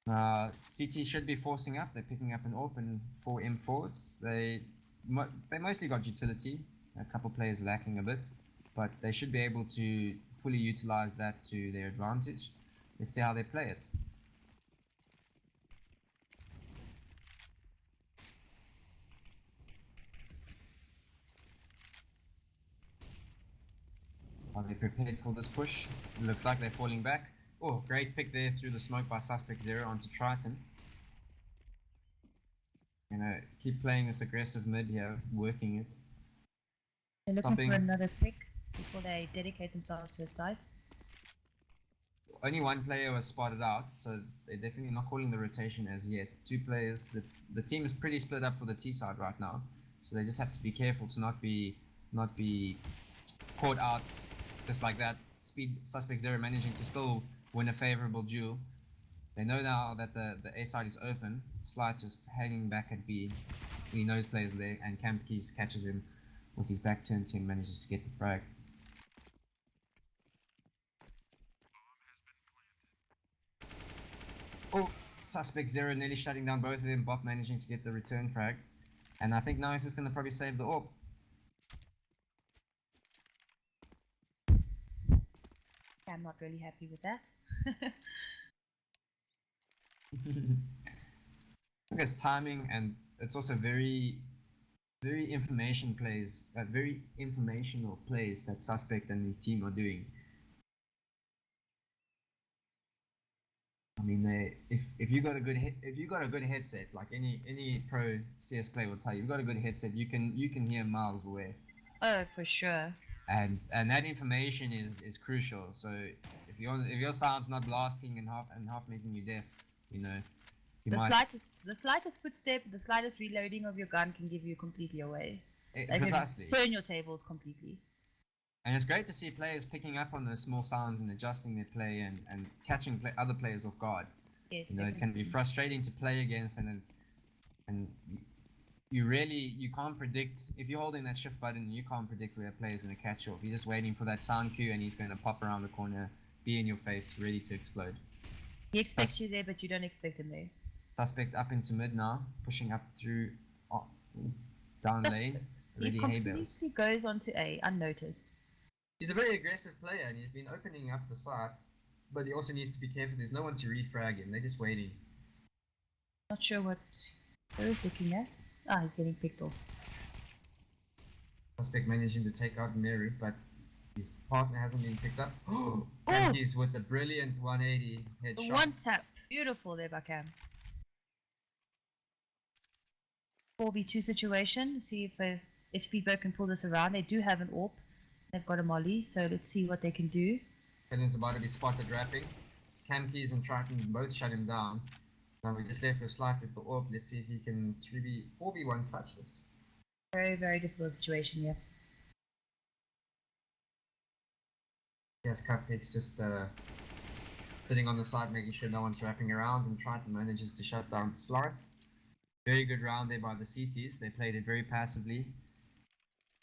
CT should be forcing up. They're picking up an open 4 M4s. They mostly got utility. A couple players lacking a bit, but they should be able to fully utilize that to their advantage. Let's see how they play it. Are they prepared for this push? It looks like they're falling back. Oh, great pick there through the smoke by Suspect Zero onto Triton. Gonna keep playing this aggressive mid here, working it. They're looking Stopping. for another pick before they dedicate themselves to a site. Only 1 player was spotted out, so they're definitely not calling the rotation as yet. 2 players. The team is pretty split up for the T side right now, so they just have to be careful to not be caught out just like that. Suspect Zero managing to still win a favorable duel. They know now that the A side is open. Slight just hanging back at B. He knows players there, and Campkeys catches him with his back turned to him, manages to get the frag. Oh, Suspect Zero nearly shutting down both of them. Bob managing to get the return frag. And I think now he's just going to probably save the AWP. I'm not really happy with that. I think it's timing, and it's also very informational plays that Suspect and his team are doing. I mean, if you got a good headset, like any pro CS player will tell you, you've got a good headset, you can hear miles away. Oh, for sure. and that information is crucial. So if your sound's not blasting and half making you deaf, you know, you The might slightest footstep, the slightest reloading of your gun can give you completely away. They precisely. can turn your tables completely. And it's great to see players picking up on those small sounds and adjusting their play and catching other players off guard. Yes, You know, it can be frustrating to play against, and you can't predict if you're holding that shift button. You can't predict where a player's going to catch you off. You're just waiting for that sound cue, and he's going to pop around the corner, be in your face, ready to explode. He expects you there, but you don't expect him there. Suspect up into mid now, pushing up through down lane. He Already hay bales. completely goes onto A unnoticed. He's a very aggressive player, and he's been opening up the sights, but he also needs to be careful. There's no one to refrag him. They're just waiting. Not sure what they're looking at. Ah, he's getting picked off. Suspect managing to take out Meru, but his partner hasn't been picked up. And he's with a brilliant 180 The headshot. one tap. Beautiful there by Cam. 4v2 situation. See if SpeedBoat can pull this around. They do have an AWP. They've got a molly, so let's see what they can do. And it's about to be spotted rapping. Cam Keys and Triton both shut him down. Now we're just left with Slight with the AWP. Let's see if he can 4v1 clutch this. Very, very difficult situation here. Yes, Cupcake's just sitting on the side, making sure no one's wrapping around, and Triton manages to shut down Slight. Very good round there by the CTs. They played it very passively.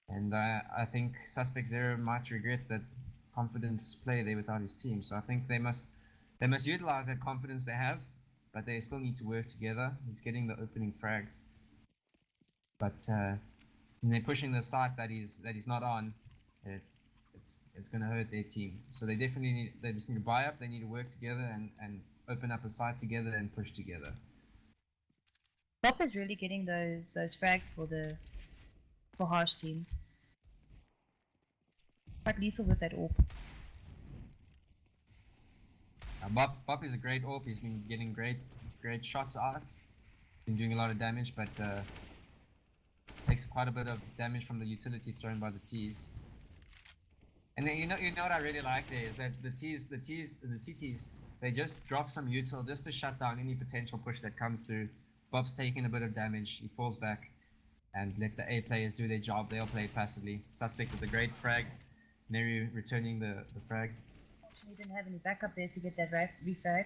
And I think Suspect Zero might regret that confidence play there without his team. So I think they must utilize that confidence they have, but they still need to work together. He's getting the opening frags, but when they're pushing the site that he's not on, it's going to hurt their team. So they definitely just need to buy up. They need to work together and open up a site together and push together. Bop is really getting those frags for Harsh team. Quite lethal with that AWP. Bop is a great AWP. He's been getting great shots out. Been doing a lot of damage, but takes quite a bit of damage from the utility thrown by the T's. And then you know what I really like there is that the CTs, they just drop some util just to shut down any potential push that comes through. Bob's taking a bit of damage. He falls back. And let the A players do their job. They'll play passively. Suspect with a great frag. Neru returning the frag. Actually, didn't have any backup there to get that refrag.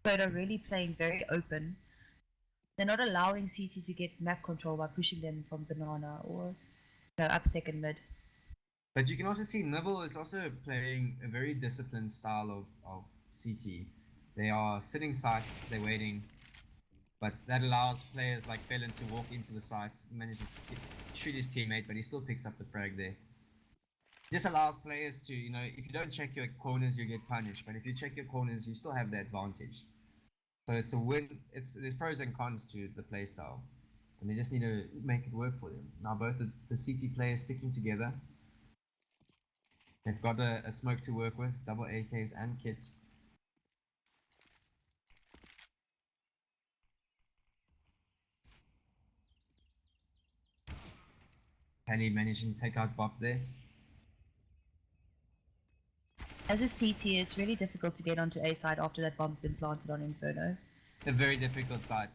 But are really playing very open. They're not allowing CT to get map control by pushing them from banana or up second mid. But you can also see Nibble is also playing a very disciplined style of CT. They are sitting sites, they're waiting, but that allows players like Felon to walk into the site, manages to shoot his teammate, but he still picks up the frag there. Just allows players to, you know, if you don't check your corners, you get punished, but if you check your corners, you still have the advantage. So it's a win. There's pros and cons to the playstyle, and they just need to make it work for them. Now both the CT players sticking together. They've got a smoke to work with, double AKs and kit. Penny managing to take out Bop there. As a CT, it's really difficult to get onto A side after that bomb's been planted on Inferno. A very difficult side.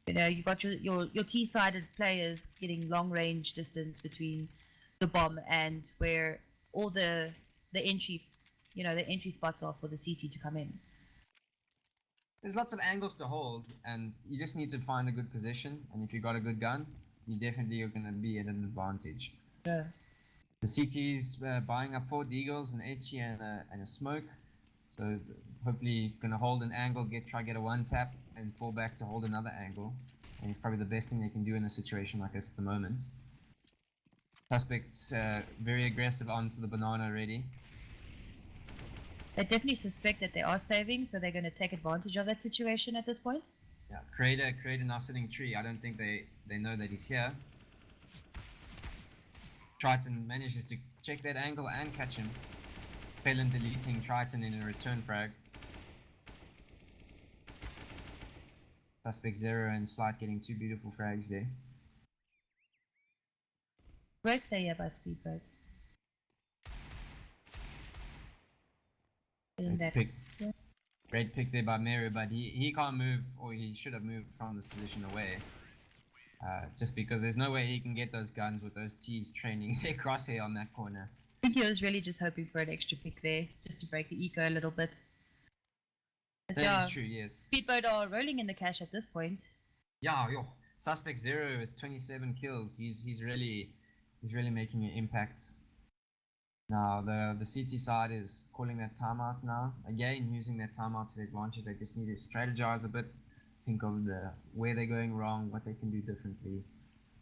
You know, you got your T-sided players getting long range distance between the bomb and where all the entry, the entry spots are for the CT to come in. There's lots of angles to hold, and you just need to find a good position. And if you got a good gun, you definitely are going to be at an advantage. Yeah. The CT's buying up 4 Deagles, an HE, and a smoke. So hopefully going to hold an angle, try get a 1-tap, and fall back to hold another angle. And it's probably the best thing they can do in a situation like this at the moment. Suspects very aggressive onto the banana already. They definitely suspect that they are saving, so they're going to take advantage of that situation at this point. Yeah, Creator now sitting tree. I don't think they know that he's here. Triton manages to check that angle and catch him. Felon deleting Triton in a return frag. Suspect 0 and Slight getting 2 beautiful frags there. Great player by SpeedBoat. Getting that. Pick. Yeah. Great pick there by Mero, but he can't move, or he should have moved from this position away. Just because there's no way he can get those guns with those T's training their crosshair on that corner. I think he was really just hoping for an extra pick there, just to break the eco a little bit. But That yeah, is true, yes. SpeedBoat are rolling in the cash at this point. Yeah, yo. Suspect 0 is 27 kills. He's really making an impact. Now the CT side is calling that timeout now. Again, using that timeout to their advantage. They just need to strategize a bit, think of where they're going wrong, what they can do differently,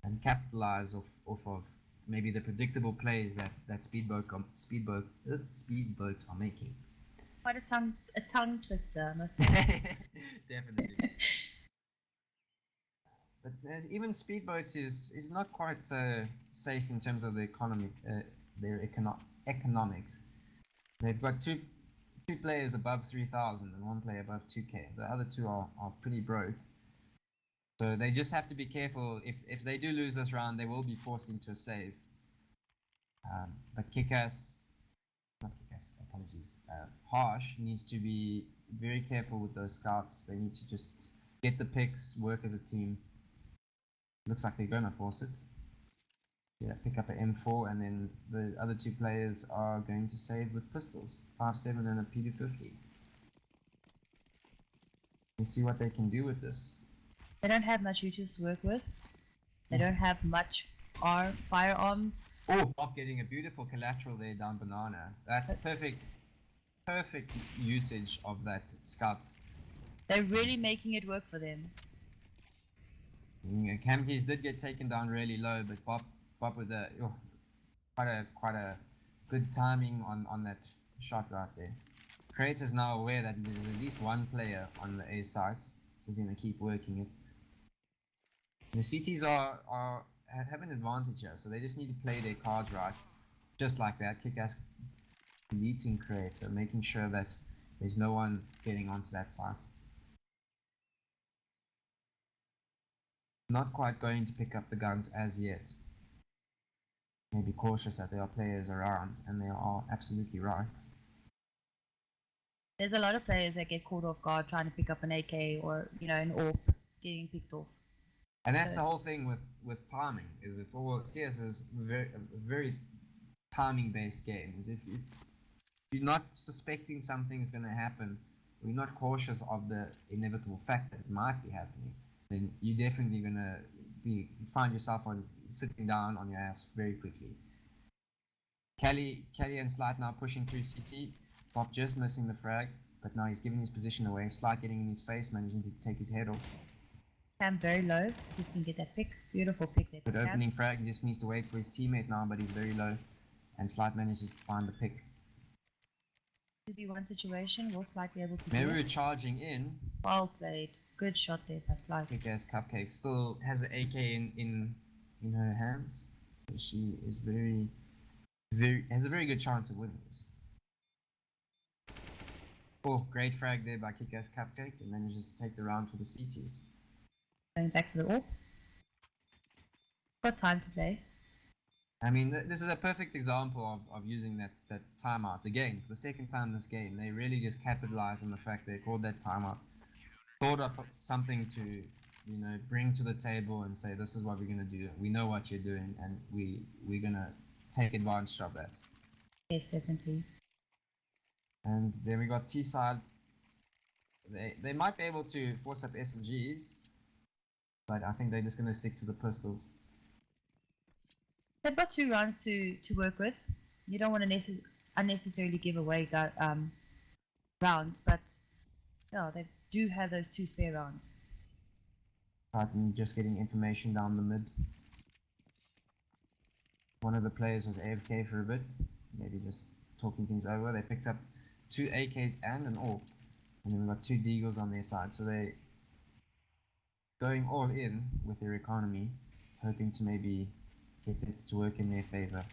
and capitalize off of maybe the predictable plays that SpeedBoat are making. Quite a tongue twister, I must say. Definitely. But even SpeedBoat is not quite safe in terms of the economy, their economics. They've got two players above 3,000 and one player above 2k. The other two are pretty broke. So they just have to be careful. If they do lose this round, they will be forced into a save. But Harsh needs to be very careful with those scouts. They need to just get the picks, work as a team. Looks like they're gonna force it. Yeah, pick up an M4, and then the other two players are going to save with pistols. 5.7 and a P250. Let's see what they can do with this. They don't have much UTs to work with. They don't have much firearm. Oh, Bob getting a beautiful collateral there down banana. That's perfect usage of that scout. They're really making it work for them. Camkeys did get taken down really low, but Bob with quite a good timing on that shot right there. Creator's now aware that there's at least one player on the A side, so he's gonna keep working it. The CTs have an advantage here, so they just need to play their cards right, just like that. Kick-ass deleting Creator, making sure that there's no one getting onto that site. Not quite going to pick up the guns as yet. Maybe cautious that there are players around, and they are absolutely right. There's a lot of players that get caught off guard trying to pick up an AK or, an AWP getting picked off. And that's the whole thing with timing, is it's all CS is very timing based game. Is if you're not suspecting something's gonna happen, or you're not cautious of the inevitable fact that it might be happening, then you're definitely gonna find yourself sitting down on your ass very quickly. Kelly and Slight now pushing through CT. Bob just missing the frag, but now he's giving his position away. Slight getting in his face, managing to take his head off. Cam very low, see if he can get that pick. Beautiful pick there. But opening frag, he just needs to wait for his teammate now, but he's very low. And Slight manages to find the pick. 2v1 situation, will Slight be able to do Meru it? charging in. Well played. Good shot there by Slight. Kick-ass Cupcake still has an AK in her hands. So she is has a very good chance of winning this. Oh, great frag there by Kick-ass Cupcake, and manages to take the round for the CTs. Going back to the AWP. Got time to play. I mean, this is a perfect example of using that timeout. Again, for the second time this game, they really just capitalized on the fact they called that timeout. Thought up something to, bring to the table and say, this is what we're going to do. We know what you're doing, and we're going to take advantage of that. Yes, definitely. And then we got T-side. They might be able to force up SMGs, but I think they're just going to stick to the pistols. They've got 2 rounds to work with. You don't want to unnecessarily give away rounds, but they do have those 2 spare rounds. I'm just getting information down the mid. One of the players was AFK for a bit, maybe just talking things over. They picked up 2 AKs and an AWP, and then we've got 2 Deagles on their side, so they going all in with their economy, hoping to maybe get this to work in their favor.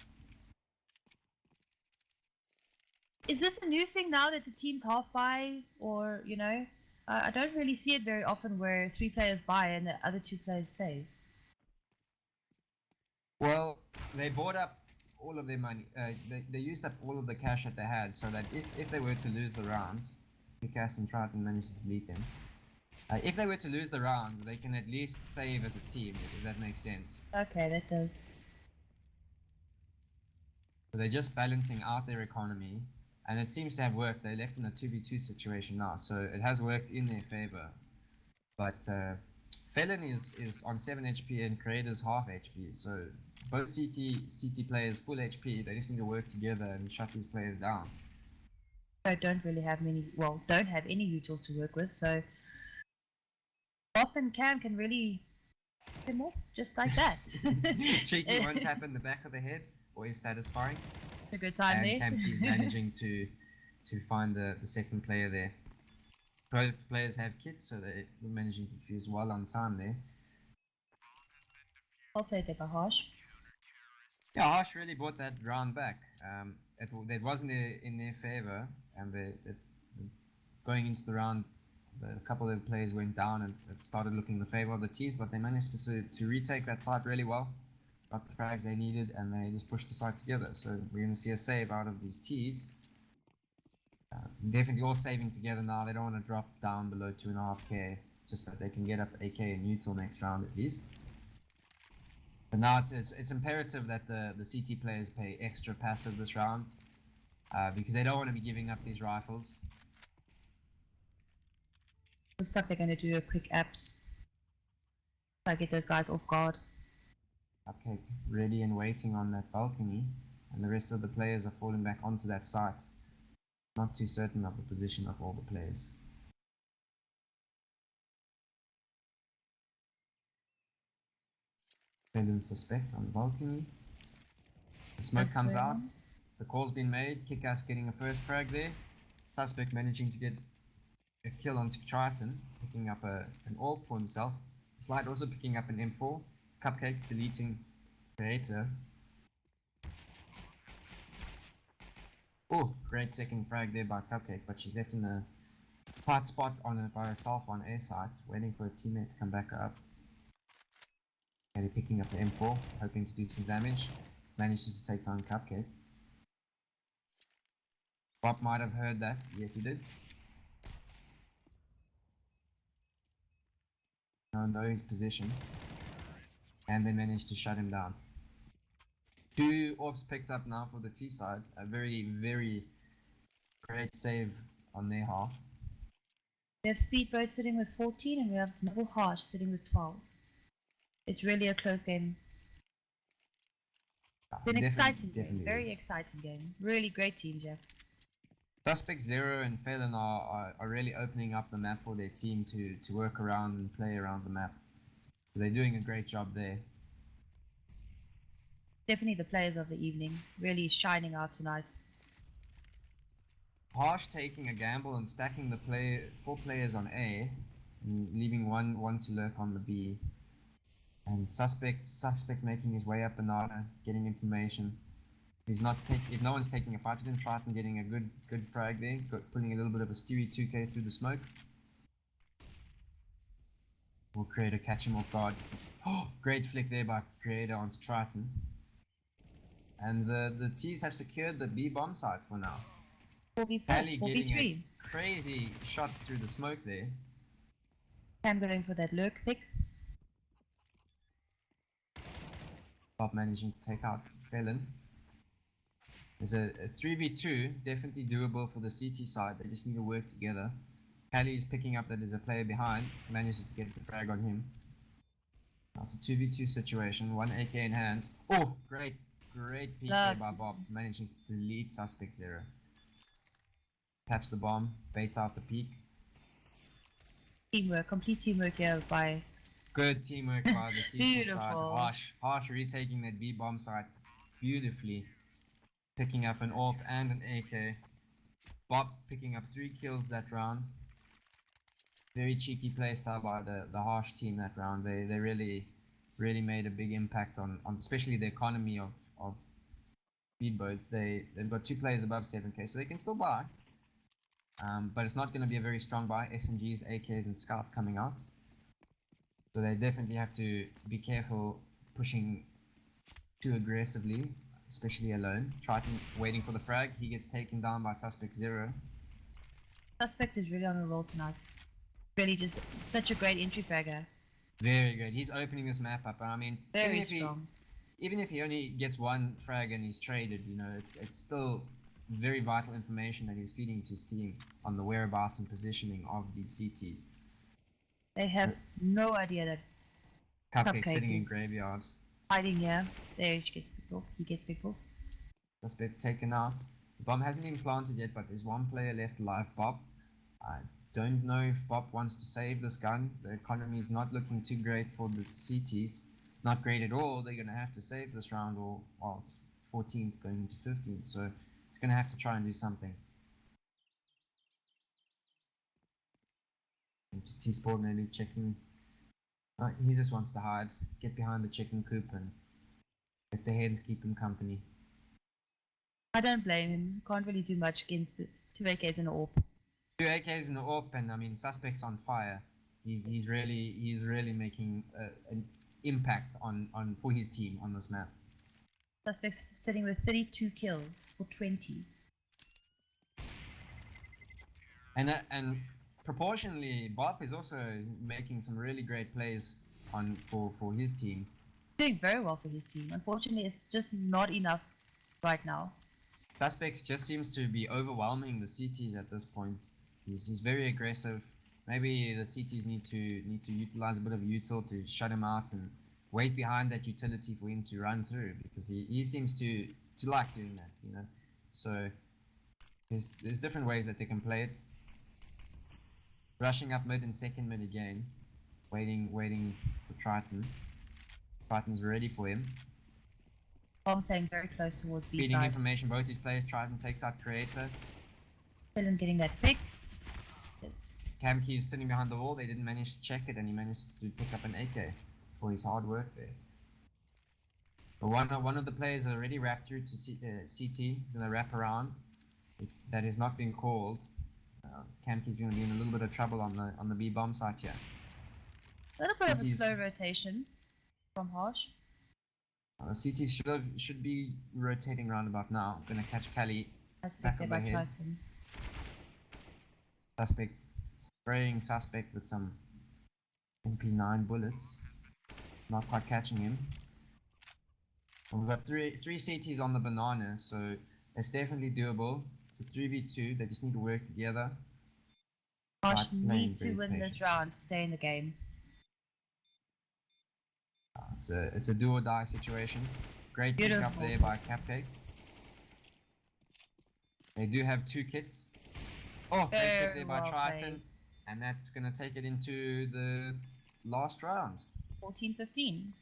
Is this a new thing now that the team's half buy, or I don't really see it very often where 3 players buy and the other 2 players save. Well, they bought up all of their money. They used up all of the cash that they had, so that if they were to lose the round, Picasso and Triton managed to delete them. If they were to lose the round, they can at least save as a team, if that makes sense. Okay, that does. So they're just balancing out their economy, and it seems to have worked. They're left in a 2v2 situation now, so it has worked in their favor. But Felon is on 7 HP and Creator's half HP, so both CT players full HP. They just need to work together and shut these players down. I don't really have many, well, don't have any utils to work with, so Bop and Cam can really pick them off just like that. Cheeky one tap in the back of the head, always satisfying. A good time And there. Campy's managing to find the second player there. Both players have kits, so they're managing to fuse well on time there. I'll play there by Harsh. Yeah, Harsh really brought that round back. It wasn't in their favor, and going into the round, a couple of players went down and it started looking in the favor of the T's, but they managed to retake that site really well. Got the frags they needed, and they just pushed the site together. So we're going to see a save out of these T's. Definitely all saving together now. They don't want to drop down below 2.5k, just so that they can get up AK and neutral next round at least. But now it's imperative that the CT players play extra passive this round, because they don't want to be giving up these rifles. Looks like they're going to do a quick apps. Try to get those guys off guard. Cupcake ready and waiting on that balcony, and the rest of the players are falling back onto that site. Not too certain of the position of all the players. Dependent suspect on the balcony. The smoke That's comes very out. nice. The call's been made. Kickass getting a first frag there. Suspect managing to get a kill on Triton, picking up an AWP for himself. Slide also picking up an M4. Cupcake deleting Creator. Oh, great second frag there by Cupcake, but she's left in a tight spot by herself on A site, waiting for a teammate to come back up. And picking up the M4, hoping to do some damage. Manages to take down Cupcake. Bob might have heard that. Yes, he did. Now know his position. And they managed to shut him down. 2 AWPs picked up now for the T side. A very, very great save on their half. We have SpeedBoat sitting with 14 and we have Noble Harsh sitting with 12. It's really a close game. It's an exciting game, very exciting game. Really great team, Jeff. Suspect Zero and Phelan are really opening up the map for their team to work around and play around the map. So they're doing a great job there. Definitely the players of the evening, really shining out tonight. Harsh taking a gamble and stacking the 4 players on A, and leaving one to lurk on the B. And suspect making his way up banana, getting information. If no one's taking a fight with him, Triton getting a good frag there, putting a little bit of a Stewie 2k through the smoke. Will Creator catch him off guard. Oh, great flick there by Creator onto Triton. And the T's have secured the B bomb site for now. 4v4, Pally getting 4v3. a crazy shot through the smoke there. Cam going for that lurk pick. Bob managing to take out Felon. There's a 3v2, definitely doable for the CT side. They just need to work together. Pally is picking up that there's a player behind. Manages to get the frag on him. That's a 2v2 situation. 1 AK in hand. Oh, great peek there by Bob. Managing to delete Suspect Zero. Taps the bomb. Baits out the peek. Teamwork, complete teamwork here by... Good teamwork by the CT side. Beautiful. Harsh retaking that B bomb site beautifully. Picking up an AWP and an AK. Bob picking up 3 kills that round. Very cheeky playstyle by the Harsh team that round. They really made a big impact on especially the economy of SpeedBoat. They've got 2 players above 7k, so they can still buy. But it's not going to be a very strong buy. SMGs, AKs, and scouts coming out. So they definitely have to be careful pushing too aggressively, especially alone. Triton waiting for the frag. He gets taken down by Suspect 0. Suspect is really on a roll tonight. Really just such a great entry fragger. Very good. He's opening this map up. And I mean, Very strong. Even if he only gets one frag and he's traded, you know, it's still very vital information that he's feeding to his team on the whereabouts and positioning of these CTs. They have no idea that Cupcake Cupcake sitting in is graveyard. hiding here. There she gets picked off. He gets picked off. Suspect taken out. The bomb hasn't been planted yet, but there's one player left alive, Bob. I don't know if Bob wants to save this gun. The economy is not looking too great for the CTs. Not great at all. They're going to have to save this round, or well, it's 14th going into 15th, so it's going to have to try and do something. T-Sport maybe checking. He just wants to hide, get behind the chicken coop and let the hens keep him company. I don't blame him. Can't really do much against the 2 AKs and an AWP. 2 AKs in the AWP, and I mean, Suspect's on fire. He's really making an impact on for his team on this map. Suspect's sitting with 32 kills for 20. And proportionally, Bob is also making some really great plays for his team. Doing very well for his team. Unfortunately, it's just not enough right now. Suspects just seems to be overwhelming the CTs at this point. He's very aggressive. Maybe the CTs need to utilize a bit of util to shut him out and wait behind that utility for him to run through, because he seems to like doing that, you know. So there's different ways that they can play it. Rushing up mid and second mid again, waiting for Triton. Triton's ready for him. Bomb playing very close towards B Feeding side. information, both these players. Triton takes out Creator. Dylan getting that pick. Yes. Camkey is sitting behind the wall. They didn't manage to check it, and he managed to pick up an AK for his hard work there. But one of the players already wrapped through to CT. He's gonna wrap around. If that has not been called, Camkey's gonna be in a little bit of trouble on the B bomb site here. A little bit of a CTs slow rotation from Harsh. CT should be rotating round about now. Gonna catch Cali. As Back picked of there the by head. Triton. Suspect spraying Suspect with some MP9 bullets. Not quite catching him. We've got three CTs on the banana, so it's definitely doable. It's a 3v2. They just need to work together. Harsh Right, playing need to very win this patient. round to stay in the game. It's a do or die situation. Great pick up Beautiful. there by Cupcake. They do have 2 kits. Oh, great pick Very there by well Triton. played. And that's going to take it into the last round. 14-15.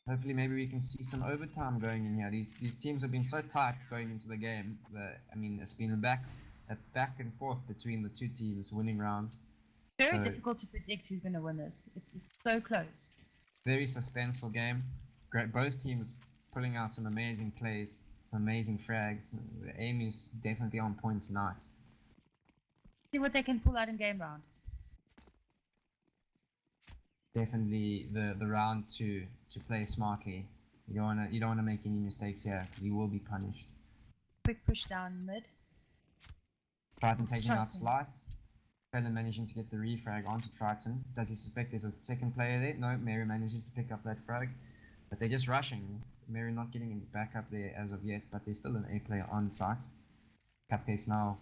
Hopefully maybe we can see some overtime going in here. These teams have been so tight going into the game that, I mean, it's been a back and forth between the 2 teams winning rounds. Very So- difficult to predict who's going to win this. It's so close. Very suspenseful game. Great, both teams pulling out some amazing plays, some amazing frags. The aim is definitely on point tonight. See what they can pull out in game round. Definitely the round to play smartly. You don't wanna make any mistakes here, because you will be punished. Quick push down mid. Triton taking out Triton. Slight. Felon managing to get the refrag onto Triton. Does he suspect there's a second player there? No, Mary manages to pick up that frag. But they're just rushing. Mary not getting any backup there as of yet, but there's still an A player on site. Cupcake's now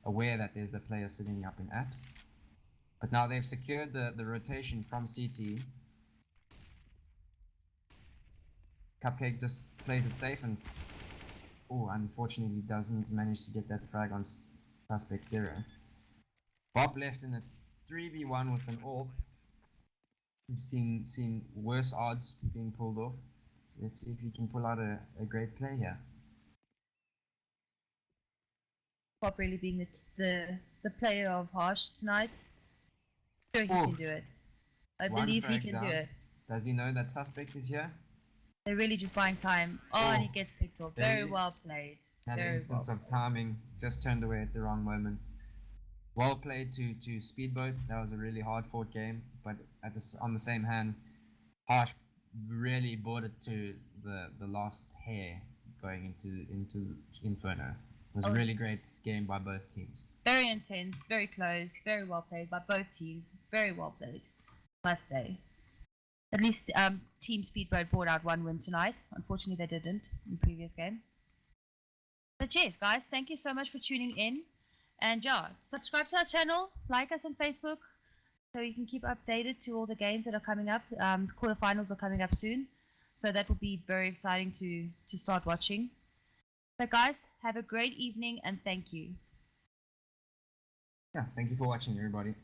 aware that there's the player sitting up in apps. But now they've secured the rotation from CT. Cupcake just plays it safe and unfortunately doesn't manage to get that frag on Suspect 0. Bob left in a 3v1 with an AWP. We've seen worse odds being pulled off. So let's see if he can pull out a great play here. Bob really being the player of Harsh tonight. Sure he Oh. can do it. I One believe he frag can down. do it. Does he know that Suspect is here? They're really just buying time. Oh, and he gets picked off. Very Very- well played. That Very instance well of played. timing just turned away at the wrong moment. Well played to Speedboat. That was a really hard fought game, but on the same hand, Harsh really brought it to the last hair going into Inferno. It was a Oh. really great game by both teams. Very intense, very close, very well played by both teams. Very well played, must say. At least Team Speedboat brought out one win tonight. Unfortunately, they didn't in the previous game. But yes, guys, thank you so much for tuning in. And yeah, subscribe to our channel, like us on Facebook, so you can keep updated to all the games that are coming up. Quarterfinals are coming up soon, so that will be very exciting to start watching. But guys, have a great evening and thank you. Yeah, thank you for watching, everybody.